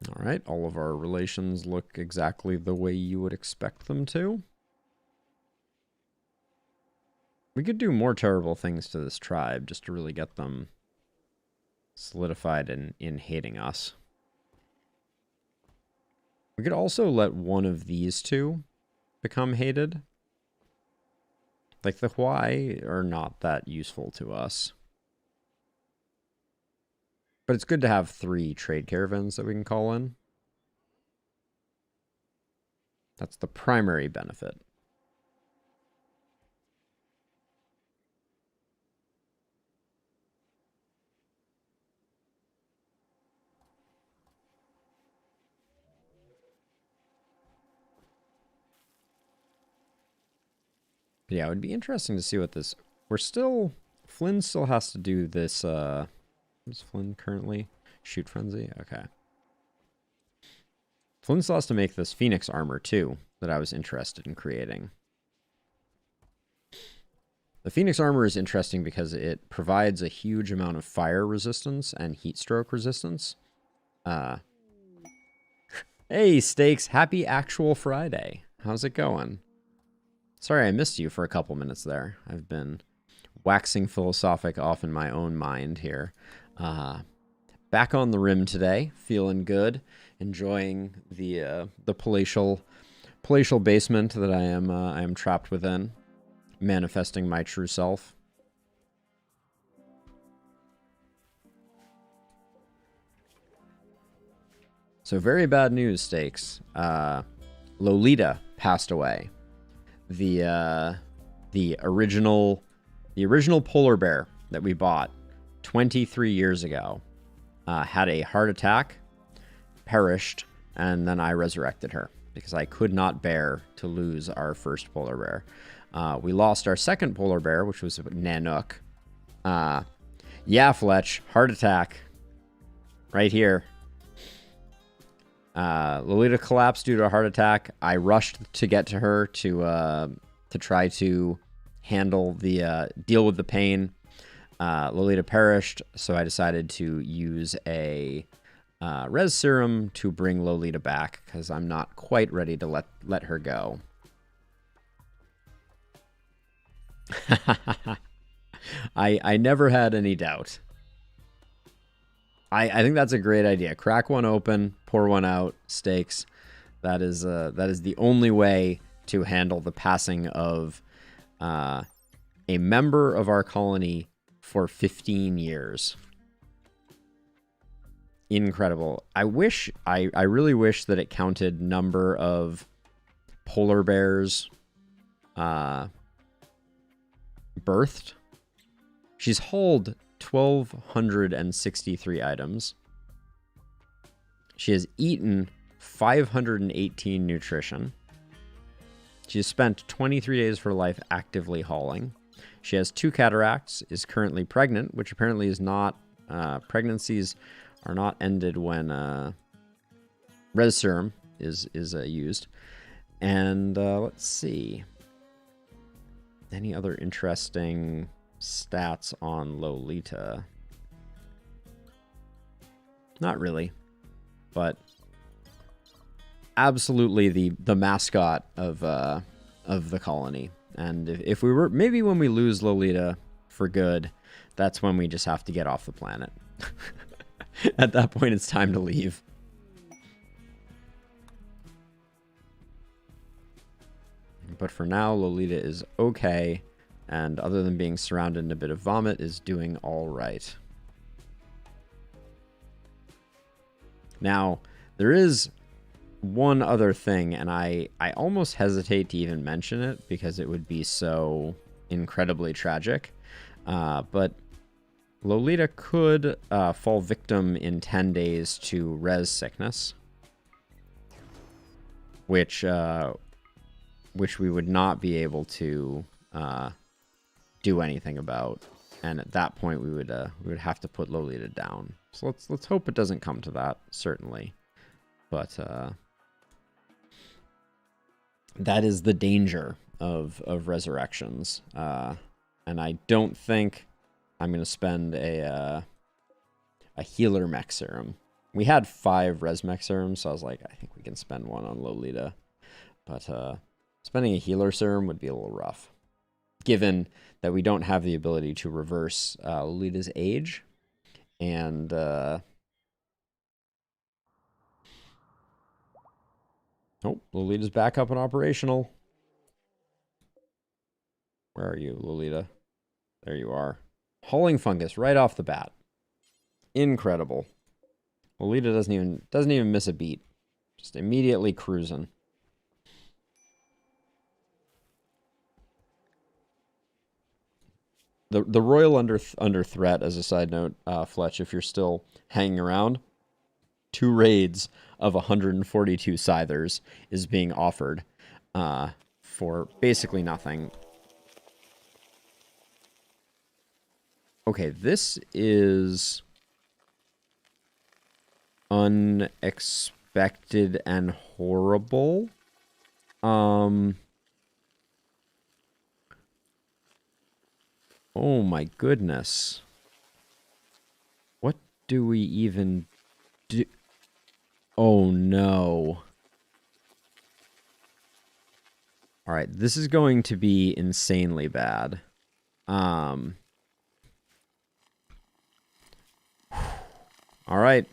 All right, all of our relations look exactly the way you would expect them to. We could do more terrible things to this tribe just to really get them solidified in hating us. We could also let one of these two become hated. Like the Huai are not that useful to us. But it's good to have 3 trade caravans that we can call in. That's the primary benefit. But yeah, it would be interesting to see what this... Flynn still has to do this... What's Flynn currently? Shoot Frenzy? Okay. Flynn still has to make this Phoenix armor, too, that I was interested in creating. The Phoenix armor is interesting because it provides a huge amount of fire resistance and heat stroke resistance. Hey, Stakes, happy actual Friday. How's it going? Sorry I missed you for a couple minutes there. I've been waxing philosophic off in my own mind here. Back on the rim today, feeling good, enjoying the palatial basement that I am trapped within, manifesting my true self. So very bad news, Stakes. Lolita passed away. The original polar bear that we bought 23 years ago had a heart attack, perished, and then I resurrected her because I could not bear to lose our first polar bear. We lost our second polar bear, which was Nanook. Yeah, Fletch, heart attack. Right here. Lolita collapsed due to a heart attack. I rushed to get to her to try to handle the deal with the pain. Lolita perished, so I decided to use a res serum to bring Lolita back because I'm not quite ready to let her go. I never had any doubt. I think that's a great idea. Crack one open, pour one out, Stakes. That is the only way to handle the passing of a member of our colony for 15 years. Incredible. I really wish that it counted number of polar bears birthed. She's hauled 1,263 items. She has eaten 518 nutrition. She has spent 23 days of her life actively hauling. She has 2 cataracts, is currently pregnant, which apparently is not... pregnancies are not ended when res serum is used. And let's see. Any other interesting stats on Lolita? Not really, but absolutely the mascot of the colony. And if we were, maybe when we lose Lolita for good, that's when we just have to get off the planet. At that point, it's time to leave. But for now, Lolita is okay. And other than being surrounded in a bit of vomit, is doing all right. Now, there is one other thing, and I almost hesitate to even mention it because it would be so incredibly tragic. But Lolita could fall victim in 10 days to res sickness, which we would not be able to do anything about, and at that point we would have to put Lolita down. So let's hope it doesn't come to that, certainly. But that is the danger of resurrections, and I don't think I'm gonna spend a healer mech serum. We had 5 res mech serums, so I was like, I think we can spend one on Lolita, but spending a healer serum would be a little rough, given that we don't have the ability to reverse Lolita's age. And oh, Lolita's back up and operational. Where are you, Lolita? There you are. Hauling fungus right off the bat. Incredible. Lolita doesn't even miss a beat. Just immediately cruising. The Royal under threat, as a side note, Fletch, if you're still hanging around, 2 raids of 142 Scythers is being offered for basically nothing. Okay, this is unexpected and horrible. Oh my goodness. What do we even do? Oh no. All right, this is going to be insanely bad. All right,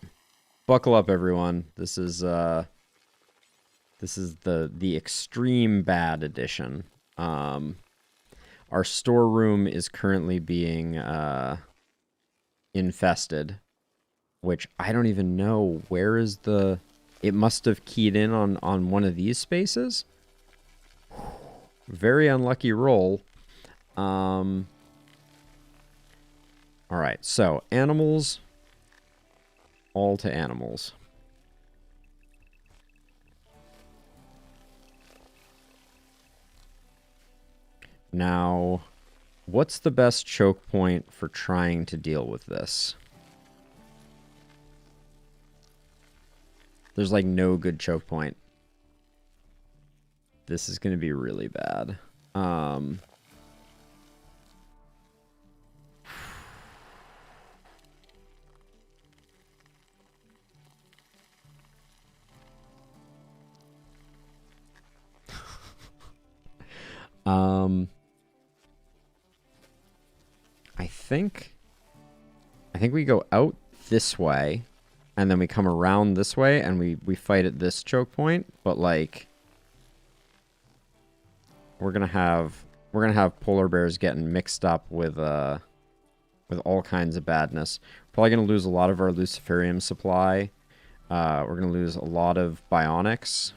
buckle up, everyone. This is the extreme bad edition. Our storeroom is currently being infested, which I don't even know where is the. It must have keyed in on one of these spaces. Very unlucky roll. All right, so animals. All to animals. Now, what's the best choke point for trying to deal with this? There's like no good choke point. This is going to be really bad. I think we go out this way, and then we come around this way, and we fight at this choke point. But like, we're gonna have polar bears getting mixed up with all kinds of badness. Probably gonna lose a lot of our luciferium supply. We're gonna lose a lot of bionics.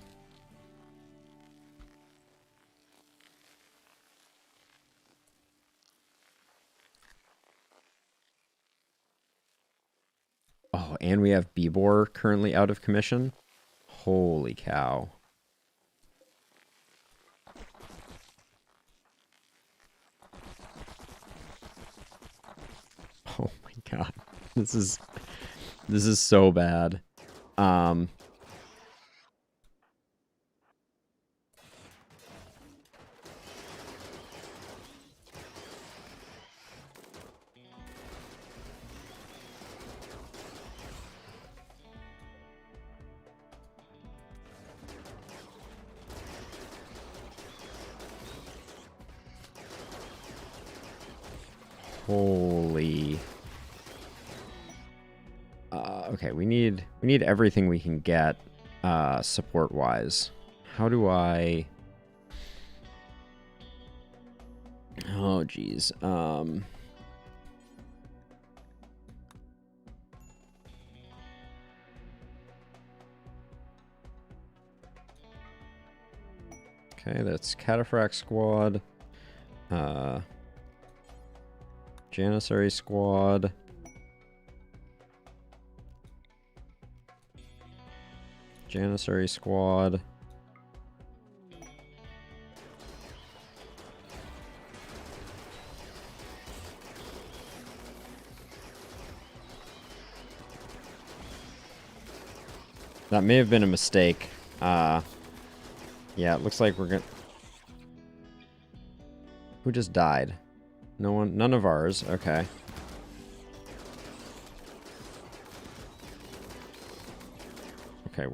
Oh, and we have Bebor currently out of commission. Holy cow. Oh my god. This is so bad. Holy. Okay, we need everything we can get support wise. How do I? Oh geez. Okay, that's Cataphract Squad. Janissary Squad. Janissary Squad. That may have been a mistake. Yeah, it looks like we're gonna... Who just died? No one, none of ours. Okay. Okay,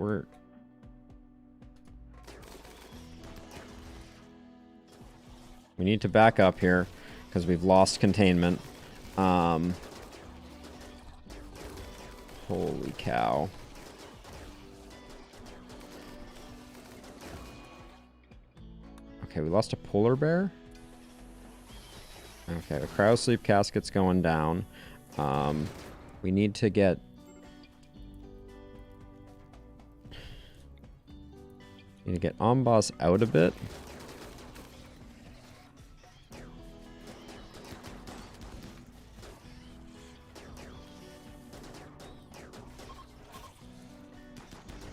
we need to back up here because we've lost containment. Holy cow. Okay, we lost a polar bear. Okay, the cryo sleep casket's going down. We need to get... Need to get Amboss out a bit.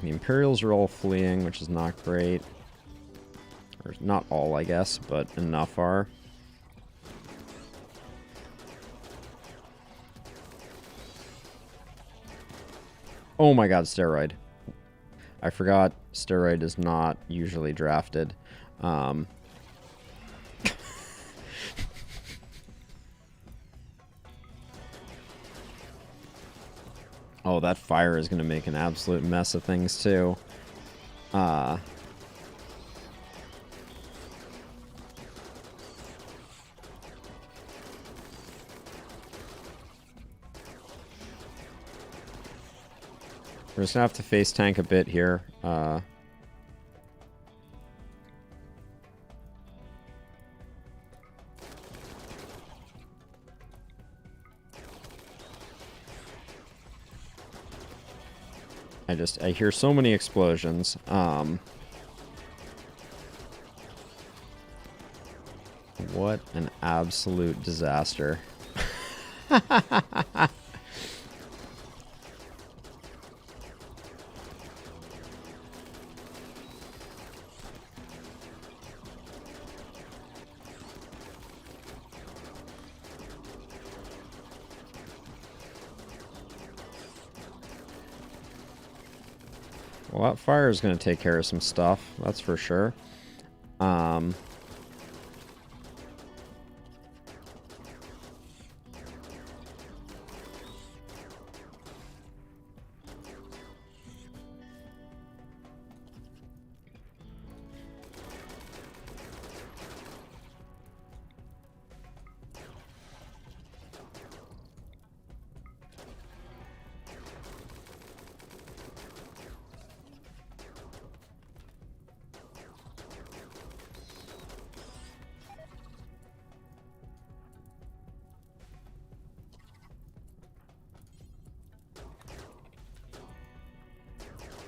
The Imperials are all fleeing, which is not great. Or not all, I guess, but enough are. Oh my god, Steroid. I forgot Steroid is not usually drafted. Oh, that fire is going to make an absolute mess of things, too. We're just gonna have to face tank a bit here. I hear so many explosions. What an absolute disaster. Well, that fire is going to take care of some stuff, that's for sure.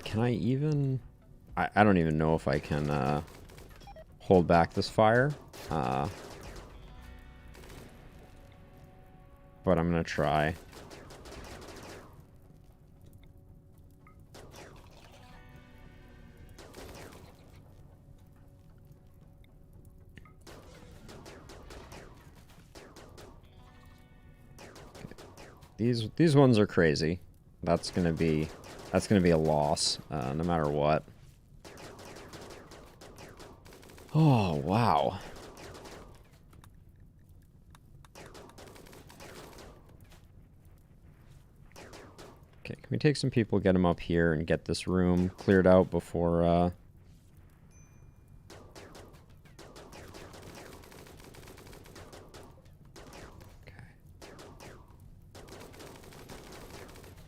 Can I even... I don't even know if I can hold back this fire. But I'm going to try. These ones are crazy. That's gonna be a loss, no matter what. Oh wow. Okay, can we take some people, get them up here, and get this room cleared out before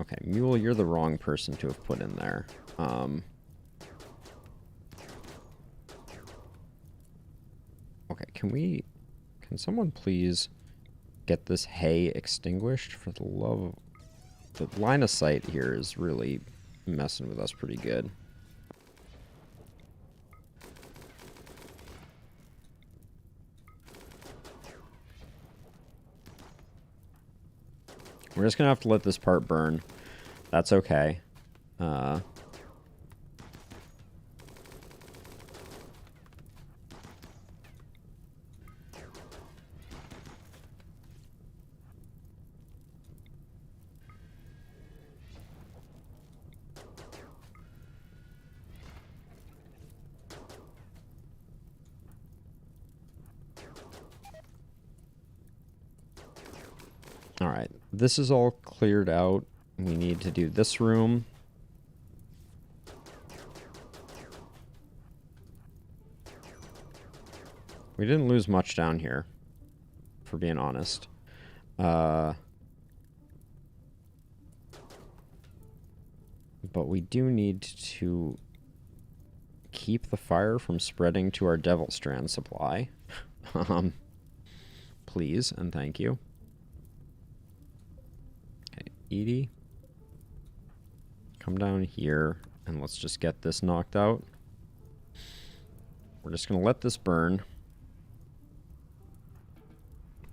Okay, Mule, you're the wrong person to have put in there. Okay, can someone please get this hay extinguished for the love of... The line of sight here is really messing with us pretty good. We're just gonna have to let this part burn. That's okay. Alright, this is all cleared out. We need to do this room. We didn't lose much down here, for being honest. But we do need to keep the fire from spreading to our Devil Strand supply. Please, and thank you. Okay, Edie. Come down here, and let's just get this knocked out. We're just going to let this burn.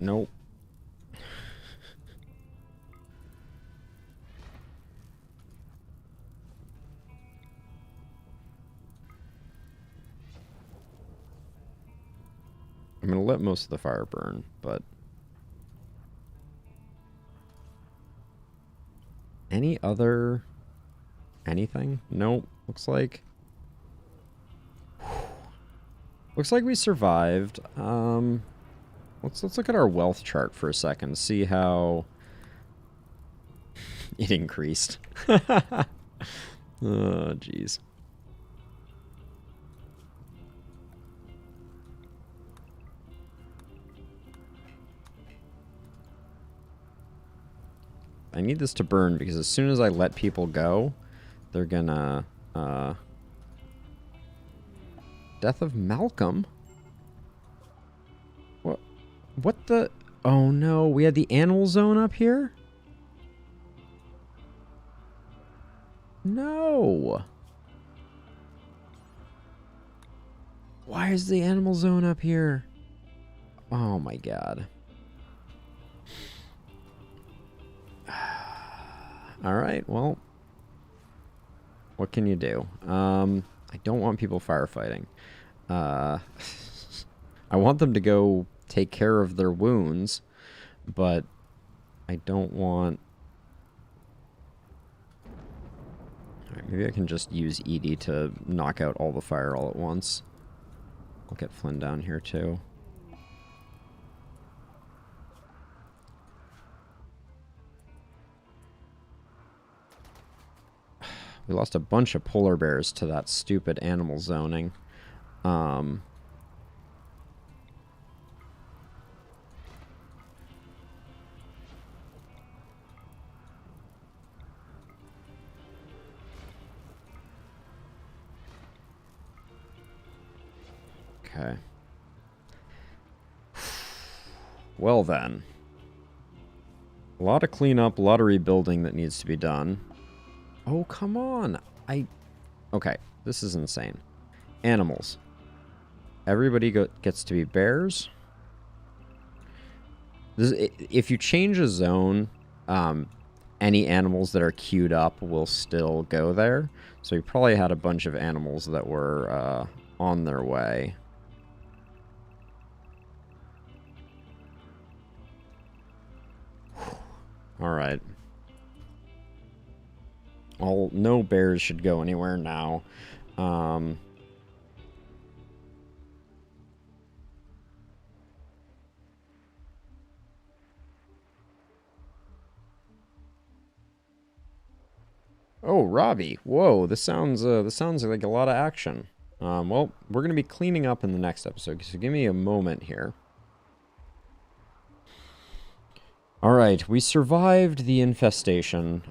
Nope. I'm going to let most of the fire burn, but... Any other... anything? Nope. Looks like... Looks like we survived. Let's look at our wealth chart for a second. See how... it increased. Oh, jeez. I need this to burn because as soon as I let people go, they're gonna, Death of Malcolm? What the? Oh no, we had the animal zone up here? No! Why is the animal zone up here? Oh my god. Alright, well. What can you do? I don't want people firefighting. I want them to go take care of their wounds, but I don't want... Alright, maybe I can just use Edie to knock out all the fire all at once. I'll get Flynn down here too. We lost a bunch of polar bears to that stupid animal zoning. Okay. Well then. A lot of cleanup, a lot of rebuilding that needs to be done. Oh, come on. Okay, this is insane. Animals. Everybody gets to be bears. If you change a zone, any animals that are queued up will still go there. So you probably had a bunch of animals that were on their way. Alright. No bears should go anywhere now. Oh, Robbie. Whoa, this sounds like a lot of action. Well, we're gonna be cleaning up in the next episode, so give me a moment here. Alright, we survived the infestation,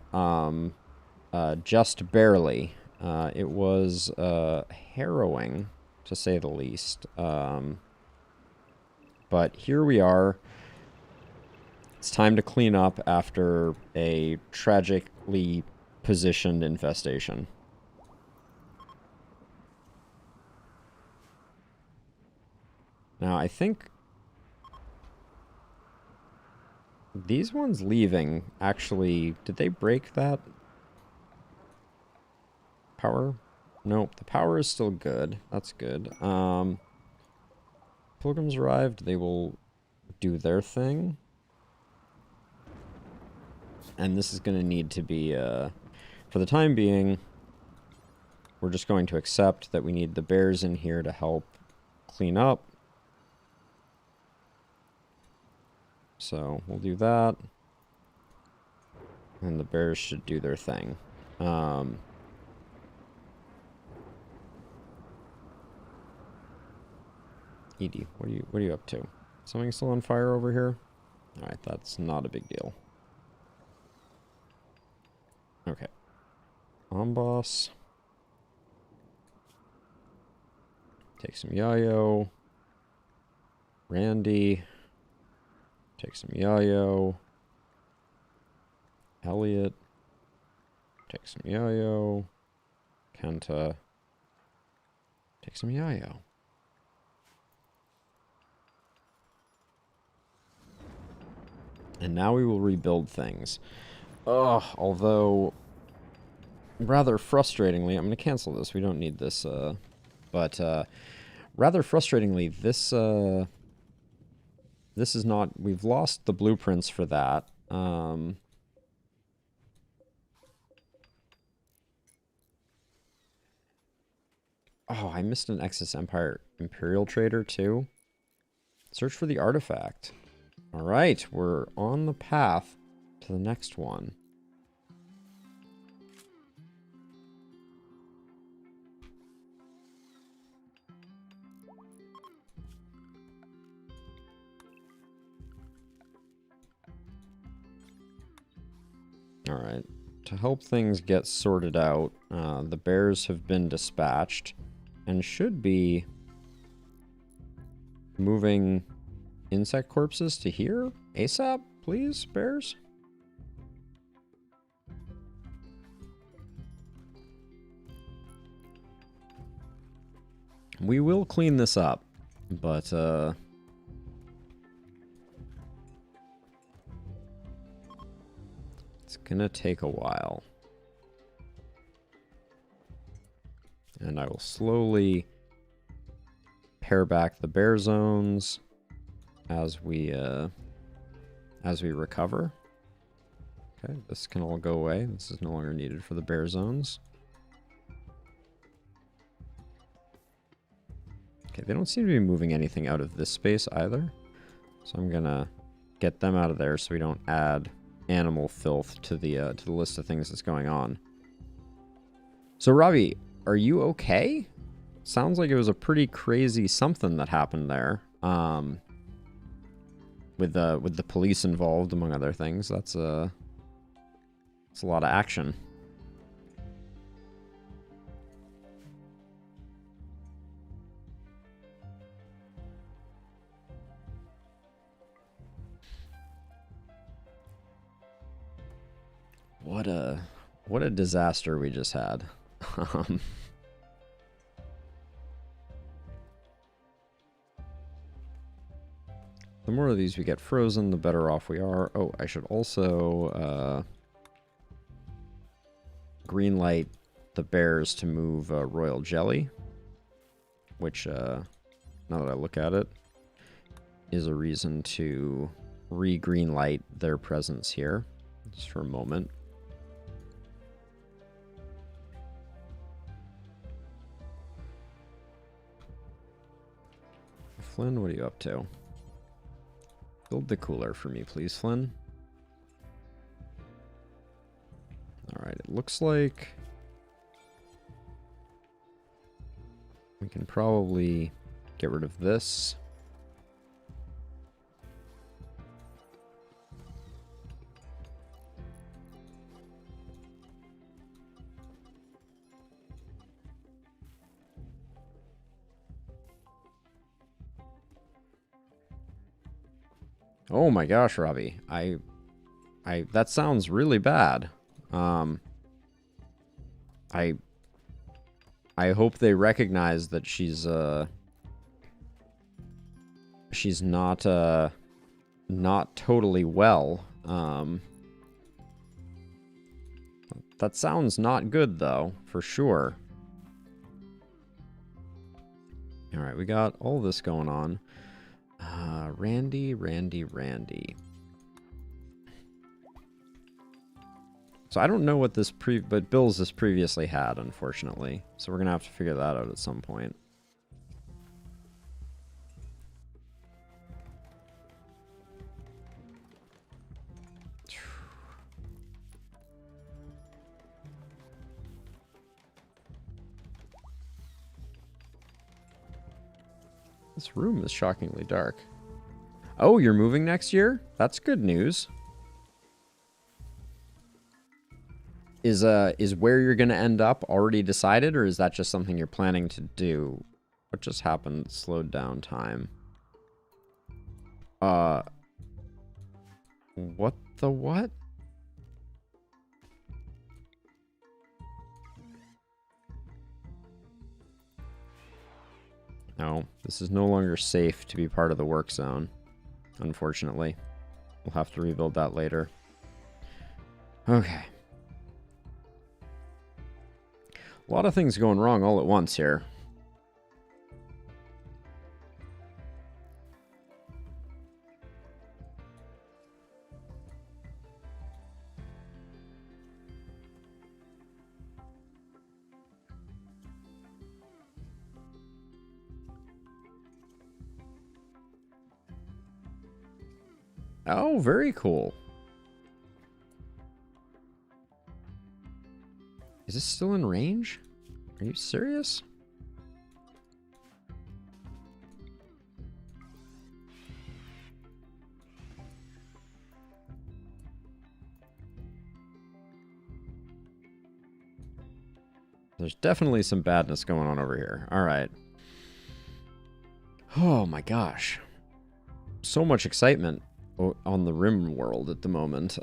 just barely. It was, harrowing, to say the least. But here we are. It's time to clean up after a tragically positioned infestation. Now, I think these ones leaving, actually, did they break that power? Nope, the power is still good. That's good. Pilgrims arrived, they will do their thing. And this is going to need to be, for the time being, we're just going to accept that we need the bears in here to help clean up. So we'll do that. And the bears should do their thing. Edie, what are you up to? Something still on fire over here? Alright, that's not a big deal. Okay. Boss. Take some Yayo. Randy. Take some Yayo. Elliot. Take some Yayo. Kenta. Take some Yayo. And now we will rebuild things. Ugh, although, rather frustratingly, I'm going to cancel this. We don't need this, but rather frustratingly, this is not, we've lost the blueprints for that. Oh, I missed an Excess Empire Imperial Trader too. Search for the artifact. All right, we're on the path to the next one. All right, to help things get sorted out, the bears have been dispatched and should be moving insect corpses to here ASAP, please, bears. We will clean this up, but it's gonna take a while. And I will slowly pare back the bear zones as we recover. Okay, this can all go away. This is no longer needed for the bear zones. Okay, they don't seem to be moving anything out of this space either. So I'm gonna get them out of there so we don't add animal filth to the list of things that's going on. So Robbie, are you okay? Sounds like it was a pretty crazy something that happened there. With the police involved, among other things. That's a lot of action. What a disaster we just had. The more of these we get frozen, the better off we are. Oh, I should also green light the bears to move royal jelly, which, now that I look at it, is a reason to re-green light their presence here, just for a moment. Flynn, what are you up to? Build the cooler for me, please, Flynn. Alright, it looks like we can probably get rid of this. Oh my gosh, Robbie. That sounds really bad. I hope they recognize that she's not totally well. That sounds not good though, for sure. All right, we got all this going on. Randy. So I don't know what this but Bill's this previously had, unfortunately. So we're gonna have to figure that out at some point. This room is shockingly dark. Oh, you're moving next year? That's good news. Is where you're gonna end up already decided, or is that just something you're planning to do? What just happened? Slowed down time. What the what? No, this is no longer safe to be part of the work zone, unfortunately. We'll have to rebuild that later. Okay. A lot of things going wrong all at once here. Oh, very cool. Is this still in range? Are you serious? There's definitely some badness going on over here. All right. Oh my gosh. So much excitement on the RimWorld at the moment.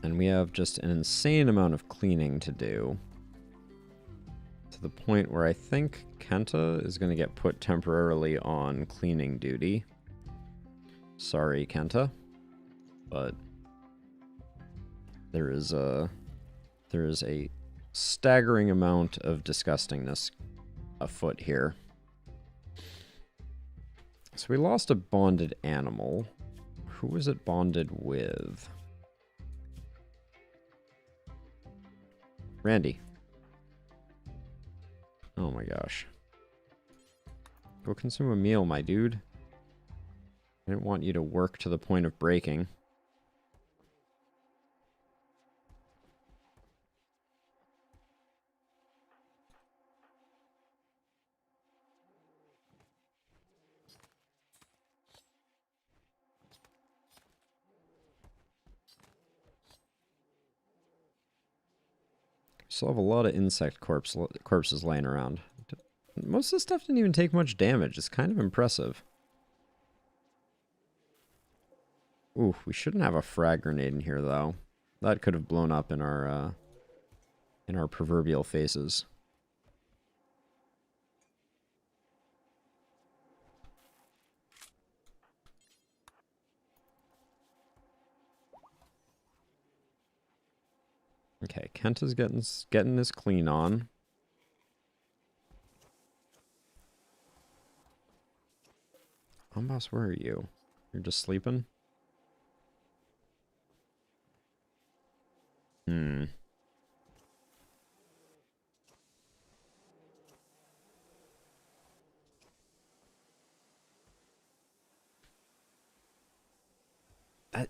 And we have just an insane amount of cleaning to do. To the point where I think Kenta is going to get put temporarily on cleaning duty. Sorry, Kenta. But there is a staggering amount of disgustingness afoot here. So we lost a bonded animal. Who was it bonded with? Randy. Oh my gosh. Go consume a meal, my dude. I didn't want you to work to the point of breaking. Still have a lot of insect corpses laying around. Most of the stuff didn't even take much damage. It's kind of impressive. Ooh, we shouldn't have a frag grenade in here, though. That could have blown up in our proverbial faces. Okay, Kenta's getting his clean on. Boss, where are you? You're just sleeping? Hmm.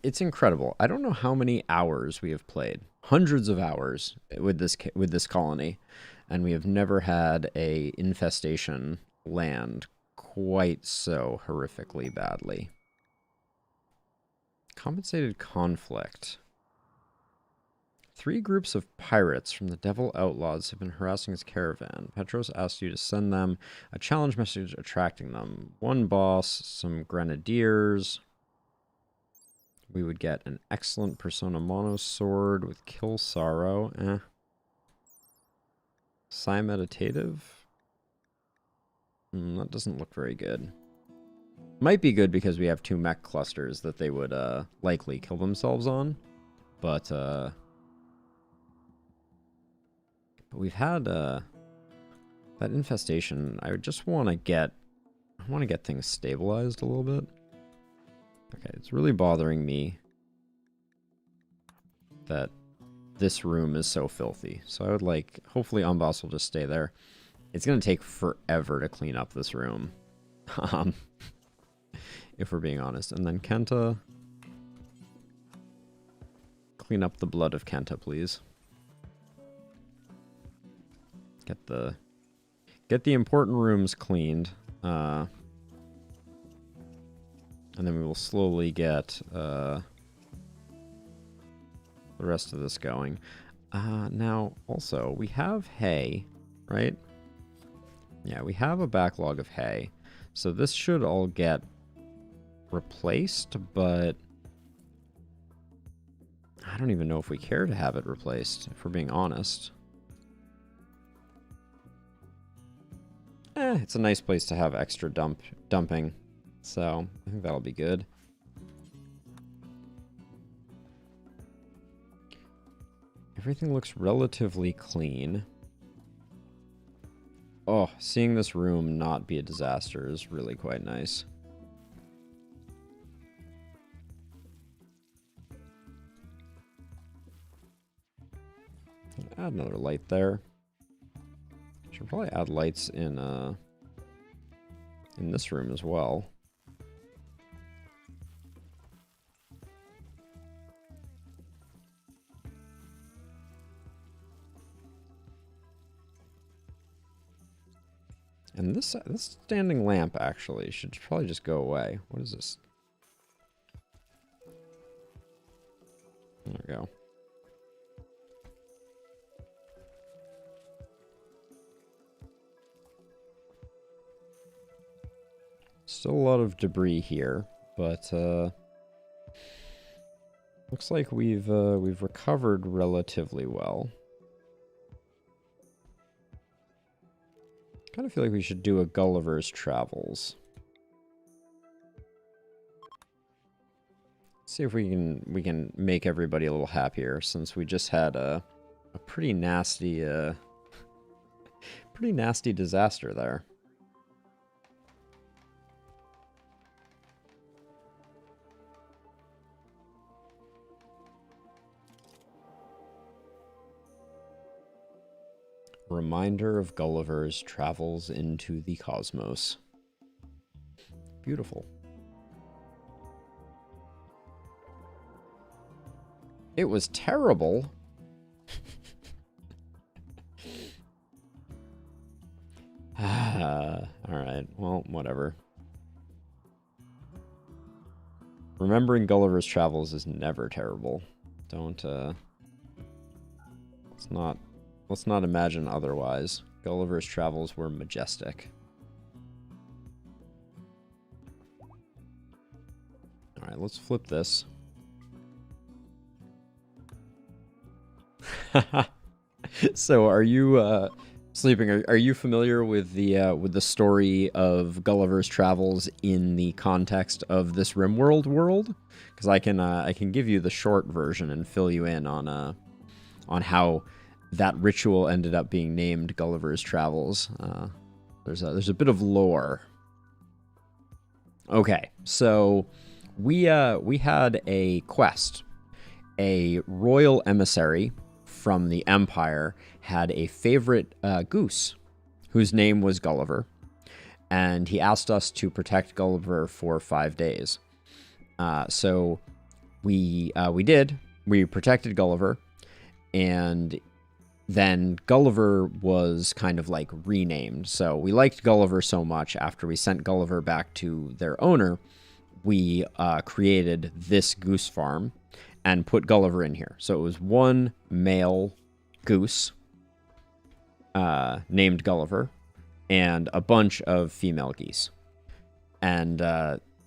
It's incredible. I don't know how many hours we have played. Hundreds of hours with this colony, and we have never had a infestation land quite so horrifically badly. Compensated conflict. 3 groups of pirates from the Devil Outlaws have been harassing his caravan. Petros asked you to send them a challenge message attracting them. 1 boss, some grenadiers. We would get an excellent Persona Mono Sword with Kill Sorrow. Psi Meditative? That doesn't look very good. Might be good because we have 2 mech clusters that they would likely kill themselves on. But we've had that infestation. I just want to get things stabilized a little bit. Okay, it's really bothering me that this room is so filthy. So I would like, hopefully Boss will just stay there. It's going to take forever to clean up this room. If we're being honest. And then Kenta. Clean up the blood of Kenta, please. Get the important rooms cleaned. And then we will slowly get the rest of this going. Now, also, we have hay, right? Yeah, we have a backlog of hay. So this should all get replaced, but I don't even know if we care to have it replaced, if we're being honest. It's a nice place to have extra dumping. So, I think that'll be good. Everything looks relatively clean. Oh, seeing this room not be a disaster is really quite nice. Add another light there. Should probably add lights in this room as well. And this standing lamp actually should probably just go away. What is this? There we go. Still a lot of debris here, but looks like we've recovered relatively well. Kind of feel like we should do a Gulliver's Travels. See if we can make everybody a little happier, since we just had a pretty nasty disaster there. Reminder of Gulliver's travels into the cosmos. Beautiful. It was terrible. Alright, well, whatever. Remembering Gulliver's Travels is never terrible. Don't, let's not imagine otherwise. Gulliver's Travels were majestic. Alright, let's flip this. So, are you sleeping? Are you familiar with the story of Gulliver's Travels in the context of this RimWorld world? Because I can give you the short version and fill you in on how that ritual ended up being named Gulliver's Travels. There's a bit of lore. Okay, so we had a quest. A royal emissary from the Empire had a favorite goose whose name was Gulliver, and he asked us to protect Gulliver for 5 days. So we did. We protected Gulliver, and then Gulliver was kind of like renamed. So we liked Gulliver so much, after we sent Gulliver back to their owner, we created this goose farm and put Gulliver in here. So it was one male goose named Gulliver and a bunch of female geese. And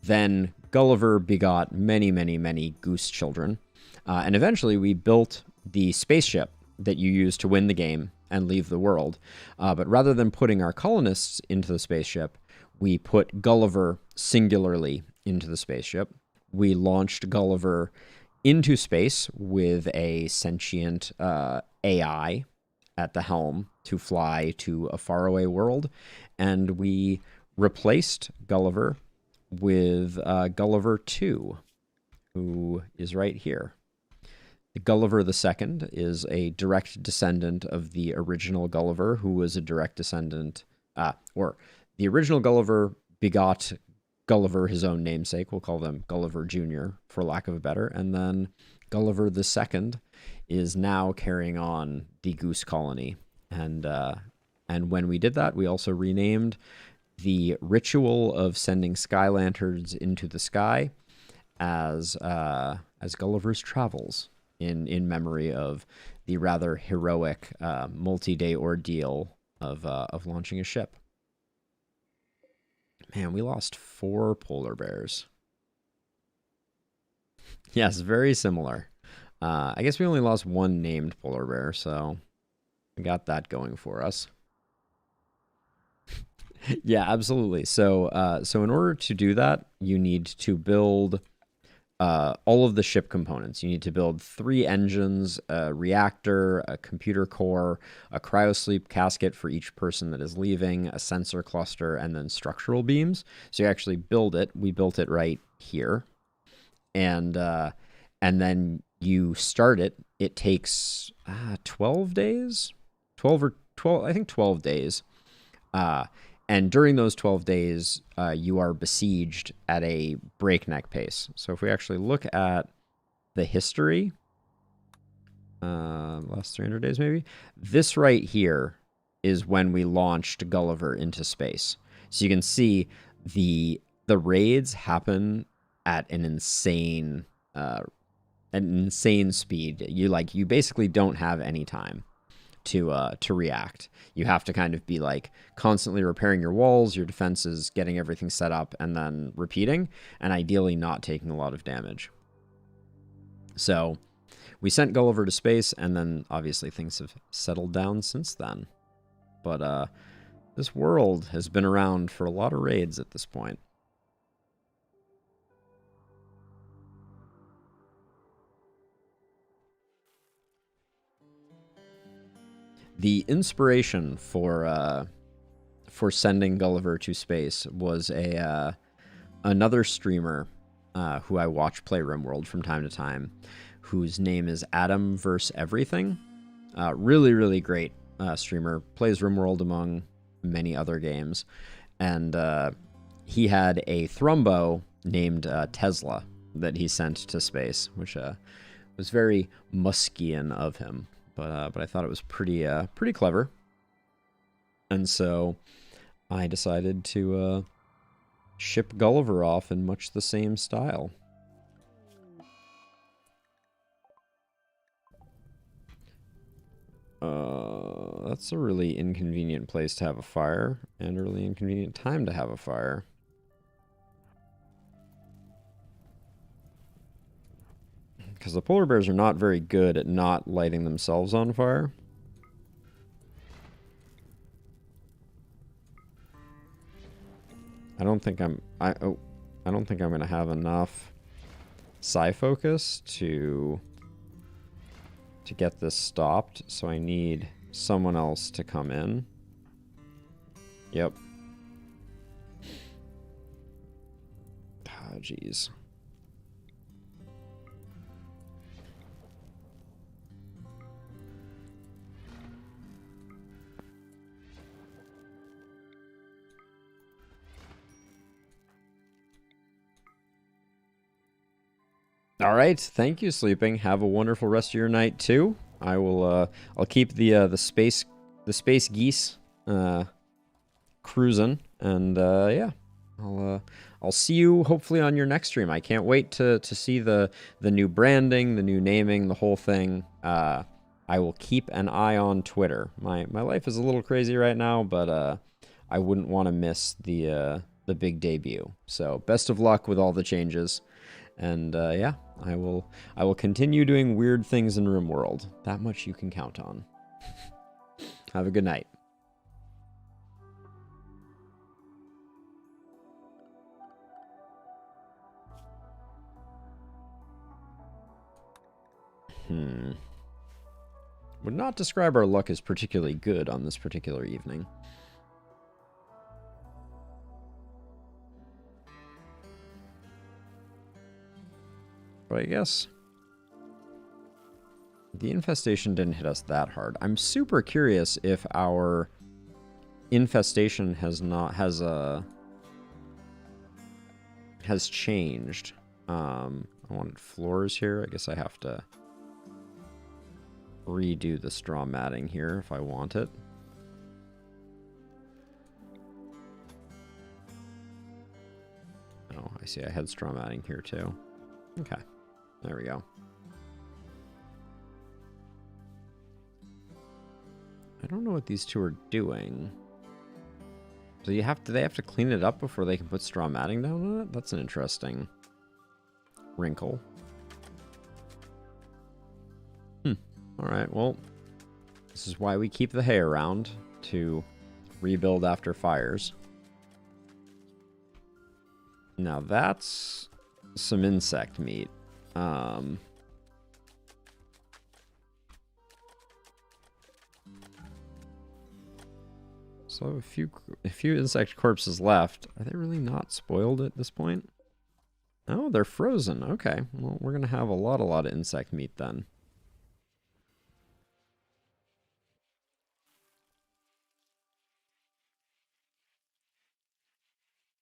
then Gulliver begot many, many, many goose children. And eventually we built the spaceship that you use to win the game and leave the world. But rather than putting our colonists into the spaceship, we put Gulliver singularly into the spaceship. We launched Gulliver into space with a sentient AI at the helm to fly to a faraway world. And we replaced Gulliver with Gulliver 2, who is right here. Gulliver II is a direct descendant of the original Gulliver, who was a direct descendant, or the original Gulliver begot Gulliver, his own namesake. We'll call them Gulliver Jr., for lack of a better. And then Gulliver II is now carrying on the goose colony. And when we did that, we also renamed the ritual of sending sky lanterns into the sky as Gulliver's Travels, in memory of the rather heroic multi-day ordeal of launching a ship. Man, we lost 4 polar bears. Yes, very similar. I guess we only lost 1 named polar bear, so we got that going for us. Yeah, absolutely. So in order to do that, you need to build all of the ship components. You need to build 3 engines, a reactor, a computer core, a cryosleep casket for each person that is leaving, a sensor cluster, and then structural beams. So you actually build it. We built it right here. And then you start it. It takes 12 days? 12 days. And during those 12 days, you are besieged at a breakneck pace. So if we actually look at the history, last 300 days maybe, this right here is when we launched Gulliver into space. So you can see the raids happen at an insane speed. You basically don't have any time to react. You have to kind of be like constantly repairing your walls, your defenses, getting everything set up, and then repeating, and ideally not taking a lot of damage. So we sent Gulliver to space, and then obviously things have settled down since then. But this world has been around for a lot of raids at this point. The inspiration for sending Gulliver to space was another streamer who I watch play RimWorld from time to time, whose name is Adam vs. Everything. Really, really great streamer. Plays RimWorld among many other games. And he had a Thrumbo named Tesla that he sent to space, which was very Muskian of him. But I thought it was pretty clever. And so I decided to ship Gulliver off in much the same style. That's a really inconvenient place to have a fire, and a really inconvenient time to have a fire. Because the polar bears are not very good at not lighting themselves on fire. I don't think I'm gonna have enough psi focus to get this stopped, so I need someone else to come in. Yep. Ah, jeez. All right, thank you, Sleeping. Have a wonderful rest of your night too. I will. I'll keep the space geese cruising, and yeah, I'll see you hopefully on your next stream. I can't wait to see the new branding, the new naming, the whole thing. I will keep an eye on Twitter. My life is a little crazy right now, but I wouldn't want to miss the big debut. So best of luck with all the changes. And yeah, I will continue doing weird things in RimWorld. That much you can count on. Have a good night. Would not describe our luck as particularly good on this particular evening. But I guess the infestation didn't hit us that hard. I'm super curious if our infestation has changed. I wanted floors here. I guess I have to redo the straw matting here if I want it. Oh, I see. I had straw matting here too. Okay. There we go. I don't know what these two are doing. So do they have to clean it up before they can put straw matting down on it? That's an interesting wrinkle. Alright, well, this is why we keep the hay around, to rebuild after fires. Now that's some insect meat. So a few insect corpses left. Are they really not spoiled at this point? Oh, they're frozen. Okay, well, we're gonna have a lot of insect meat then.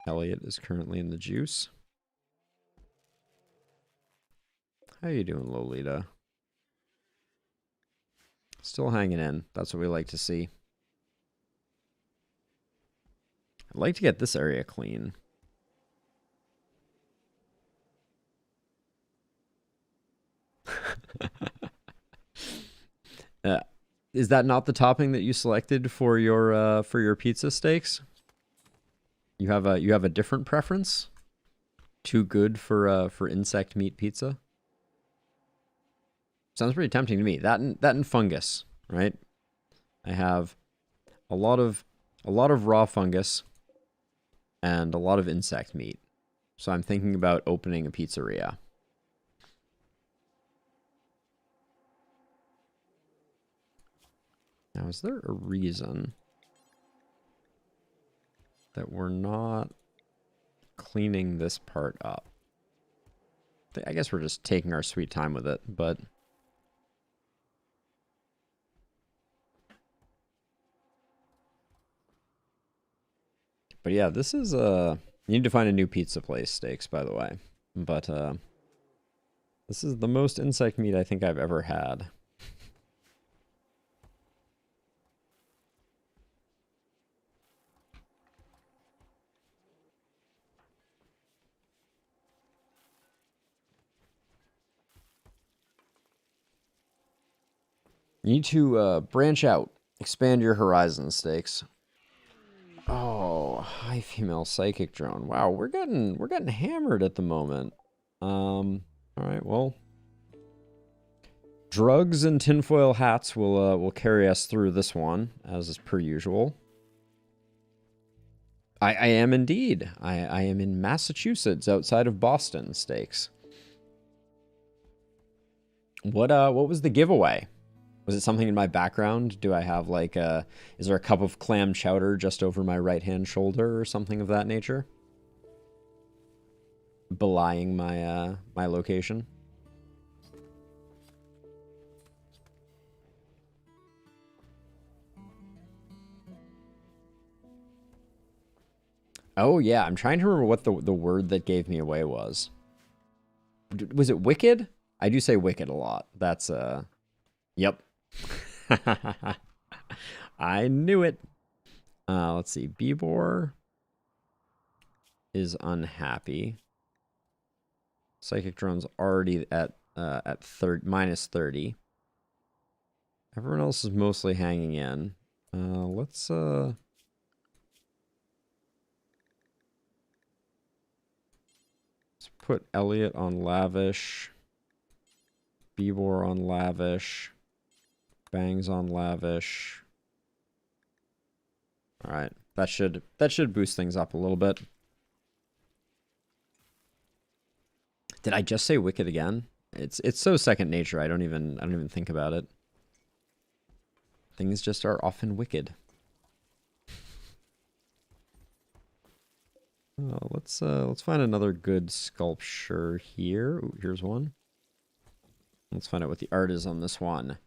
Elliot is currently in the juice. How you doing, Lolita? Still hanging in. That's what we like to see. I'd like to get this area clean. Is that not the topping that you selected for your pizza steaks? You have a different preference? Too good for insect meat pizza? Sounds pretty tempting to me. That and fungus, right? I have a lot of raw fungus and a lot of insect meat. So I'm thinking about opening a pizzeria. Now, is there a reason that we're not cleaning this part up? I guess we're just taking our sweet time with it, but yeah, this is you need to find a new pizza place, Steaks, by the way. But this is the most insect meat I think I've ever had. You need to branch out, expand your horizons, Steaks. Oh, high female psychic drone. Wow, we're getting hammered at the moment. All right, well, drugs and tinfoil hats will carry us through this one, as is per usual. I am indeed. I am in Massachusetts, outside of Boston, Steaks. What was the giveaway? Was it something in my background? Do I have like is there a cup of clam chowder just over my right-hand shoulder or something of that nature? Belying my my location. Oh yeah, I'm trying to remember what the word that gave me away was. Was it wicked? I do say wicked a lot. That's yep. I knew it. Let's see. Bebor is unhappy. Psychic drone's already at minus 30. Everyone else is mostly hanging in. Let's put Elliot on lavish. Bebor on lavish. Bangs on lavish. All right. That should boost things up a little bit. Did I just say wicked again? It's so second nature. I don't even think about it. Things just are often wicked. Let's find another good sculpture here. Ooh, here's one. Let's find out what the art is on this one.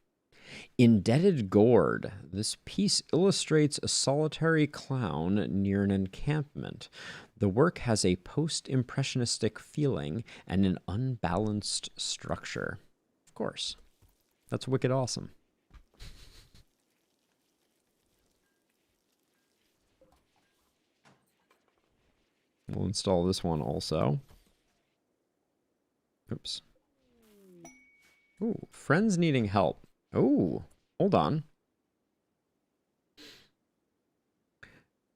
Indebted Gourd. This piece illustrates a solitary clown near an encampment. The work has a post-impressionistic feeling and an unbalanced structure. Of course. That's wicked awesome. We'll install this one also. Oops. Ooh, friends needing help. Oh, hold on.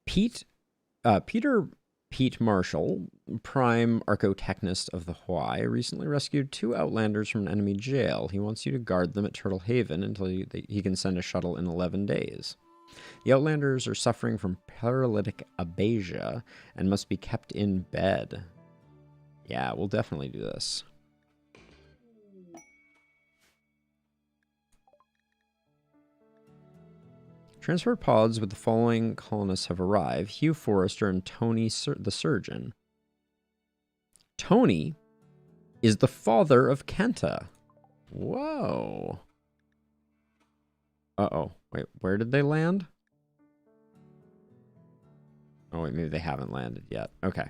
Peter Pete Marshall, prime archotechnist of the Hawaii, recently rescued 2 outlanders from an enemy jail. He wants you to guard them at Turtle Haven until he can send a shuttle in 11 days. The outlanders are suffering from paralytic abasia and must be kept in bed. Yeah, we'll definitely do this. Transport pods with the following colonists have arrived. Hugh Forrester and Tony the surgeon. Tony is the father of Kenta. Whoa. Uh-oh. Wait, where did they land? Oh, wait, maybe they haven't landed yet. Okay.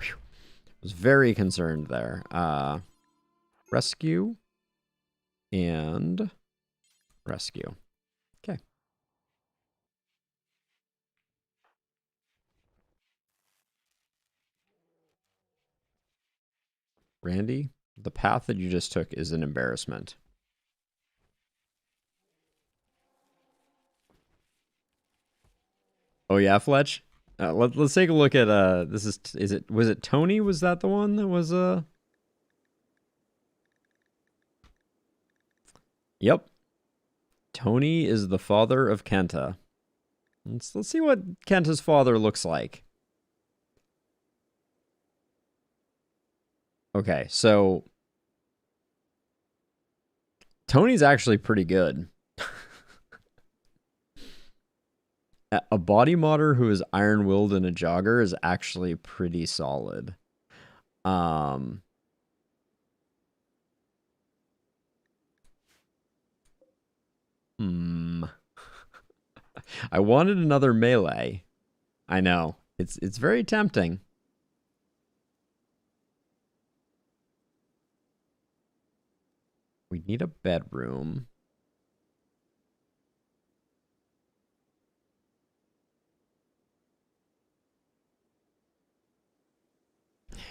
Whew. I was very concerned there. Rescue and rescue. Okay. Randy, the path that you just took is an embarrassment. Oh yeah, Fletch. Let's take a look at this was it Tony? Was that the one that was Yep. Tony is the father of Kenta. Let's see what Kenta's father looks like. Okay, so Tony's actually pretty good. A body modder who is iron-willed and a jogger is actually pretty solid. Um, hmm. I wanted another melee. I know. It's very tempting. We need a bedroom.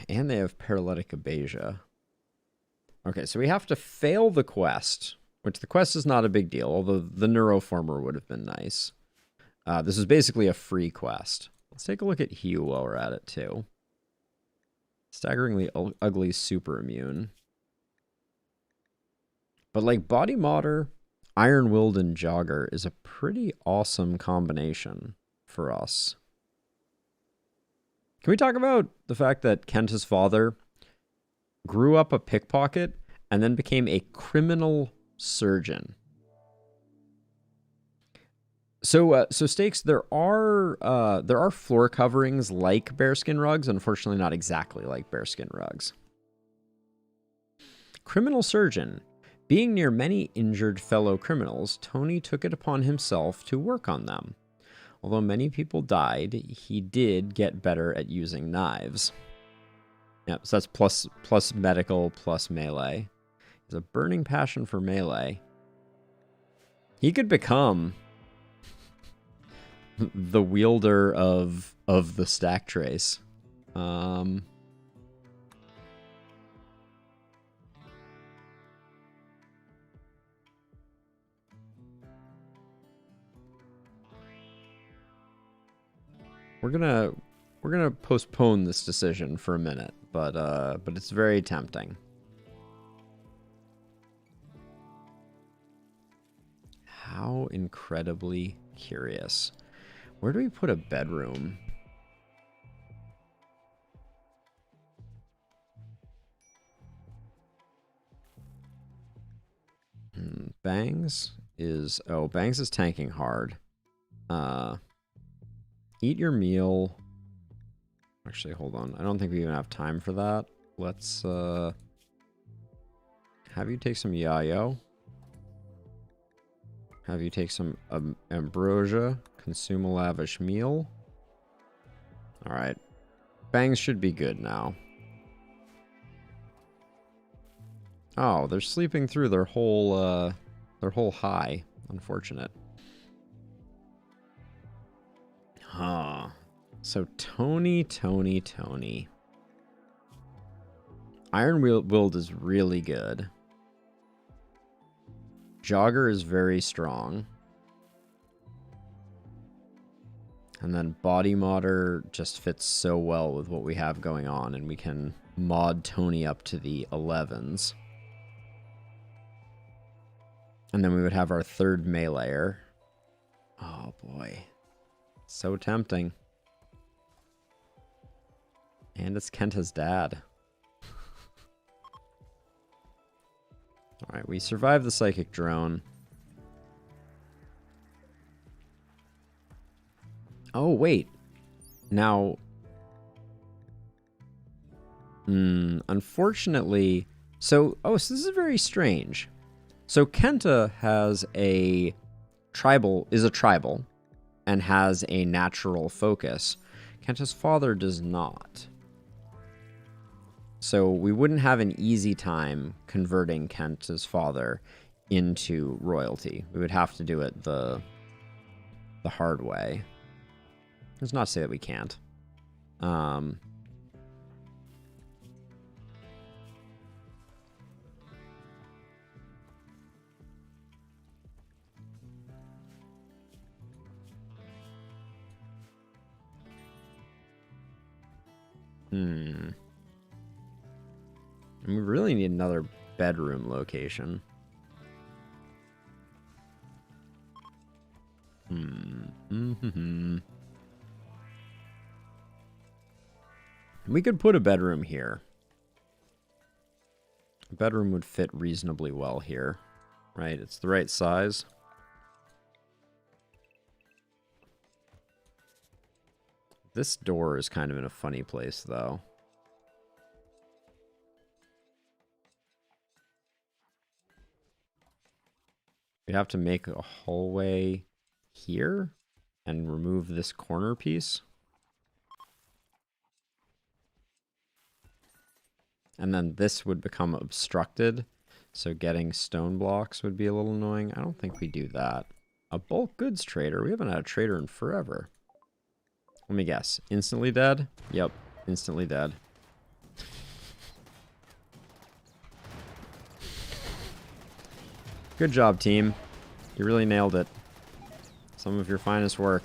And they have paralytic abasia. Okay, so we have to fail the quest, which the quest is not a big deal, although the neuroformer would have been nice. This is basically a free quest. Let's take a look at Hugh while we're at it, too. Staggeringly ugly super immune. But like Body Modder, Iron-Willed, and Jogger is a pretty awesome combination for us. Can we talk about the fact that Kenta's father grew up a pickpocket and then became a criminal surgeon? So Stakes, there are floor coverings like bearskin rugs, unfortunately not exactly like bearskin rugs. Criminal surgeon. Being near many injured fellow criminals, Tony took it upon himself to work on them. Although many people died, he did get better at using knives. Yep, so that's plus medical plus melee. He has a burning passion for melee. He could become the wielder of the stack trace. We're gonna postpone this decision for a minute, but it's very tempting. How incredibly curious. Where do we put a bedroom? Bangs is tanking hard. Eat your meal. Actually, hold on. I don't think we even have time for that. Let's have you take some yayo. Have you take some ambrosia. Consume a lavish meal. Alright. Bangs should be good now. Oh, they're sleeping through their whole high. Unfortunate. Huh. So Tony. Iron-Willed is really good. Jogger is very strong. And then Body Modder just fits so well with what we have going on, and we can mod Tony up to the 11s. And then we would have our third meleeer. Oh boy. So tempting. And it's Kenta's dad. Alright, we survived the psychic drone. Oh, wait. Now... unfortunately... So this is very strange. So Kenta has a tribal, and has a natural focus. Kenta's father does not. So we wouldn't have an easy time converting Kenta's father into royalty. We would have to do it the hard way. Let's not say that we can't. And we really need another bedroom location. We could put a bedroom here. A bedroom would fit reasonably well here, right? It's the right size. This door is kind of in a funny place, though. We have to make a hallway here and remove this corner piece. And then this would become obstructed, so getting stone blocks would be a little annoying. I don't think we do that. A bulk goods trader? We haven't had a trader in forever. Let me guess. Instantly dead? Yep, instantly dead. Good job, team. You really nailed it. Some of your finest work.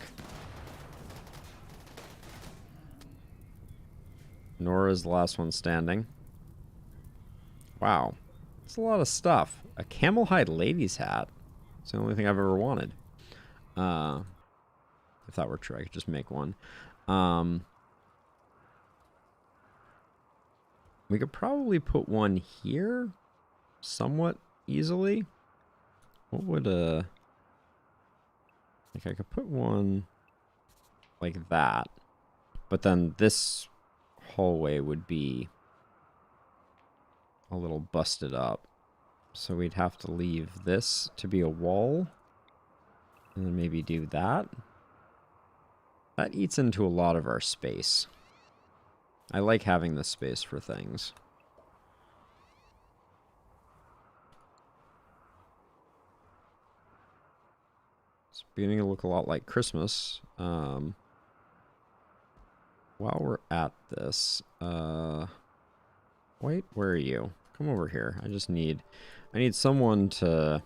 Nora's the last one standing. Wow. That's a lot of stuff. A camel hide lady's hat. It's the only thing I've ever wanted. If that were true, I could just make one. We could probably put one here somewhat easily. What would like I could put one like that, but then this hallway would be a little busted up, so we'd have to leave this to be a wall and then maybe do that. That eats into a lot of our space. I like having this space for things. It's beginning to look a lot like Christmas. While we're at this, wait, where are you? Come over here. I need someone to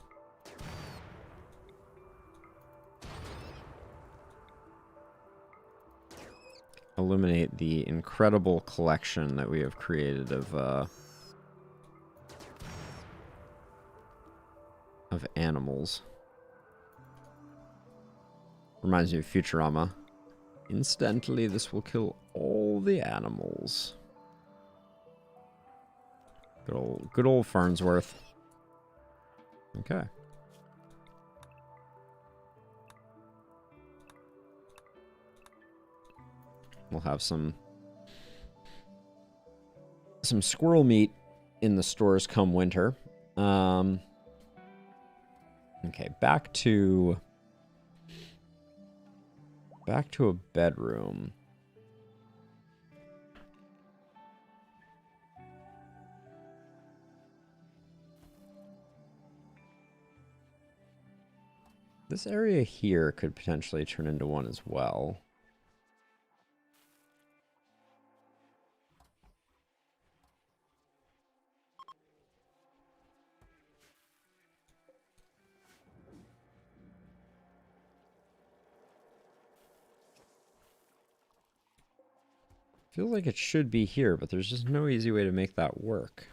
illuminate the incredible collection that we have created of animals. Reminds me of Futurama. Incidentally, this will kill all the animals. Good old Farnsworth. Okay. We'll have some squirrel meat in the stores come winter. Okay, back to a bedroom. This area here could potentially turn into one as well. Feels like it should be here, but there's just no easy way to make that work.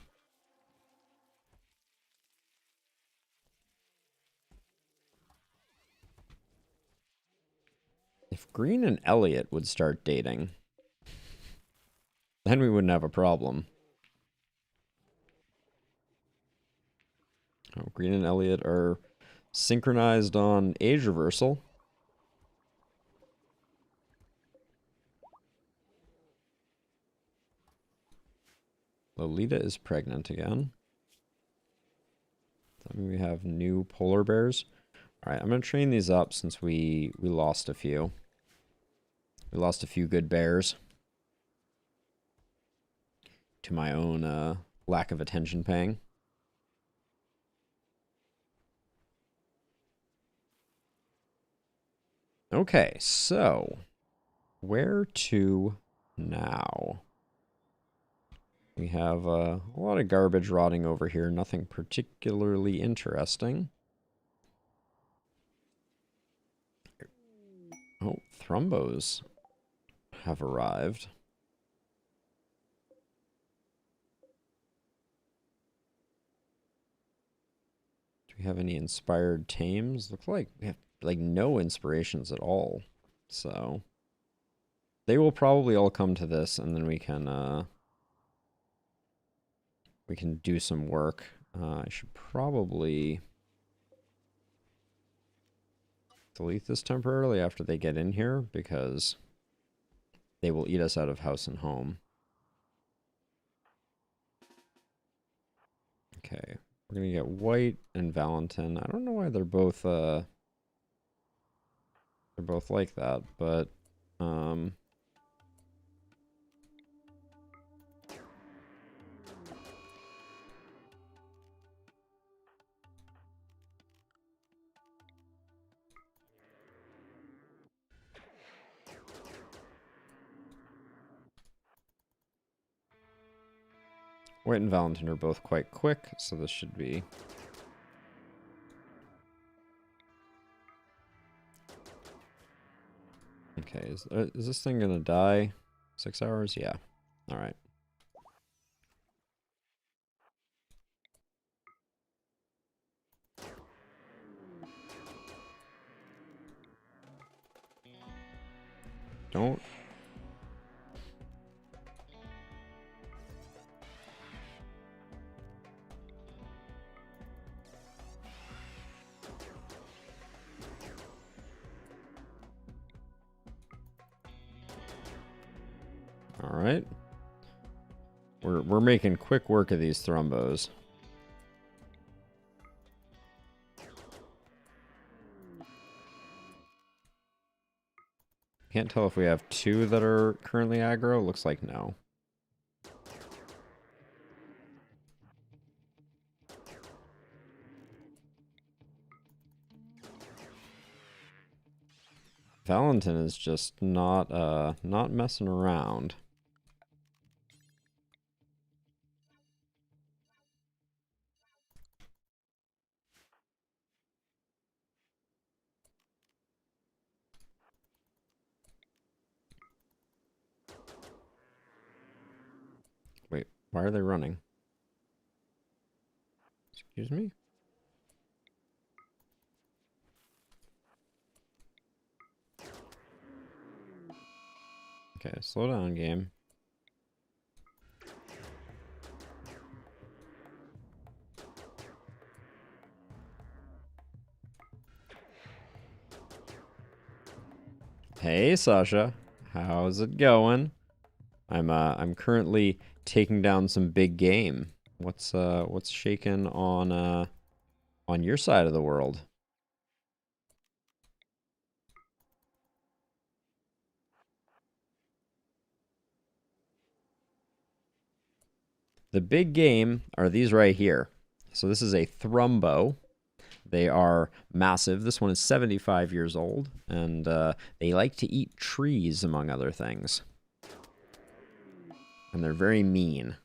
If Green and Elliot would start dating, then we wouldn't have a problem. Oh, Green and Elliot are synchronized on age reversal. Lolita is pregnant again. That means we have new polar bears. All right, I'm going to train these up since we lost a few. We lost a few good bears to my own lack of attention paying. Okay, so where to now? We have a lot of garbage rotting over here, nothing particularly interesting. Oh, thrumbos have arrived. Do we have any inspired tames? Looks like we have like no inspirations at all. So they will probably all come to this, and then we can do some work. I should probably delete this temporarily after they get in here, because they will eat us out of house and home. Okay, we're gonna get White and Valentin. I don't know why they're both like that, but White and Valentin are both quite quick, so this should be... Okay, is this thing gonna die? 6 hours? Yeah. Alright. Don't... Alright. We're making quick work of these thrombos. Can't tell if we have 2 that are currently aggro. Looks like no. Valentin is just not messing around. Wait, why are they running? Excuse me? Okay, slow down, game. Hey, Sasha. How's it going? I'm currently taking down some big game. What's shaking on your side of the world? The big game are these right here. So this is a thrumbo. They are massive. This one is 75 years old, and they like to eat trees, among other things. And they're very mean.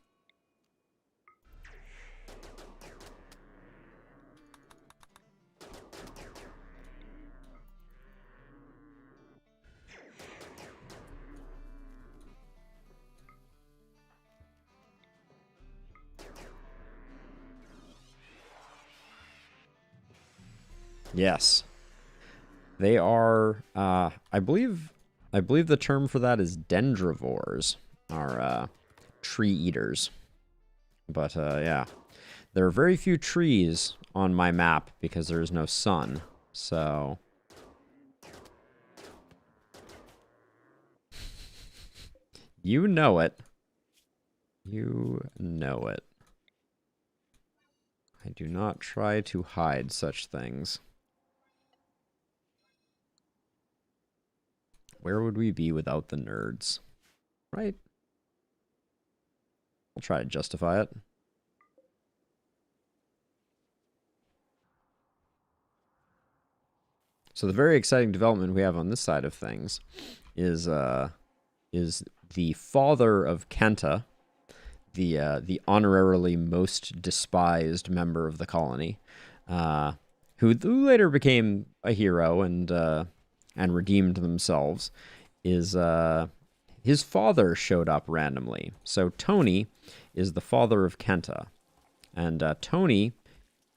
Yes. They are, I believe the term for that is dendrivores, are tree eaters. But yeah, there are very few trees on my map because there is no sun. So you know it. You know it. I do not try to hide such things. Where would we be without the nerds? Right? I'll try to justify it. So the very exciting development we have on this side of things is the father of Kenta, the honorarily most despised member of the colony, who later became a hero and redeemed themselves, is his father showed up randomly. So Tony is the father of Kenta, and Tony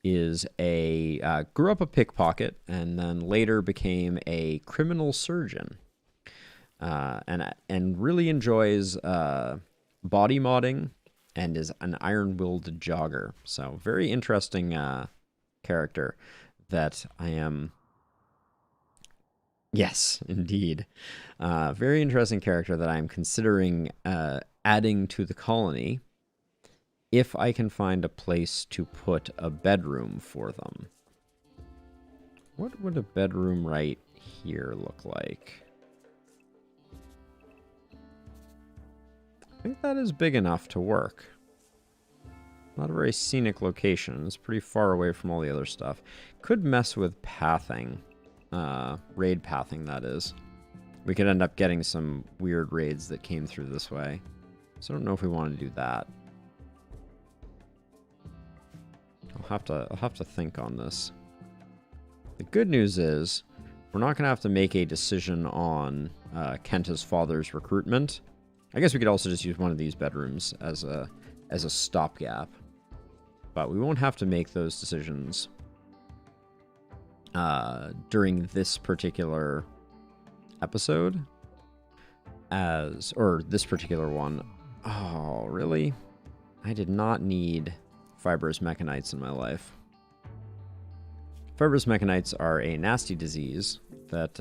is grew up a pickpocket and then later became a criminal surgeon, and really enjoys body modding and is an iron-willed jogger. So very interesting character that I am. Yes, indeed. Very interesting character that I'm considering adding to the colony if I can find a place to put a bedroom for them. What would a bedroom right here look like? I think that is big enough to work. Not a very scenic location. It's pretty far away from all the other stuff. Could mess with pathing. Raid pathing, that is. We could end up getting some weird raids that came through this way. So I don't know if we want to do that. I'll have to think on this. The good news is we're not going to have to make a decision on Kenta's father's recruitment. I guess we could also just use one of these bedrooms as a stopgap. But we won't have to make those decisions during this particular episode. Or this particular one. Oh, really? I did not need fibrous mechanites in my life. Fibrous mechanites are a nasty disease that,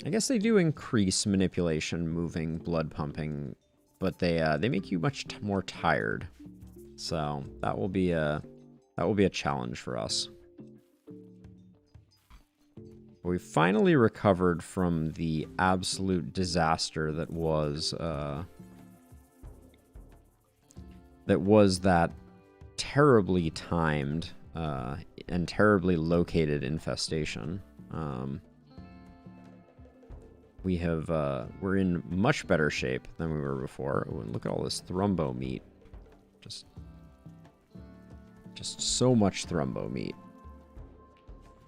I guess they do increase manipulation, moving, blood pumping, but they make you much more tired. So that will be a challenge for us. We finally recovered from the absolute disaster that was that terribly timed and terribly located infestation. We're in much better shape than we were before. Oh, and look at all this thrumbo meat. Just so much thrumbo meat.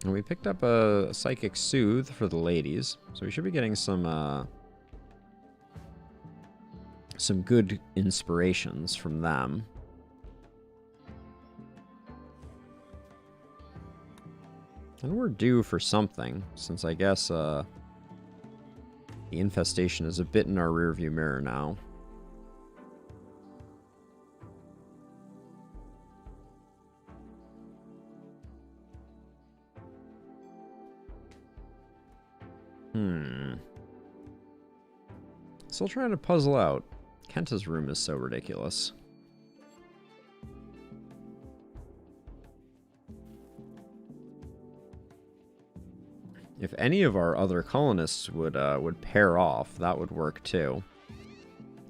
And we picked up a psychic soothe for the ladies, so we should be getting some good inspirations from them. And we're due for something, since I guess the infestation is a bit in our rearview mirror now. Still trying to puzzle out. Kenta's room is so ridiculous. If any of our other colonists would pair off, that would work too.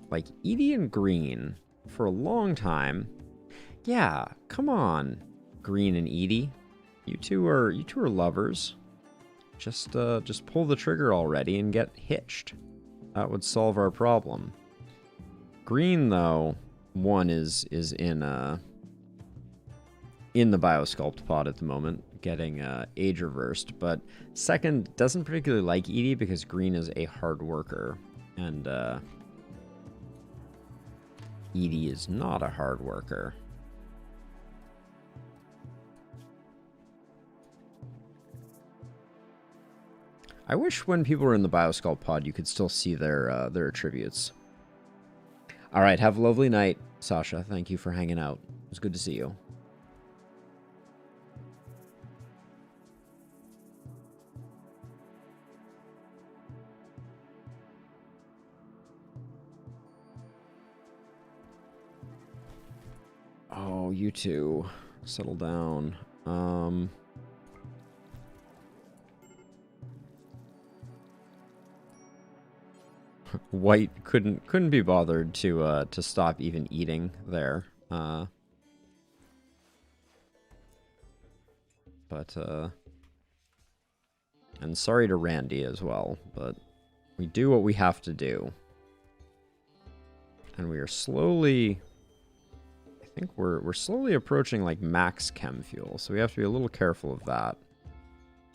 Like Edie and Green for a long time. Yeah, come on, Green and Edie. You two are lovers. Just pull the trigger already and get hitched. That would solve our problem. Green, though, one is in the biosculpt pod at the moment, getting age reversed, but second doesn't particularly like Edie because Green is a hard worker, and Edie is not a hard worker. I wish when people were in the biosculpt pod you could still see their attributes. All right, have a lovely night, Sasha. Thank you for hanging out. It was good to see you. Oh, you two. Settle down. White couldn't be bothered to stop even eating there. And sorry to Randy as well, but we do what we have to do. And we are slowly, I think we're slowly approaching like max chem fuel, so we have to be a little careful of that.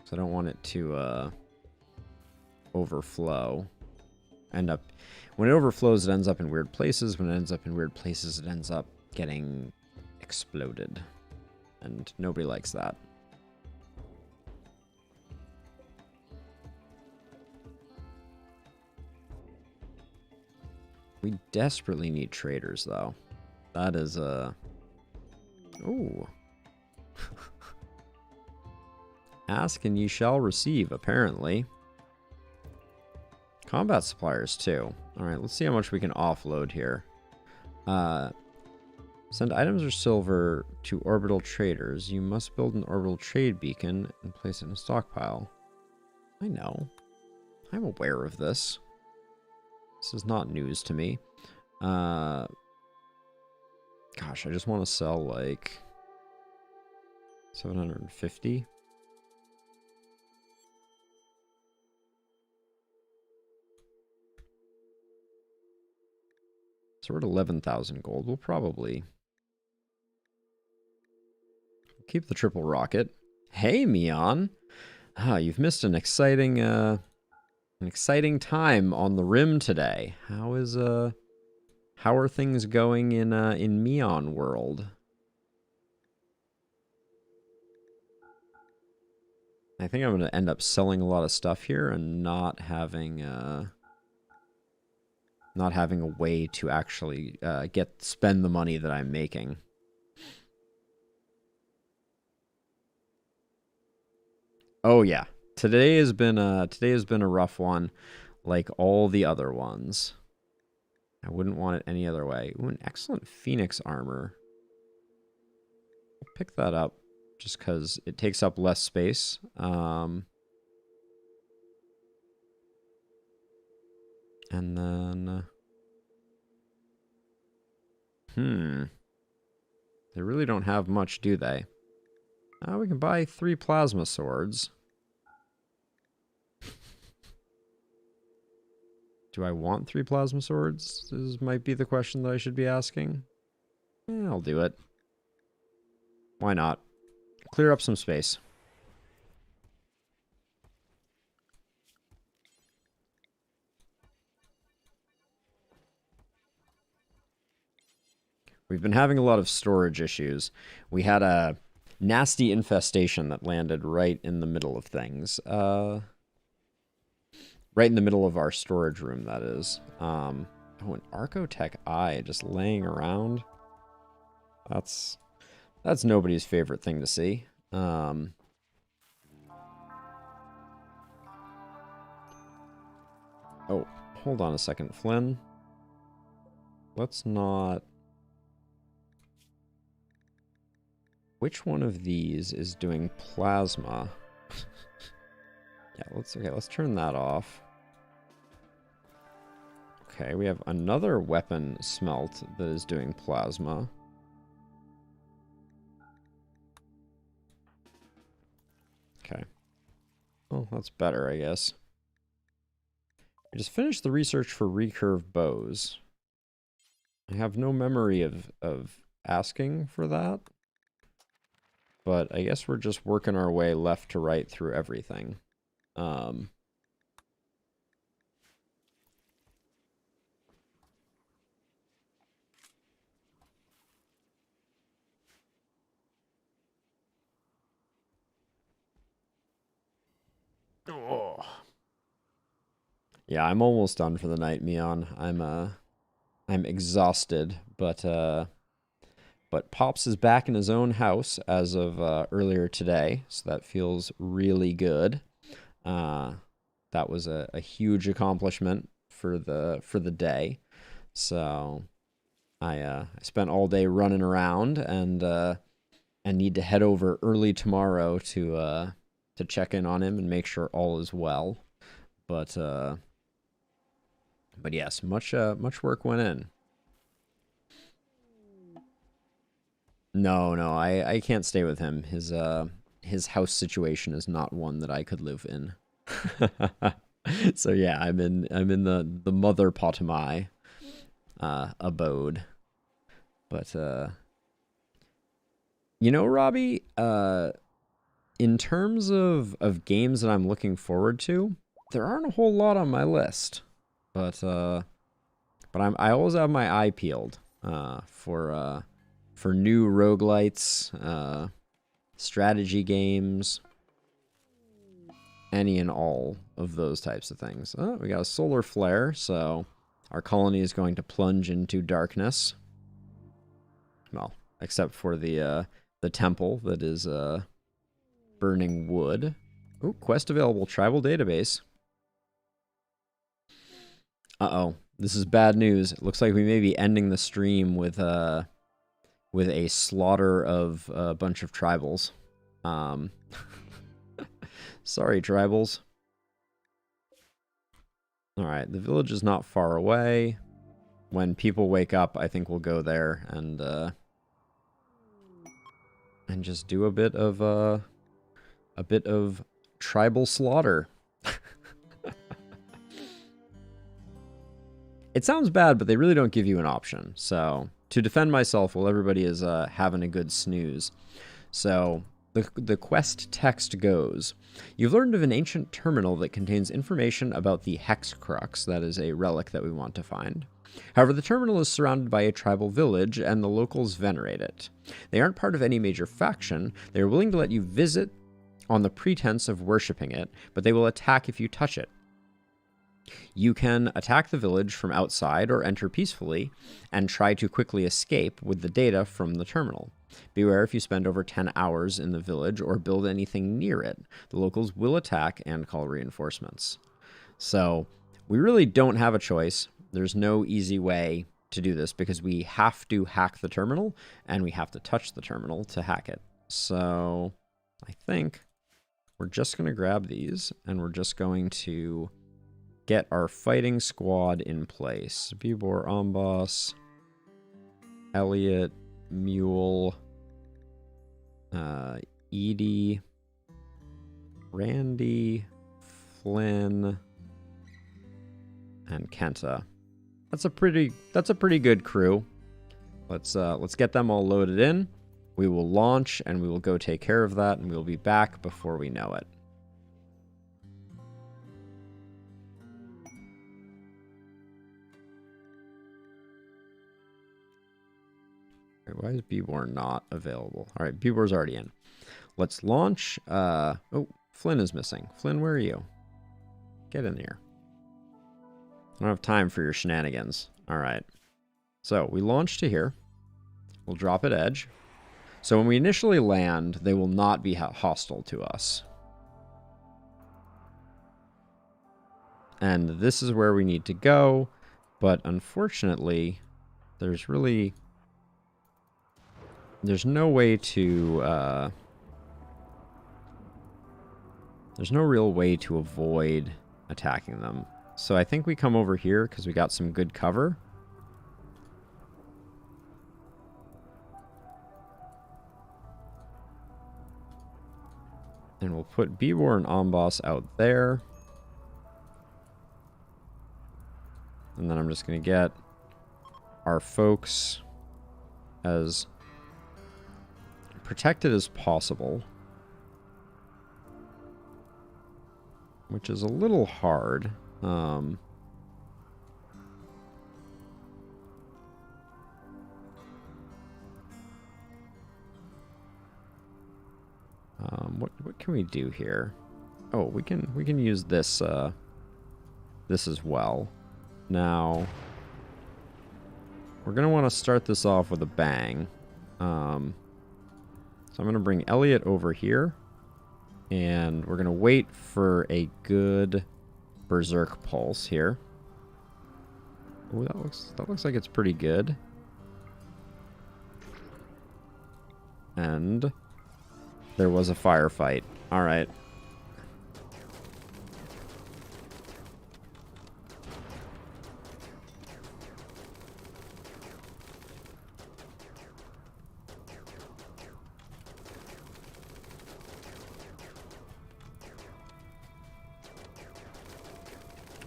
So I don't want it to overflow. When it overflows, it ends up in weird places. When it ends up in weird places, it ends up getting exploded. and nobody likes that. We desperately need traders, though. That is a... Ooh. Ask and ye shall receive, apparently. Combat suppliers, too. Alright, let's see how much we can offload here. Send items or silver to orbital traders. You must build an orbital trade beacon and place it in a stockpile. I know. I'm aware of this. This is not news to me. Gosh, I just want to sell, like... 750? So we're at 11,000 gold. We'll probably keep the triple rocket. Hey, Mion. Ah, you've missed an exciting time on the Rim today. How are things going in Mion world? I think I'm going to end up selling a lot of stuff here and not having a way to actually spend the money that I'm making. Oh yeah, today has been a rough one, like all the other ones. I wouldn't want it any other way. Ooh, an excellent Phoenix armor. I'll pick that up just because it takes up less space. And then... They really don't have much, do they? We can buy 3 plasma swords. Do I want 3 plasma swords? This might be the question that I should be asking. I'll do it. Why not? Clear up some space. We've been having a lot of storage issues. We had a nasty infestation that landed right in the middle of things. Right in the middle of our storage room, that is. Oh, an Archotech Eye just laying around. That's nobody's favorite thing to see. Oh, hold on a second, Flynn. Let's not... Which one of these is doing plasma? Yeah, let's turn that off. Okay, we have another weapon smelt that is doing plasma. Okay. Oh, that's better, I guess. I just finished the research for recurve bows. I have no memory of asking for that. But I guess we're just working our way left to right through everything. Oh. Yeah, I'm almost done for the night, Mion. I'm exhausted, but Pops is back in his own house as of earlier today, so that feels really good. That was a huge accomplishment for the day. So I spent all day running around and need to head over early tomorrow to check in on him and make sure all is well. But yes, much work went in. No, I can't stay with him. His house situation is not one that I could live in. So yeah, I'm in the Mother Potamai abode. But you know, Robbie, in terms of games that I'm looking forward to, there aren't a whole lot on my list. But I always have my eye peeled for new roguelites, strategy games, any and all of those types of things. Oh, we got a solar flare, so our colony is going to plunge into darkness. Well, except for the temple that is burning wood. Ooh, quest available, tribal database. Uh-oh, this is bad news. It looks like we may be ending the stream with a slaughter of a bunch of tribals. Sorry, tribals. Alright, the village is not far away. When people wake up, I think we'll go there and just do a bit of tribal slaughter. It sounds bad, but they really don't give you an option. So, to defend myself while everybody is having a good snooze. So, the quest text goes, you've learned of an ancient terminal that contains information about the Hex Crux, that is a relic that we want to find. However, the terminal is surrounded by a tribal village, and the locals venerate it. They aren't part of any major faction. They are willing to let you visit on the pretense of worshipping it, but they will attack if you touch it. You can attack the village from outside or enter peacefully and try to quickly escape with the data from the terminal. Beware if you spend over 10 hours in the village or build anything near it. The locals will attack and call reinforcements. So, we really don't have a choice. There's no easy way to do this because we have to hack the terminal and we have to touch the terminal to hack it. So, I think we're just going to grab these and we're just going to get our fighting squad in place. Bubor, Amboss, Elliot, Mule, Edie, Randy, Flynn, and Kenta. That's a pretty good crew. Let's get them all loaded in. We will launch and we will go take care of that and we'll be back before we know it. Why is Bubor not available? All right, Bubor's already in. Let's launch. Oh, Flynn is missing. Flynn, where are you? Get in here. I don't have time for your shenanigans. All right. So we launch to here. We'll drop at edge. So when we initially land, they will not be hostile to us. And this is where we need to go. But unfortunately, there's no way to, there's no real way to avoid attacking them. So I think we come over here because we got some good cover. And we'll put Bubor and Amboss out there. And then I'm just going to get our folks as protected as possible, which is a little hard. What can we do here? Oh, we can use this this as well. Now we're gonna want to start this off with a bang. So I'm going to bring Elliot over here, and we're going to wait for a good Berserk Pulse here. Oh, that looks like it's pretty good. And there was a firefight. All right.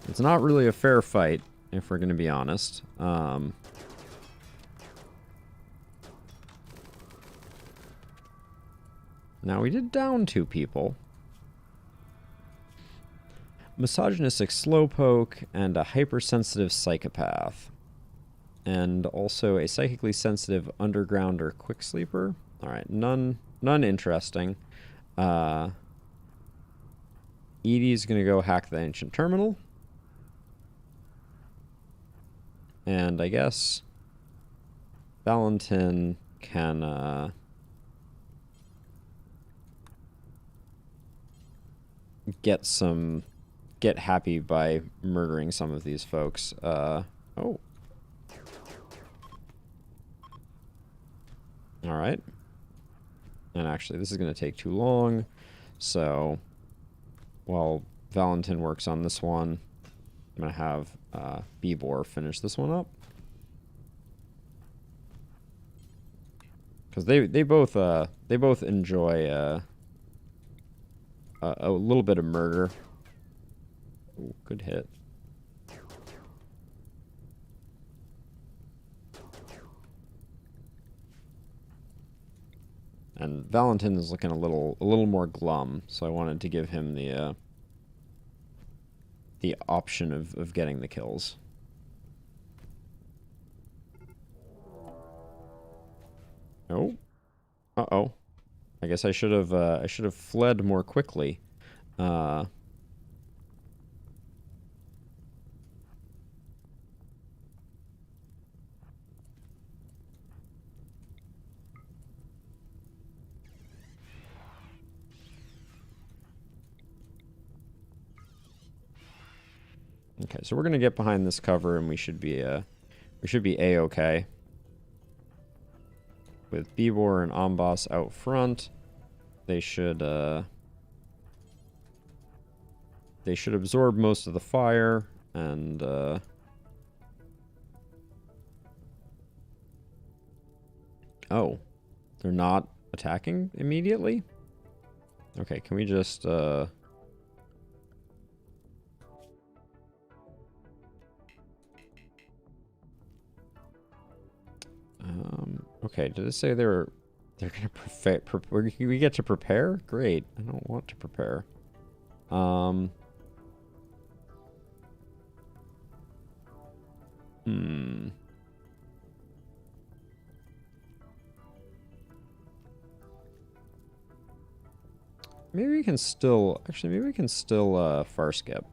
It's not really a fair fight, if we're going to be honest. Now, we did down 2 people. Misogynistic slowpoke and a hypersensitive psychopath. And also a psychically sensitive undergrounder quick sleeper. Alright, none none interesting. Edie's gonna go hack the ancient terminal. And I guess Valentin can get happy by murdering some of these folks. Oh. Alright. And actually, this is going to take too long. So, while Valentin works on this one, I'm going to have Bibor finish this one up. Because they both enjoy a little bit of murder. Ooh, good hit. And Valentin is looking a little more glum, so I wanted to give him the option of getting the kills. Oh. Uh-oh. I guess I should have fled more quickly. Okay, so we're gonna get behind this cover, and we should be a-okay. With Bibor and Ambas out front, they should absorb most of the fire, and oh, they're not attacking immediately? Okay, can we just okay, did it say they're gonna we get to prepare? Great. I don't want to prepare. Maybe we can still far skip.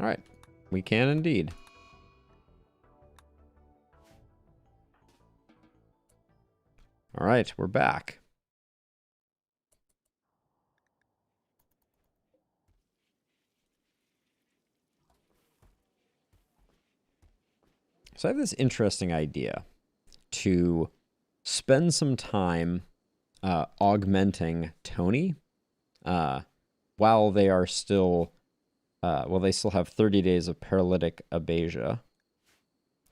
Alright. We can indeed. Alright, we're back. So I have this interesting idea to spend some time augmenting Tony while they are still they still have 30 days of paralytic abasia.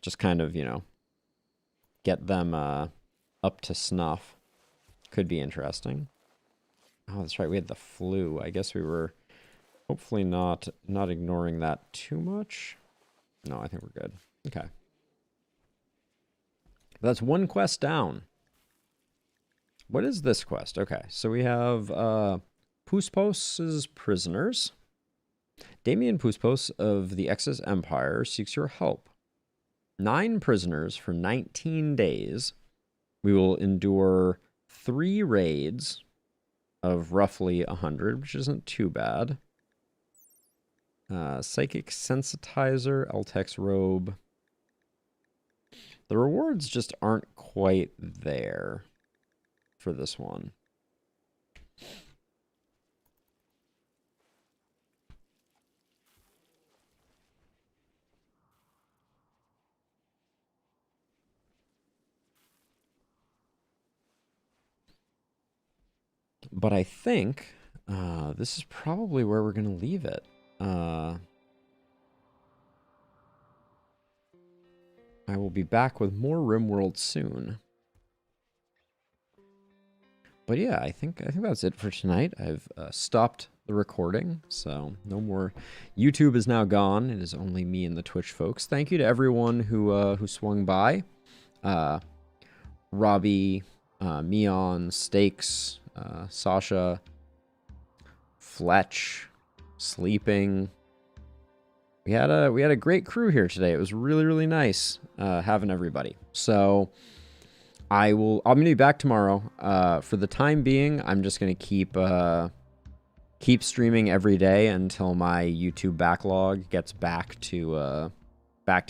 Just kind of, get them up to snuff. Could be interesting. Oh, that's right. We had the flu. I guess we were hopefully not ignoring that too much. No, I think we're good. Okay. That's one quest down. What is this quest? Okay, so we have Puspos' prisoners. Damian Puspos of the Exus Empire seeks your help. 9 prisoners for 19 days. We will endure 3 raids of roughly 100, which isn't too bad. Psychic Sensitizer, Eltex Robe. The rewards just aren't quite there for this one. But I think this is probably where we're going to leave it. I will be back with more RimWorld soon. But yeah, I think that's it for tonight. I've stopped the recording, so no more. YouTube is now gone. It is only me and the Twitch folks. Thank you to everyone who swung by. Robbie, Meon, Stakes, Sasha, Fletch, sleeping. We had a great crew here today. It was really, really nice having everybody. So I'm gonna be back tomorrow. For the time being, I'm just gonna keep streaming every day until my YouTube backlog gets back to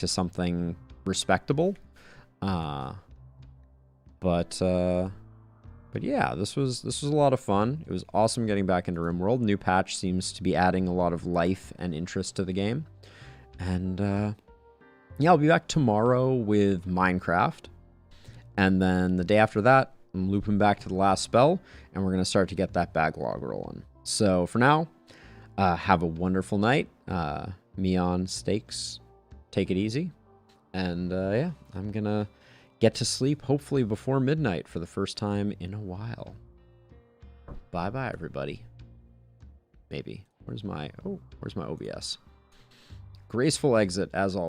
something respectable. But yeah, this was a lot of fun. It was awesome getting back into RimWorld. New patch seems to be adding a lot of life and interest to the game. And yeah, I'll be back tomorrow with Minecraft. And then the day after that, I'm looping back to the last spell, and we're going to start to get that backlog rolling. So for now, have a wonderful night. Meon Steaks, take it easy. And yeah, I'm going to get to sleep hopefully before midnight for the first time in a while. Bye-bye, everybody. Maybe. Where's my OBS? Graceful exit, as always.